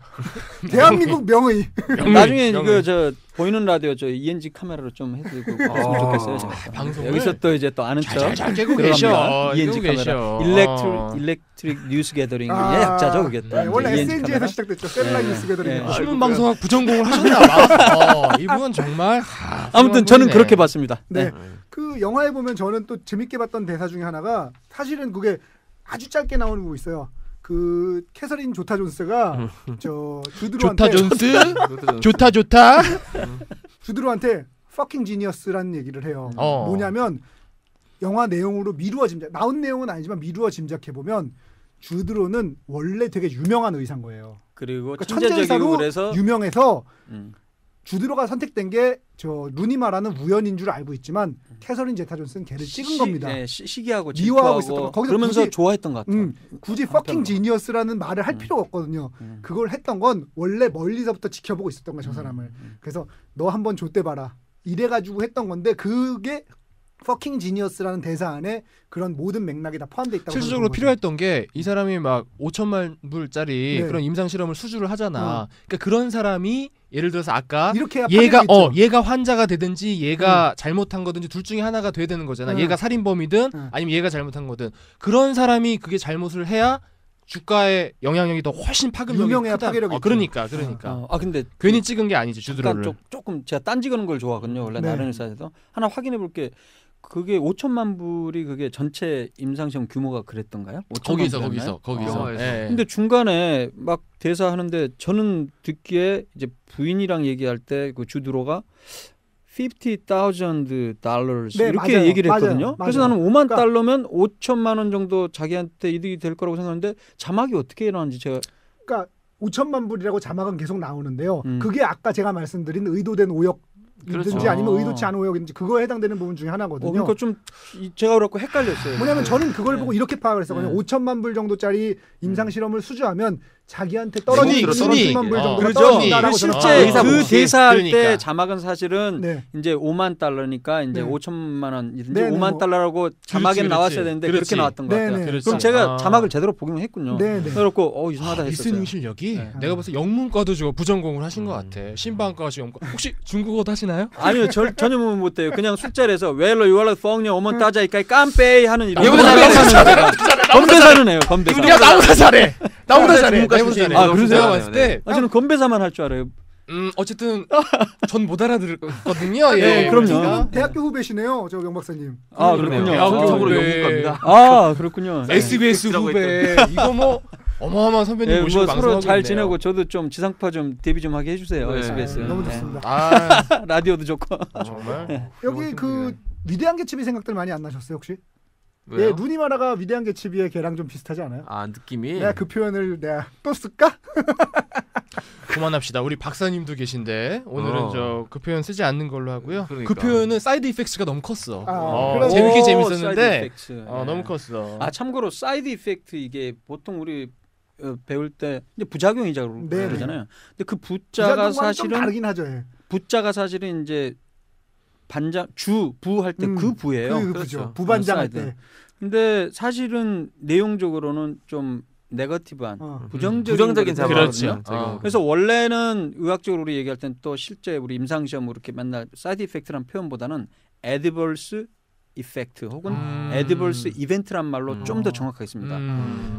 대한민국 명의. 나중에 이거 저 보이는 라디오 저 ENG 카메라로 좀 해드리고 그랬으면 좋겠어요. 방송 여기서 또 이제 또 아는 척 잘 깨고 계셔. ENG 카메라. 일렉트릭 뉴스 게더링의 약자죠 그게 또. 원래 SNG에서 시작됐죠. 셀라 뉴스 게더링. 신문방송학 부전공을 하셨나 봐. 이분 정말 아무튼 저는 그렇게 봤습니다. 네. 그 영화에 보면 저는 또 재밌게 봤던 대사 중에 하나가 사실은 그게 아주 짧게 나오는 거 있어요. 그 캐서린 조타 존스가 저 주드로한테 좋다 주드로한테 fucking genius라는 얘기를 해요. 뭐냐면 영화 내용으로 미루어 짐작 나온 내용은 아니지만 미루어 짐작해 보면 주드로는 원래 되게 유명한 의사인 거예요. 그리고 그러니까 천재적이고 그래서 유명해서 주드로가 선택된 게 저 루니마라는 우연인 줄 알고 있지만 캐서린 제타 존스는 걔를 찍은 겁니다. 네, 시기하고 미워하고 있었던 거. 그러면서 좋아했던 것 같아요. 굳이 fucking genius라는 말을 할 필요가 없거든요. 그걸 했던 건 원래 멀리서부터 지켜보고 있었던 거야 저 사람을. 그래서 너 한번 좆대 봐라. 이래가지고 했던 건데 그게 fucking genius라는 대사 안에 그런 모든 맥락이 다 포함되어 있다고. 실질적으로 필요했던 게 이 사람이 막 5천만 불짜리 그런 임상 실험을 수주를 하잖아. 그러니까 그런 사람이 예를 들어서 아까 얘가 환자가 되든지 얘가 잘못한 거든지 둘 중에 하나가 돼야 되는 거잖아. 얘가 살인범이든 아니면 얘가 잘못한 거든 그런 사람이 그게 잘못을 해야 주가의 영향력이 더 훨씬 파급력이 크다. 그러니까. 근데 괜히 찍은 게 아니지 주드로를. 조금 제가 딴지거는 걸 좋아하거든요. 원래 나른 의사에서 하나 확인해 볼게. 그게 5천만 불이 그게 전체 임상시험 규모가 그랬던가요? 거기서. 근데 중간에 막 대사하는데 저는 듣기에 이제 부인이랑 얘기할 때 그 주드로가 $50,000 이렇게 맞아요. 얘기를 했거든요. 그래서 나는 5만 달러면 5천만 원 정도 자기한테 이득이 될 거라고 생각하는데 자막이 어떻게 일어나는지 제가. 그러니까 5천만 불이라고 자막은 계속 나오는데요. 그게 아까 제가 말씀드린 의도된 오역. 이든지 아니면 의도치 않은 오역인지 그거에 해당되는 부분 중에 하나거든요. 그러니까 좀 제가 그렇고 헷갈렸어요. 뭐냐면 저는 그걸 보고 이렇게 파악을 했었거든요. 5천만 불 정도짜리 임상 실험을 수주하면 자기한테 떨어진 20만 불 정도가 떨어진다라고 실제 그 대사할 때 자막은 사실은 이제 5만 달러니까 이제 5천만 원이든지 5만 달러라고 자막에 나왔어야 되는데 그렇게 나왔던 것 같아요. 그럼 제가 자막을 제대로 보긴 했군요. 그렇고 이상하다 했었어요. 리스닝 실력이 내가 봐서 영문과도 저 부전공을 하신 것 같아. 신방과시 영문과. 혹시 중국어도 하시나요? 아니요, 전혀 못해요. 그냥 술자리에서 웰로 유알라 펑녀 오만 따자이까 깜빼이 하는 이런. 건배사는 해요. 건배사. 야 나보다 잘해. 그래서 제가 봤을 때 저는 건배사만 할 줄 알아요. 어쨌든 전 못 알아들었거든요. 그럼요. 대학교 후배시네요, 저 명 박사님. 그렇군요. 대학교 영문과입니다. 그렇군요. SBS 후배. 이거 뭐 어마어마한 선배님 모시고 방송하고 서로 잘 지내고 저도 좀 지상파 좀 데뷔 좀 하게 해주세요. SBS. 너무 좋습니다. 라디오도 좋고. 정말. 여기 그 위대한 개츠비 생각들 많이 안 나셨어요 혹시? 예, 루니마라가 위대한 개츠비의 걔랑 좀 비슷하지 않아요? 느낌이. 내가 그 표현을 내가 또 쓸까? 그만합시다. 우리 박사님도 계신데 오늘은 저 그 표현 쓰지 않는 걸로 하고요. 그 표현은 사이드 이펙트가 너무 컸어. 재밌게 재밌었는데 너무 컸어. 참고로 사이드 이펙트 이게 보통 우리 배울 때 이제 부작용이라고 그러잖아요. 근데 그 부자가 사실은 좀 다르긴 하죠. 부자가 사실은 이제 반장 부 할 때 그 부예요. 그렇죠. 부반장 할 때. 근데 사실은 내용적으로는 좀 네거티브한 부정적인 그렇죠. 그래서 원래는 의학적으로 우리 얘기할 때는 또 실제 우리 임상시험 이렇게 맨날 사이드 이펙트란 표현보다는 adverse 이펙트 혹은 adverse 이벤트란 말로 좀 더 정확하겠습니다.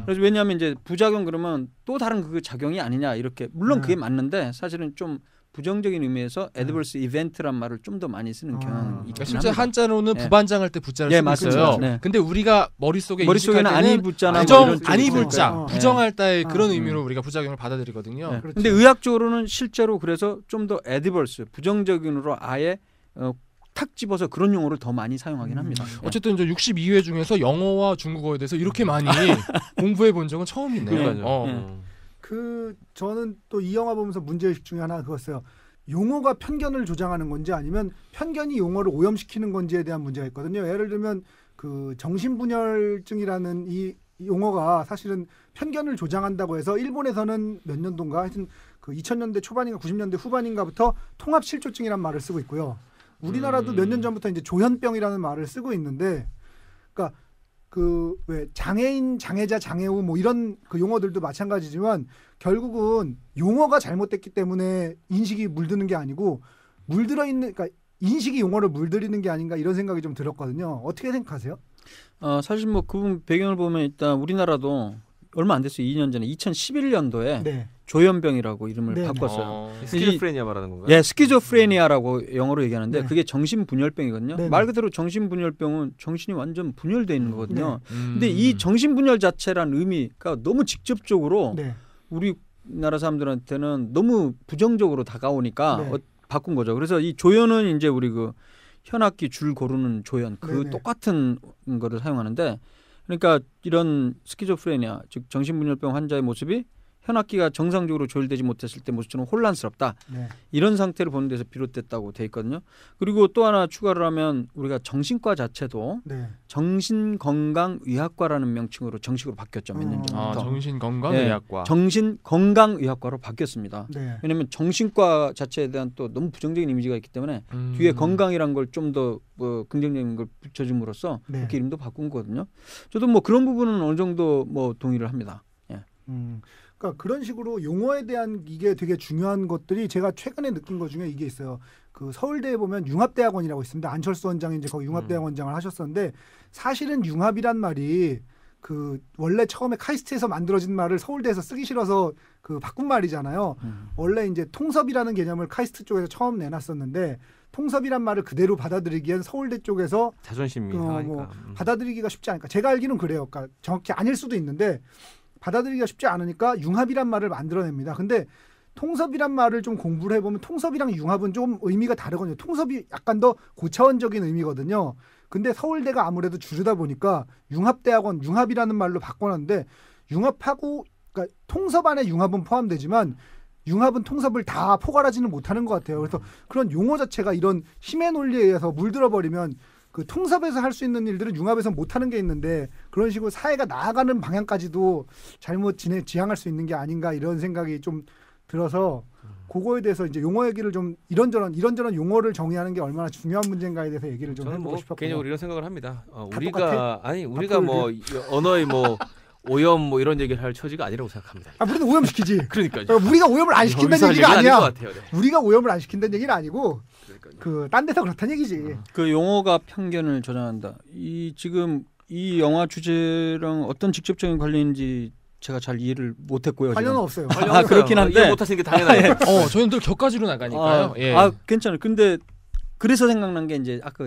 그래서 왜냐하면 이제 부작용 그러면 또 다른 그 작용이 아니냐 이렇게 물론 그게 맞는데 사실은 좀 부정적인 의미에서 adverse 이벤트란 말을 좀 더 많이 쓰는 경향이 있긴 실제 합니다. 한자로는 부반장 할 때 부자를 쓰고 있어요. 근데 우리가 머릿속에는 아니부자나 아니불자 부정할 때의 그런 의미로 우리가 부작용을 받아들이거든요. 근데 의학적으로는 실제로 그래서 좀 더 adverse 부정적인으로 아예 탁 집어서 그런 용어를 더 많이 사용하긴 합니다. 어쨌든 저 62회 중에서 영어와 중국어에 대해서 이렇게 많이 공부해 본 적은 처음이네요. 저는 또 이 영화 보면서 문제의식 중에 하나 그거였어요. 용어가 편견을 조장하는 건지 아니면 편견이 용어를 오염시키는 건지에 대한 문제가 있거든요. 예를 들면 그 정신분열증이라는 이 용어가 사실은 편견을 조장한다고 해서 일본에서는 몇 년도인가 하여튼 그 2000년대 초반인가 90년대 후반인가부터 통합실조증이라는 말을 쓰고 있고요. 우리나라도 몇 년 전부터 이제 조현병이라는 말을 쓰고 있는데, 그러니까 그 왜 장애인, 장애자, 장애우 뭐 이런 그 용어들도 마찬가지지만 결국은 용어가 잘못됐기 때문에 인식이 물드는 게 아니고 물들어 있는, 그러니까 인식이 용어를 물들이는 게 아닌가 이런 생각이 좀 들었거든요. 어떻게 생각하세요? 사실 뭐 그 배경을 보면 일단 우리나라도 얼마 안 됐어요. 2년 전에 2011년도에 네. 조현병이라고 이름을 바꿨어요. 스키조프레니아 말하는 건가요? 예, 스키조프레니아라고 영어로 얘기하는데 네. 그게 정신분열병이거든요. 네네. 말 그대로 정신분열병은 정신이 완전 분열돼 있는 거거든요. 근데 이 정신분열 자체란 의미가 너무 직접적으로 네. 우리나라 사람들한테는 너무 부정적으로 다가오니까 네. 바꾼 거죠. 그래서 이 조현은 이제 우리 그 현악기 줄 고르는 조현 그 네네. 똑같은 거를 사용하는데, 그러니까 이런 스키조프레니아 즉 정신분열병 환자의 모습이 현악기가 정상적으로 조율되지 못했을 때 모습처럼 혼란스럽다. 네. 이런 상태를 보는 데서 비롯됐다고 돼 있거든요. 그리고 또 하나 추가를 하면 우리가 정신과 자체도 네. 정신건강의학과라는 명칭으로 정식으로 바뀌었죠. 몇 년 전부터. 정신건강의학과. 정신건강의학과로 바뀌었습니다. 네. 왜냐하면 정신과 자체에 대한 또 너무 부정적인 이미지가 있기 때문에 뒤에 건강이란 걸 좀 더 뭐 긍정적인 걸 붙여줌으로써 네. 그렇게 이름도 바꾼 거거든요. 저도 뭐 그런 부분은 어느 정도 뭐 동의를 합니다. 예. 그러니까 그런 식으로 용어에 대한 이게 되게 중요한 것들이 제가 최근에 느낀 것 중에 이게 있어요. 그 서울대에 보면 융합대학원이라고 있습니다. 안철수 원장이 이제 거기 융합대학원장을 하셨었는데, 사실은 융합이란 말이 그 원래 처음에 카이스트에서 만들어진 말을 서울대에서 쓰기 싫어서 그 바꾼 말이잖아요. 원래 이제 통섭이라는 개념을 카이스트 쪽에서 처음 내놨었는데, 통섭이란 말을 그대로 받아들이기엔 서울대 쪽에서 자존심이 뭐 받아들이기가 쉽지 않으니까, 제가 알기는 그래요. 그러니까 정확히 아닐 수도 있는데 받아들이기가 쉽지 않으니까 융합이란 말을 만들어냅니다. 근데 통섭이란 말을 좀 공부를 해보면 통섭이랑 융합은 좀 의미가 다르거든요. 통섭이 약간 더 고차원적인 의미거든요. 근데 서울대가 아무래도 주르다 보니까 융합대학원, 융합이라는 말로 바꿔놨는데, 융합하고 그러니까 통섭 안에 융합은 포함되지만 융합은 통섭을 다 포괄하지는 못하는 것 같아요. 그래서 그런 용어 자체가 이런 힘의 논리에 의해서 물들어버리면 그 통섭에서 할 수 있는 일들은 융합에서 못하는 게 있는데, 그런 식으로 사회가 나아가는 방향까지도 잘못 지향할 수 있는 게 아닌가 이런 생각이 좀 들어서, 그거에 대해서 이제 용어 얘기를 좀 이런저런 용어를 정의하는 게 얼마나 중요한 문제인가에 대해서 얘기를 좀 해보고 싶었고요. 개인적으로 이런 생각을 합니다. 우리가 똑같아? 우리가 뭐 언어의 뭐 오염 뭐 이런 얘기를 할 처지가 아니라고 생각합니다. 우리는 오염시키지. 그러니까요. 우리가 오염을 안 시킨다는 얘기가 아니야. 것 같아요, 네. 우리가 오염을 안 시킨다는 얘기는 아니고 그 딴 데서 그렇다는 얘기지. 그 용어가 편견을 조장한다. 지금 이 영화 주제랑 어떤 직접적인 관련인지 제가 잘 이해를 못했고요. 관련은 없어요. 그렇긴 한데 이해 못하시는 게 당연해요. 저희는 늘 격가지로 나가니까요. 예. 괜찮아요. 근데 그래서 생각난 게 이제 아까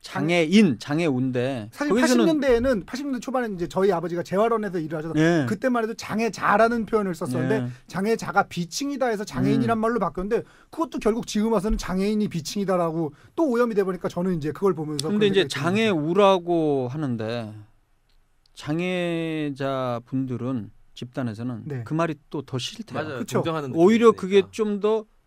장애인, 장애우인데 사실 80년대 초반에 이제 저희 아버지가 재활원에서 일을 하셔서 그때만 해도 장애자라는 표현을 썼었는데 장애자가 비칭이다 해서 장애인이란 말로 바뀌었는데, 그것도 결국 지금 와서는 장애인이 비칭이다라고 또 오염이 돼 보니까 저는 이제 그걸 보면서 근데 이제 장애우라고 하는데 장애자 분들은 집단에서는 그 말이 또 더 싫대요. 맞아요. 그쵸? 오히려 그게 좀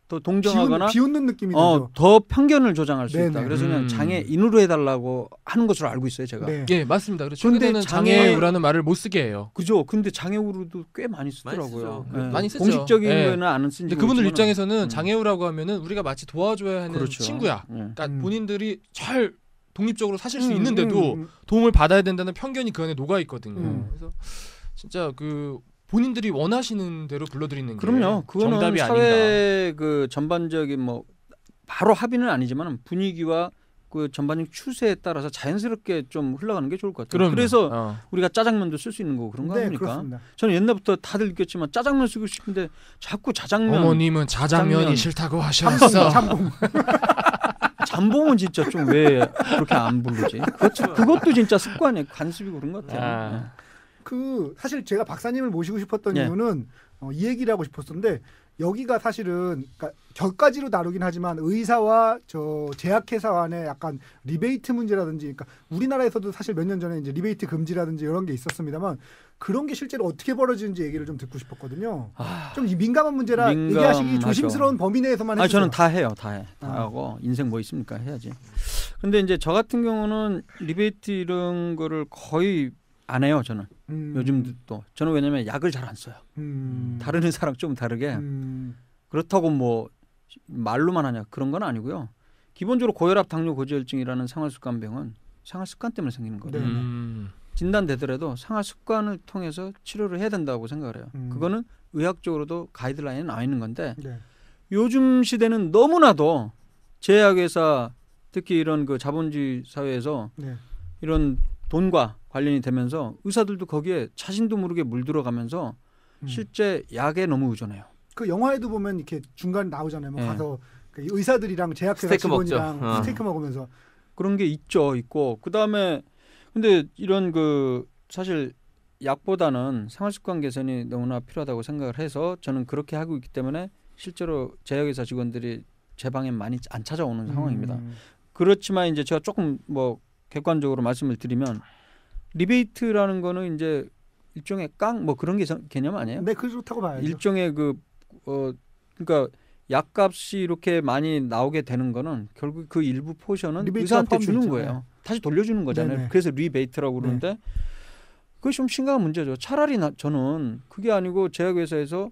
더 동정하거나 비웃는 느낌이 들죠. 더 편견을 조장할 수 네네. 있다. 그래서 그냥 장애인으로 해달라고 하는 것으로 알고 있어요, 제가. 네. 예, 맞습니다. 그래서 최근에는 장애우라는 말을 못 쓰게 해요. 그죠. 근데 장애우로도 꽤 많이 쓰더라고요. 많이 쓰죠. 공식적인 거는 안 쓰는지. 근데 그분들 입장에서는 장애우라고 하면은 우리가 마치 도와줘야 하는 그렇죠. 친구야. 그러니까 본인들이 잘 독립적으로 사실 수 있는데도 도움을 받아야 된다는 편견이 그 안에 녹아 있거든요. 그래서 진짜 그 본인들이 원하시는 대로 불러드리는 그럼요. 게 그거는 정답이 사회 아닌가. 그 전반적인 뭐 바로 합의는 아니지만 분위기와 그 전반적인 추세에 따라서 자연스럽게 좀 흘러가는 게 좋을 것 같아요. 그래서 우리가 짜장면도 쓸 수 있는 거고 그런 거 아닙니까? 그렇습니다. 저는 옛날부터 다들 느꼈지만 짜장면 쓰고 싶은데 자꾸 자장면. 어머님은 자장면이 싫다고 하셨어. 잠봉은 진짜 좀 왜 그렇게 안 부르지? 그것도 진짜 습관이에요. 관습이고 그런 것 같아요. 그 사실 제가 박사님을 모시고 싶었던 이유는 이 얘기를 하고 싶었었는데, 여기가 사실은 그러니까 격가지로 다루긴 하지만 의사와 저 제약회사 간의 약간 리베이트 문제라든지, 그러니까 우리나라에서도 사실 몇 년 전에 이제 리베이트 금지라든지 이런 게 있었습니다만, 그런 게 실제로 어떻게 벌어지는지 얘기를 좀 듣고 싶었거든요. 좀 민감한 문제라 얘기하시기 조심스러운 범위 내에서만 해주세요. 저는 다 해요. 다 하고 인생 뭐 있습니까? 해야지. 근데 이제 저 같은 경우는 리베이트 이런 거를 거의 안 해요. 저는 요즘도 저는 왜냐면 약을 잘 안 써요. 다른 회사랑 좀 다르게 그렇다고 뭐 말로만 하냐 그런 건 아니고요. 기본적으로 고혈압, 당뇨, 고지혈증이라는 생활습관병은 생활습관 때문에 생기는 거예요. 진단되더라도 생활습관을 통해서 치료를 해야 된다고 생각을 해요. 그거는 의학적으로도 가이드라인에 나와 있는 건데 네. 요즘 시대는 너무나도 제약회사 특히 이런 그 자본주의 사회에서 네. 이런 돈과 관련이 되면서 의사들도 거기에 자신도 모르게 물들어가면서 실제 약에 너무 의존해요. 그 영화에도 보면 이렇게 중간에 나오잖아요. 뭐 네. 가서 그 의사들이랑 제약회사 스테이크 직원이랑 스테이크 먹으면서 그런 게 있고 그다음에 근데 이런 그 사실 약보다는 생활습관 개선이 너무나 필요하다고 생각을 해서 저는 그렇게 하고 있기 때문에 실제로 제약회사 직원들이 제 방에 많이 안 찾아오는 상황입니다. 그렇지만 이제 제가 조금 뭐 객관적으로 말씀을 드리면 리베이트라는 거는 이제 일종의 깡 뭐 그런 개념 아니에요? 네, 그렇다고 봐야죠. 일종의 그러니까 약값이 이렇게 많이 나오게 되는 거는 결국 그 일부 포션은 의사한테 주는 거예요. 네. 다시 돌려주는 거잖아요. 네네. 그래서 리베이트라고 그러는데 네. 그게 좀 심각한 문제죠. 차라리 저는 그게 아니고 제약회사에서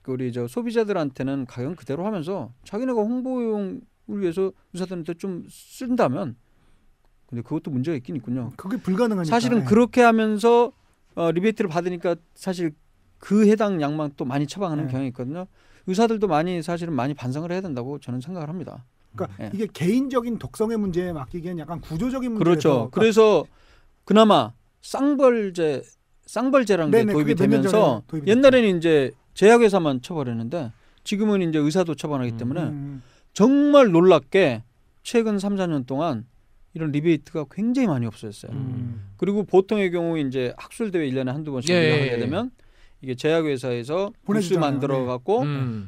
우리 소비자들한테는 가격 그대로 하면서 자기네가 홍보용을 위해서 의사들한테 좀 쓴다면 근데 그것도 문제가 있긴 있군요. 그게 불가능하니까. 사실은 네. 그렇게 하면서 리베이트를 받으니까 사실 그 해당 약만 또 많이 처방하는 네. 경향이 있거든요. 의사들도 사실은 많이 반성을 해야 된다고 저는 생각을 합니다. 그러니까 네. 이게 개인적인 독성의 문제에 맡기기엔 약간 구조적인 문제라서. 그렇죠. 그러니까 그래서 그나마 쌍벌제라는 게 도입이 되면서 옛날에는 이제 제약회사만 처벌했는데 지금은 이제 의사도 처벌하기 때문에 정말 놀랍게 최근 3, 4년 동안 이런 리베이트가 굉장히 많이 없어졌어요. 그리고 보통의 경우 이제 학술 대회 1년에 한두 번씩 하게 되면 이게 제약회사에서 부스 만들어 갖고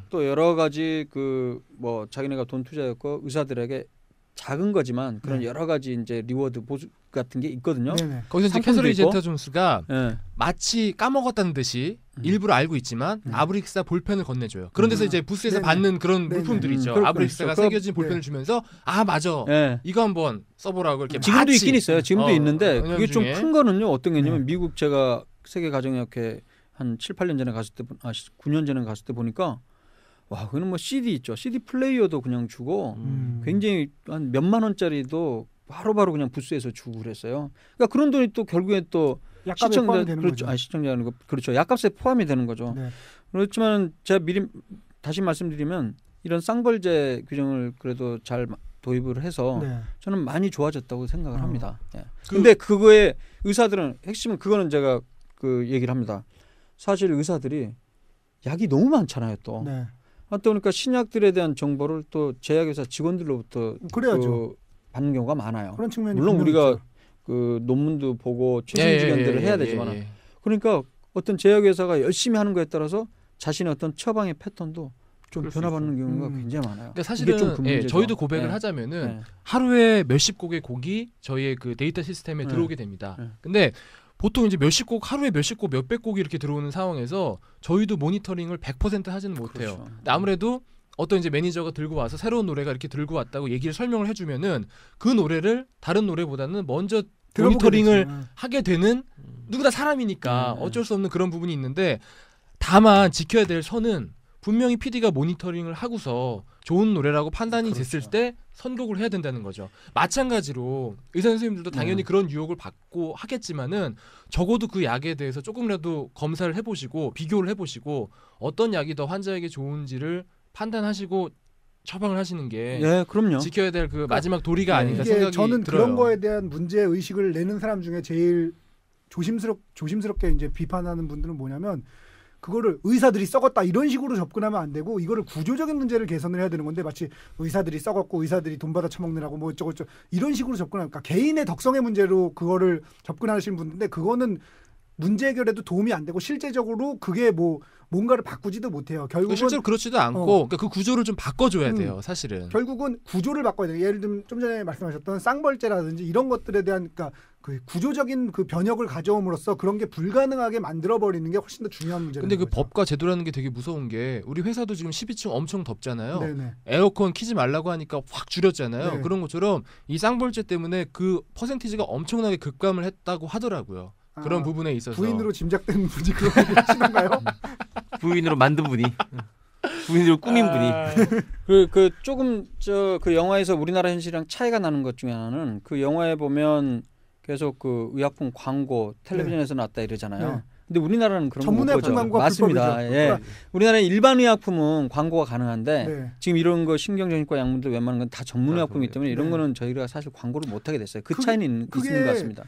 또 여러 가지 그 뭐 자기네가 돈 투자했고 의사들에게 작은 거지만 그런 여러 가지 이제 리워드 보수 같은 게 있거든요. 거기서 이제 캐서린 제타 존스가 마치 까먹었다는 듯이 일부러 알고 있지만 아브릭사 볼펜을 건네줘요. 그런 데서 이제 부스에서 받는 그런 물품들 있죠. 아브릭사가 새겨진 볼펜을 주면서 아 맞아 이거 한번 써보라고 이렇게 지금도 있긴 있어요. 지금도 있는데 그게 좀 큰 거는요. 어떤 게냐면 미국 제가 세계 가정의학회 한 7, 8년 전에 갔을 때 9년 전에 갔을 때 보니까 와, 그거는 뭐 CD 있죠. CD 플레이어도 그냥 주고 굉장히 한 몇만 원짜리도 바로바로 그냥 부스에서 주고 그랬어요. 그러니까 그런 돈이 또 결국에 또 시청자 그렇죠. 시청자는 거 그렇죠. 약값에 포함이 되는 거죠. 네. 그렇지만 제가 미리 다시 말씀드리면 이런 쌍벌제 규정을 그래도 잘 도입을 해서 저는 많이 좋아졌다고 생각을 합니다. 예. 근데 그거에 의사들은 핵심은 그거는 제가 그 얘기를 합니다. 사실 의사들이 약이 너무 많잖아요. 또 그러니까 신약들에 대한 정보를 또 제약회사 직원들로부터 받는 경우가 많아요. 그런 측면이 물론 우리가 있죠. 그 논문도 보고 최신 지견들을 해야 되지만 그러니까 어떤 제약회사가 열심히 하는 거에 따라서 자신의 어떤 처방의 패턴도 좀 변화받는 경우가 굉장히 많아요. 그러니까 사실은 저희도 고백을 하자면은 하루에 몇십 곡의 곡이 저희의 그 데이터 시스템에 들어오게 됩니다. 근데 보통 이제 몇십 곡 하루에 몇십 곡 몇백 곡이 이렇게 들어오는 상황에서 저희도 모니터링을 100% 하지는 못해요. 그렇죠. 근데 아무래도 어떤 이제 매니저가 들고 와서 새로운 노래가 이렇게 들고 왔다고 얘기를 설명을 해주면은 그 노래를 다른 노래보다는 먼저 모니터링을 하게 되는 누구나 사람이니까 어쩔 수 없는 그런 부분이 있는데 다만 지켜야 될 선은 분명히 PD가 모니터링을 하고서 좋은 노래라고 판단이 됐을 때 선곡을 해야 된다는 거죠. 마찬가지로 의사 선생님들도 당연히 그런 유혹을 받고 하겠지만은 적어도 그 약에 대해서 조금이라도 검사를 해보시고 비교를 해보시고 어떤 약이 더 환자에게 좋은지를 판단하시고 처방을 하시는 게 그럼요. 지켜야 될 그 마지막 도리가 아닌가 생각이 저는 들어요. 그런 거에 대한 문제 의식을 내는 사람 중에 제일 조심스럽게 이제 비판하는 분들은 뭐냐면 그거를 의사들이 썩었다 이런 식으로 접근하면 안 되고 이거를 구조적인 문제를 개선을 해야 되는 건데 마치 의사들이 썩었고 의사들이 돈 받아 처먹느라고 뭐 어쩌고저쩌고 이런 식으로 접근하니까 개인의 덕성의 문제로 그거를 접근하시는 분인데 그거는 문제 해결에도 도움이 안 되고 실제적으로 그게 뭐 뭔가를 바꾸지도 못해요. 결국은 실제로 그렇지도 않고 그러니까 그 구조를 좀 바꿔줘야 돼요. 사실은. 결국은 구조를 바꿔야 돼요. 예를 들면 좀 전에 말씀하셨던 쌍벌죄라든지 이런 것들에 대한 그러니까 그 구조적인 그 변혁을 가져옴으로써 그런 게 불가능하게 만들어버리는 게 훨씬 더 중요한 문제예요. 근데 그 법과 제도라는 게 되게 무서운 게 우리 회사도 지금 12층 엄청 덥잖아요. 네네. 에어컨 키지 말라고 하니까 확 줄였잖아요. 네. 그런 것처럼 이 쌍벌죄 때문에 그 퍼센티지가 엄청나게 급감을 했다고 하더라고요. 그런 부분에 있어서 부인으로 짐작되는 분이 그런 얘기 하시는가요? 부인으로 만든 분이 부인으로 꾸민 분이 그 조금 그 영화에서 우리나라 현실이랑 차이가 나는 것 중에 하나는 그 영화에 보면 계속 그 의약품 광고 텔레비전에서 나왔다 이러잖아요. 네. 근데 우리나라는 그런 거 못 보죠. 광고가 맞습니다. 예. 우리나라는 일반 의약품은 광고가 가능한데 네. 지금 이런 거 신경정신과 약물들 웬만한 건 다 전문 의약품이기 때문에 이런 거는 저희가 사실 광고를 못 하게 됐어요. 그 차이는 있는 것 같습니다.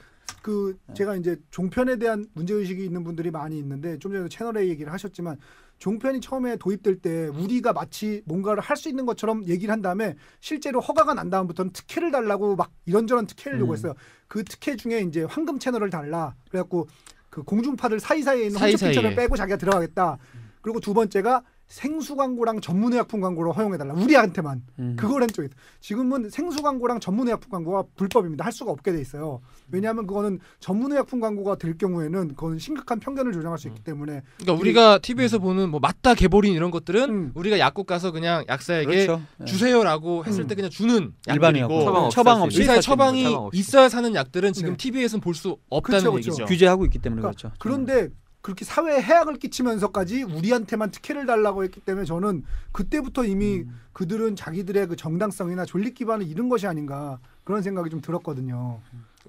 제가 이제 종편에 대한 문제의식이 있는 분들이 많이 있는데 좀 전에 채널A 얘기를 하셨지만 종편이 처음에 도입될 때 우리가 마치 뭔가를 할 수 있는 것처럼 얘기를 한 다음에 실제로 허가가 난 다음부터는 특혜를 달라고 막 이런저런 특혜를 요구했어요. 그 특혜 중에 이제 황금 채널을 달라. 그래갖고 그 공중파들 사이사이에 있는 홈쇼핑 채널 빼고 자기가 들어가겠다. 그리고 두 번째가 생수 광고랑 전문 의약품 광고로 허용해달라. 우리한테만. 그걸 한 쪽에. 지금은 생수 광고랑 전문 의약품 광고가 불법입니다. 할 수가 없게 돼 있어요. 왜냐하면 그거는 전문 의약품 광고가 될 경우에는 그건 심각한 편견을 조장할 수 있기 때문에. 그러니까 우리가 TV에서 보는 뭐 맞다 개보린 이런 것들은 우리가 약국 가서 그냥 약사에게 그렇죠. 주세요라고 했을 때 그냥 주는 일반이고 처방 없이 의사의 처방이 있어야 사는 약들은 지금 TV에서는 볼 수 없다는 그렇죠. 얘기죠. 규제하고 있기 때문에 그렇죠. 그런데 그렇게 사회에 해악을 끼치면서까지 우리한테만 특혜를 달라고 했기 때문에 저는 그때부터 이미 그들은 자기들의 그 정당성이나 존립 기반을 잃은 것이 아닌가 그런 생각이 좀 들었거든요.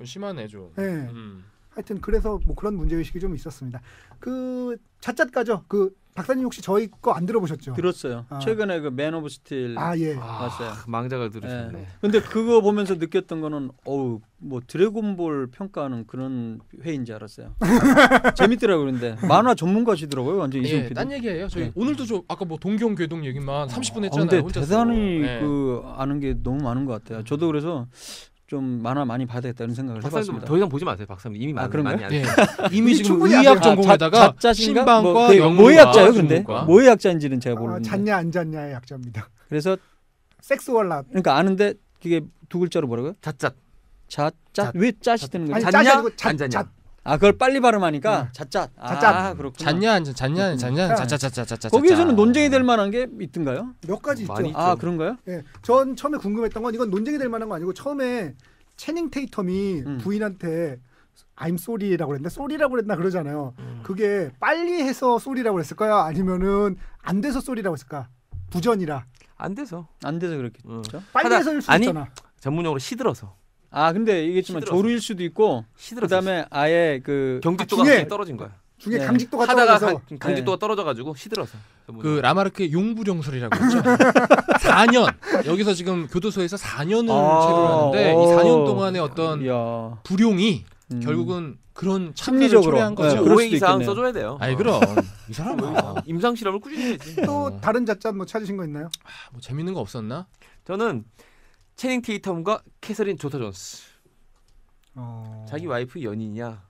심하네 좀. 네. 하여튼 그래서 뭐 그런 문제의식이 좀 있었습니다. 그 자짜가죠. 그 박사님 혹시 저희 거 안 들어보셨죠? 들었어요. 최근에 그 맨 오브 스틸 봤어요. 망작을 들으셨네. 네. 근데 그거 보면서 느꼈던 거는 뭐 드래곤볼 평가하는 그런 회의인지 알았어요. 재밌더라고요. 그런데 만화 전문가시더라고요. 완전 이승훈 PD. 딴 얘기예요. 저희 오늘도 좀 아까 뭐 동경 궤동 얘기만 30분 했잖아요. 근데 혼자서. 대단히 그 아는 게 너무 많은 것 같아요. 저도 그래서 좀 만화 많이 봐야 되겠다 이런 생각을 해봤습니다. 더 이상 보지 마세요, 박사님. 이미 많이 안 예. 이미 지금 의학 전공에다가 신방과 뭐의 약자요, 근데 뭐의 약자인지는 제가 모르는데. 잤냐 안 잤냐의 약자입니다. 그래서 섹스월라. 그러니까 아는데 그게 두 글자로 뭐라고요? 잣. 왜 잣이 되는 거예요? 잤냐? 안 잤냐? 그걸 빨리 발음하니까 잣. 그렇구나. 잤냐? 거기에서는 논쟁이 될 만한 게 있던가요? 몇 가지 있죠. 그런가요? 예. 전 처음에 궁금했던 건 이건 논쟁이 될 만한 거 아니고 처음에 채닝 테이텀이 부인한테 I'm sorry라고 그랬나? 쏘리라고 그랬나 그러잖아요. 그게 빨리 해서 쏘리라고 그랬을까요? 아니면은 안 돼서 쏘리라고 했을까? 부전이라. 안 돼서 그랬겠죠. 빨리 해서일 수 있잖아. 전문용어로 시들어서. 근데 얘기했지만 조루일 수도 있고 그다음에 아예 그 경직도가 갑자기 떨어진 거야. 중에 강직도가 하다가 떨어져서 강직도가 떨어져가지고 시들어서. 그 라마르크의 용불용설이라고 했죠. 4년 여기서 지금 교도소에서 4년을 체류를 하는데 이 4년 동안의 어떤 불용이 결국은 그런 참리적으로 초래한 거죠. 5회 이상 써줘야 돼요. 그럼 이 사람은 임상 실험을 꾸준히 해야지. 또 다른 잣자 뭐 찾으신 거 있나요? 뭐 재밌는 거 없었나? 저는 채닝 테이텀과 캐서린 조타 존스. 자기 와이프 연인이야.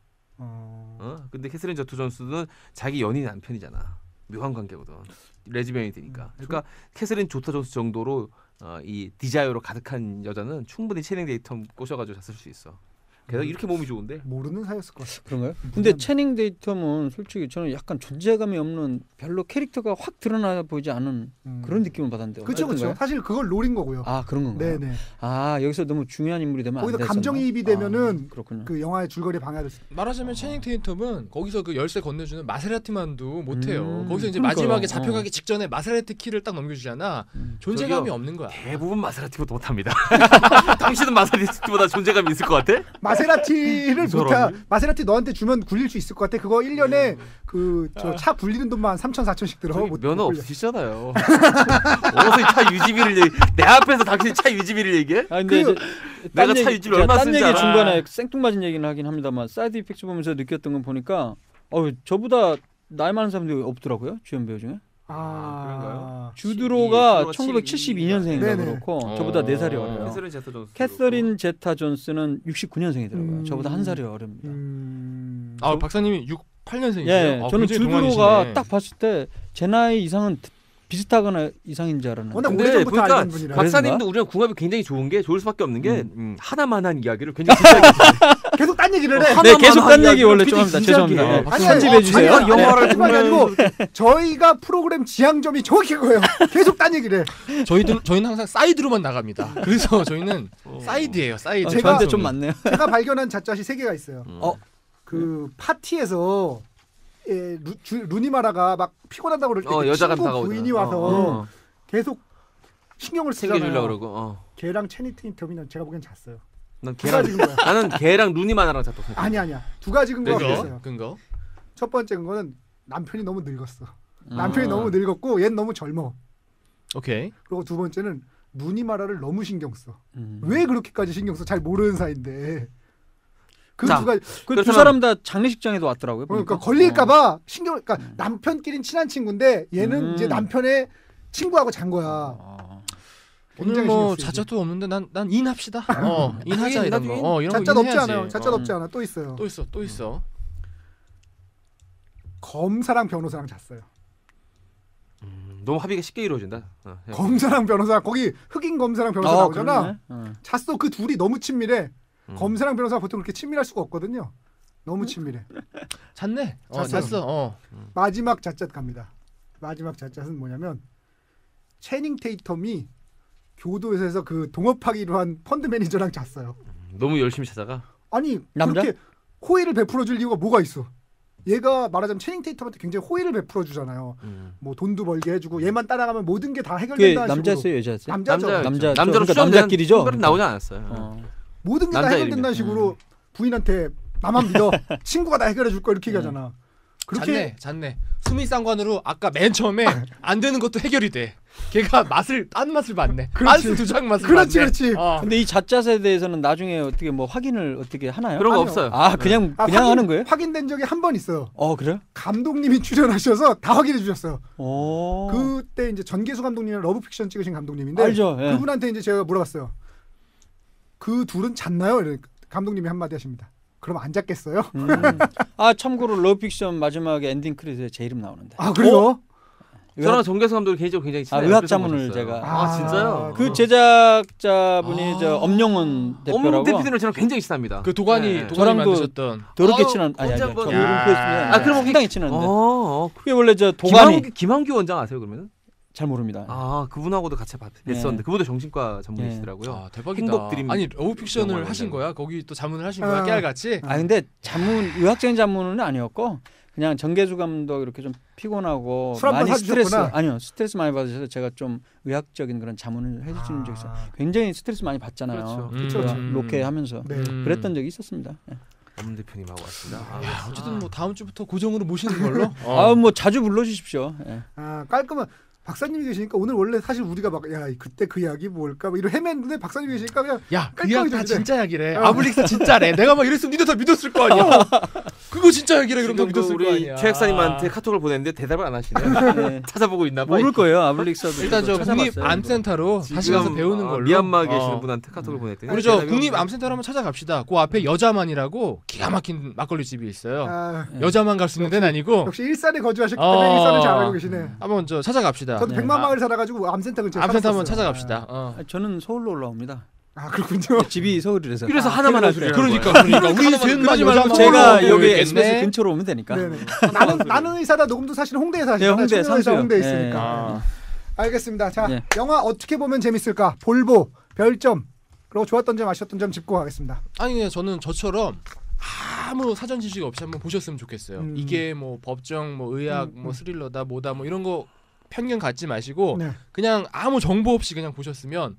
근데 캐서린 조타 존스는 자기 연인 남편이잖아. 묘한 관계거든. 레즈비언이 되니까. 그러니까 캐서린 조타 존스 정도로 이 디자이어로 가득한 여자는 충분히 채닝 테이텀 꼬셔가지고 잤을 수 있어. 게다가 이렇게 몸이 좋은데 모르는 사이였을 것 같아. 그런가요? 근데 채닝 데이텀은 솔직히 저는 약간 존재감이 없는 별로 캐릭터가 확 드러나 보이지 않은 그런 느낌을 받았는데. 그렇죠. 사실 그걸 노린 거고요. 그런 건가요? 네네. 여기서 너무 중요한 인물이 되면 거기서 감정이입이 되면은 그렇군요. 그 영화의 줄거리 방해될 수. 말하자면 채닝 테이텀은 거기서 그 열쇠 건네주는 마세라티만도 못해요. 거기서 이제 마지막에 잡혀가기 직전에 마세라티 키를 딱 넘겨주잖아. 존재감이 없는 거야. 대부분 마세라티보다 못합니다. 당신은 마세라티보다 존재감이 있을 것 같아? 마세라티를 못해. 마세라티 너한테 주면 굴릴 수 있을 것 같아. 그거 1년에 그 저 차 굴리는 돈만 3,000, 4,000씩 들어. 면허 없으시잖아요. 어디서 차 유지비를 내 앞에서 당신이 차 유지비를 얘기해? 근데 내가 차 유지비 얼마 쓰는지 알아. 중간에 생뚱맞은 얘기는 하긴 합니다만 사이드 이펙트 보면서 느꼈던 건 보니까 저보다 나이 많은 사람들이 없더라고요. 주연 배우 중에. 그런가요? 주드로가 1972년생인가 그렇고 저보다 4살이 어려요. 캐서린 제타 존스는 69년생이더라고요. 저보다 1살이 어립니다. 아 박사님이 68년생이세요? 예, 저는 줄드로가 딱 봤을 때 제 나이 이상은 비슷하거나 이상인 줄 알았는데. 근데 보니까 박사님도 우리랑 궁합이 굉장히 좋은 게 좋을 수밖에 없는 게 하나만한 이야기를 굉장히 진지하게 계속 딴 얘기를 해. 네, 계속 딴 얘기 원래 좀 합니다. 죄송합니다. 편집해 주세요. 영화를 보면 저희가 프로그램 지향점이 정확히 그거예요. 계속 딴 얘기를 해. 저희는 항상 사이드로만 나갑니다. 그래서 저희는 사이드예요. 사이드. 저한테 좀 많네요. 제가 발견한 잣잣이 3개가 있어요. 그 파티에서 루니마라가 막 피곤하다고 그럴 때 여자가 친구 부인이 와서 계속 신경을 쓰잖아요. 그러고. 걔랑 채니 테이텀이는 제가 보기엔 잤어요. 난 나는 걔랑 루니마라랑 잤다고 생각해. 아니야. 2가지 근거가 있어요. 근거? 첫 번째 근거는 남편이 너무 늙었어. 남편이 너무 늙었고 얘는 너무 젊어. 오케이. 그리고 2번째는 루니마라를 너무 신경 써. 왜 그렇게까지 신경 써? 잘 모르는 사이인데. 그 두 사람 다 장례식장에도 왔더라고요. 그러니까 걸릴까봐 신경. 그러니까 남편끼리는 친한 친구인데 얘는 이제 남편의 친구하고 잔 거야. 오늘 뭐 자짜도 없는데 난 인합시다. 인하자 이런 거. 이런 자짜 없지 않아요. 자짜 없지 않아. 또 있어요. 또 있어. 검사랑 변호사랑 잤어요. 너무 합의가 쉽게 이루어진다. 검사랑 변호사 거기 흑인 검사랑 변호사 나오잖아. 잤어. 그 둘이 너무 친밀해. 검사랑 변호사 보통 그렇게 친밀할 수가 없거든요. 너무 친밀해. 잤네. 잤어. 마지막 잣잣 갑니다. 마지막 잣잣은 뭐냐면 채닝 테이텀이 교도소에서 그 동업하기로 한 펀드 매니저랑 잤어요. 너무 열심히 찾아가? 아니 그렇게 호의를 베풀어 줄 이유가 뭐가 있어? 얘가 말하자면 채닝 테이텀한테 굉장히 호의를 베풀어 주잖아요. 뭐 돈도 벌게 해주고 얘만 따라가면 모든 게 다 해결된다는 식으로. 남자였어요, 여자였어요? 남자죠. 남자로 그러니까 남자끼리죠. 나오지 않았어요. 모든 게 다 해결된다는 식으로 부인한테 나만 믿어. 친구가 다 해결해 줄 거야 이렇게 얘기하잖아. 그렇게 잤네. 수미상관으로 아까 맨 처음에 안 되는 것도 해결이 돼. 걔가 딴 맛을 봤네. 빤스 2장 맛을 봤네. 그렇지. 근데 이 잣잣에 대해서는 나중에 어떻게 뭐 확인을 어떻게 하나요? 그런 거 없어요. 그냥 하는 거예요? 확인된 적이 한 번 있어요. 그래요? 감독님이 출연하셔서 다 확인해 주셨어요. 오. 그때 이제 전계수 감독님이랑 러브픽션 찍으신 감독님인데 알죠. 예. 그분한테 이제 제가 물어봤어요. 그 둘은 잤나요? 이러니까 감독님이 한마디 하십니다. 그럼 안 잤겠어요? 참고로 러브픽션 마지막에 엔딩 크레딧에 제 이름 나오는데. 그래요? 저랑 정계수 감독이 개인적으로 굉장히 친해요. 의학 자문을 제가. 진짜요? 그 제작자분이 저 엄영은 대표라고. 엄 대표님은 저랑 굉장히 친합니다. 그 도가니 만드셨던. 더럽게 친한. 그럼 상당히 친한데. 그게 원래 저 도가니. 김한규 원장 아세요 그러면? 잘 모릅니다. 그분하고도 같이 뵀었는데 그분도 정신과 전문이시더라고요. 대박이다. 행복드림. 아니 러브픽션을 하신 거야? 거기 또 자문을 하신 거야? 깨알같이? 근데 의학적인 자문은 아니었고 그냥 정계수 감독 이렇게 좀 피곤하고 많이 스트레스 많이 받으셔서 제가 좀 의학적인 그런 자문을 해주시는 적이 있어요. 굉장히 스트레스 많이 받잖아요. 그렇죠. 로케 하면서 그랬던 적이 있었습니다. 엄 대표님하고 왔습니다. 어쨌든 뭐 다음 주부터 고정으로 모시는 걸로. 뭐 자주 불러주십시오. 깔끔한. 박사님이 계시니까 오늘 원래 사실 우리가 막 그때 그 이야기 뭘까 뭐 이런 헤맸는데 박사님이 계시니까 그냥 그 이야기 다 진짜 이야기래. 아블릭스 진짜래. 내가 막 이랬으면 니도 다 믿었을 거 아니야. 그거 진짜 이야기래. 그럼 다 믿었을 거 아니야. 최 박사님한테 카톡을 보냈는데 대답을 안 하시네. 찾아보고 있나 봐. 모를 거예요. 아블릭스도. 일단 저 국립암센터로 다시 가서 배우는 걸로. 미얀마 계시는 분한테 카톡을 보냈더니 우리 저 국립암센터로 한번 찾아갑시다. 그 앞에 여자만이라고 기가 막힌 막걸리 집이 있어요. 여자만 갈 수 있는 데는 아니고. 역시 일산에 거주하셨기 때문에 일산을 잘 알고 계시네. 한번 저 찾아갑시다. 저도 백만마을 살아가지고 암센터 근처에 암센터 한번 찾아갑시다. 저는 서울로 올라옵니다. 그렇군요. 집이 서울이라서. 그래서 하나만 할 수 있어요. 그러니까 우리 셋만 말고 제가 여기 SBS 근처로 오면 되니까. 나는 의사다 녹음도 사실 홍대에서 하시잖아요. 홍대 산수요. 홍대에 있으니까. 알겠습니다. 자, 영화 어떻게 보면 재밌을까? 볼보, 별점, 그리고 좋았던 점, 아쉬웠던 점 짚고 가겠습니다. 아니 저는 저처럼 아무 사전 지식 없이 한번 보셨으면 좋겠어요. 이게 뭐 법정, 뭐 의학, 뭐 스릴러다, 뭐다, 뭐 이런 거 편견 갖지 마시고 그냥 아무 정보 없이 그냥 보셨으면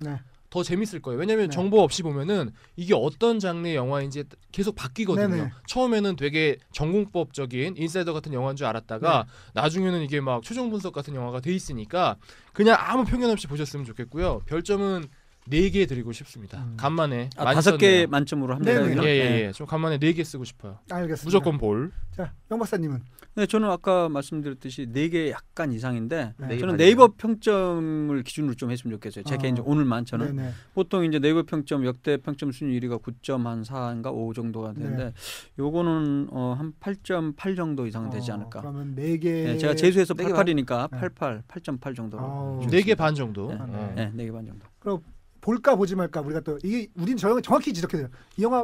더 재밌을 거예요. 왜냐면 정보 없이 보면은 이게 어떤 장르의 영화인지 계속 바뀌거든요. 처음에는 되게 전공법적인 인사이더 같은 영화인 줄 알았다가 나중에는 이게 막 최종 분석 같은 영화가 돼 있으니까 그냥 아무 편견 없이 보셨으면 좋겠고요. 별점은 4개 드리고 싶습니다. 간만에 5개 만점으로 합니다. 예. 좀 간만에 4개 쓰고 싶어요. 알겠습니다. 무조건 볼. 자, 영 박사님은? 네, 저는 아까 말씀드렸듯이 4개 약간 이상인데 네. 저는 네이버 평점을 기준으로 좀 했으면 좋겠어요. 제 개인적으로 오늘만 저는 네네. 보통 이제 네이버 평점 역대 평점 순위 1위가 9.4인가 5 정도가 되는데 요거는 한 8.8 정도 이상 되지 않을까. 그러면 4개. 네, 제가 재수해서 88이니까 8.8 정도로. 4개 반 정도. 네, 4개 반 정도. 그럼 볼까 보지 말까 우리가 또 이게 우린 저 정확히 지적해야 돼요. 이 영화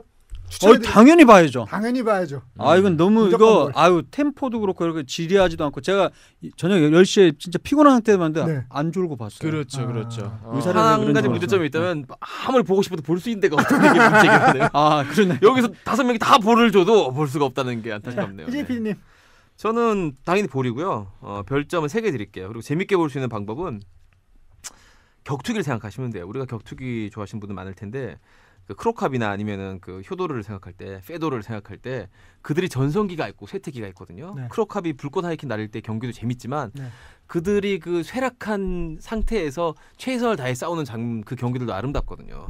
당연히 봐야죠. 당연히 봐야죠. 이건 너무 이거 템포도 그렇고 이렇게 지리하지도 않고 제가 저녁 10시에 진짜 피곤한 상태에 봤는데 안 졸고 봤어요. 그렇죠. 한 가지 문제점이 있다면 아무리 보고 싶어도 볼 수 있는 데가 없다는 게 문제겠네요. 그러네. 여기서 5명이 다 볼을 줘도 볼 수가 없다는 게 안타깝네요. 이재 PD님. 저는 당연히 볼이고요. 별점은 3개 드릴게요. 그리고 재밌게 볼 수 있는 방법은 격투기를 생각하시면 돼요. 우리가 격투기 좋아하시는 분들 많을 텐데 그 크로캅이나 아니면은 그 효도르를 생각할 때, 페도르를 생각할 때 그들이 전성기가 있고 쇠퇴기가 있거든요. 네. 크로캅이 불꽃 하이킹 날릴 때 경기도 재밌지만 네. 그들이 그 쇠락한 상태에서 최선을 다해 싸우는 그 경기들도 아름답거든요.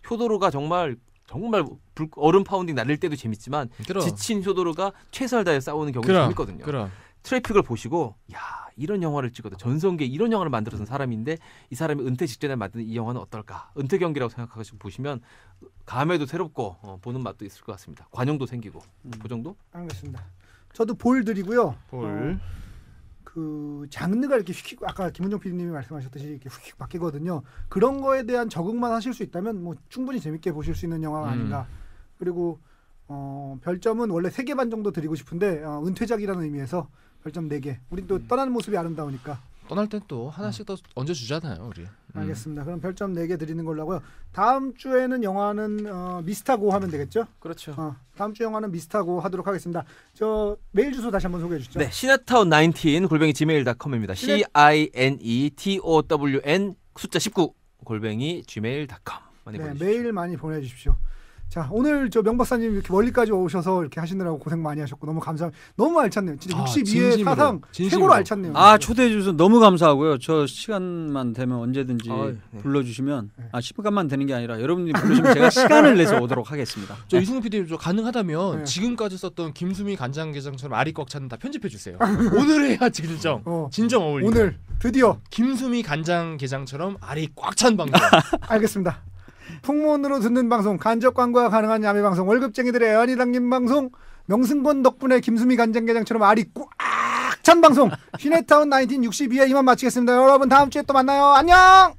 효도르가 정말 얼음 파운딩 날릴 때도 재밌지만 지친 효도르가 최선을 다해 싸우는 경기도 재밌거든요. 트래픽을 보시고 이런 영화를 찍어도 전성기에 이런 영화를 만들어서 사람인데 이 사람이 은퇴 직전에 만든 이 영화는 어떨까? 은퇴 경기라고 생각하시고 보시면 감회도 새롭고 보는 맛도 있을 것 같습니다. 관용도 생기고 그 정도? 알겠습니다. 저도 볼 드리고요. 볼. 그 장르가 이렇게 휙 아까 김은정 PD님이 말씀하셨듯이 이렇게 휙 바뀌거든요. 그런 거에 대한 적응만 하실 수 있다면 뭐 충분히 재밌게 보실 수 있는 영화가 아닌가. 그리고 별점은 원래 3개 반 정도 드리고 싶은데 은퇴작이라는 의미에서 별점 4개. 우린 또 떠나는 모습이 아름다우니까. 떠날 땐 또 하나씩 더 얹어 주잖아요, 우리. 알겠습니다. 그럼 별점 4개 드리는 걸로 하고요. 다음 주에는 영화는 미스터고 하면 되겠죠? 그렇죠. 다음 주 영화는 미스터고 하도록 하겠습니다. 저 메일 주소 다시 한번 소개해 주시죠. 네, 시네타운19 gmail.com입니다. CINETOWN 숫자 19 gmail.com 많이 보내주십시오. 메일 많이 보내주십시오. 자, 오늘 저 명 박사님 이렇게 멀리까지 오셔서 이렇게 하시느라고 고생 많이 하셨고 너무 감사합니다. 너무 알찼네요. 진짜 62회 사상 최고로 알찼네요. 초대해 주셔서 너무 감사하고요. 저 시간만 되면 언제든지 불러주시면 시간만 되는 게 아니라 여러분들이 부르시면 제가 시간을 내서 오도록 하겠습니다. 저 이승훈 PD 가능하다면 지금까지 썼던 김수미 간장게장처럼 알이 꽉 차는 다 편집해 주세요. 오늘 해야 진정 어울리죠. 오늘 드디어 김수미 간장게장처럼 알이 꽉 찬 방송. 알겠습니다. 풍문으로 듣는 방송, 간접 광고가 가능한 야매 방송, 월급쟁이들의 애환이 담긴 방송, 명승권 덕분에 김수미 간장게장처럼 알이 꽉 찬 방송, 시네타운 1962회 이만 마치겠습니다. 여러분 다음 주에 또 만나요. 안녕.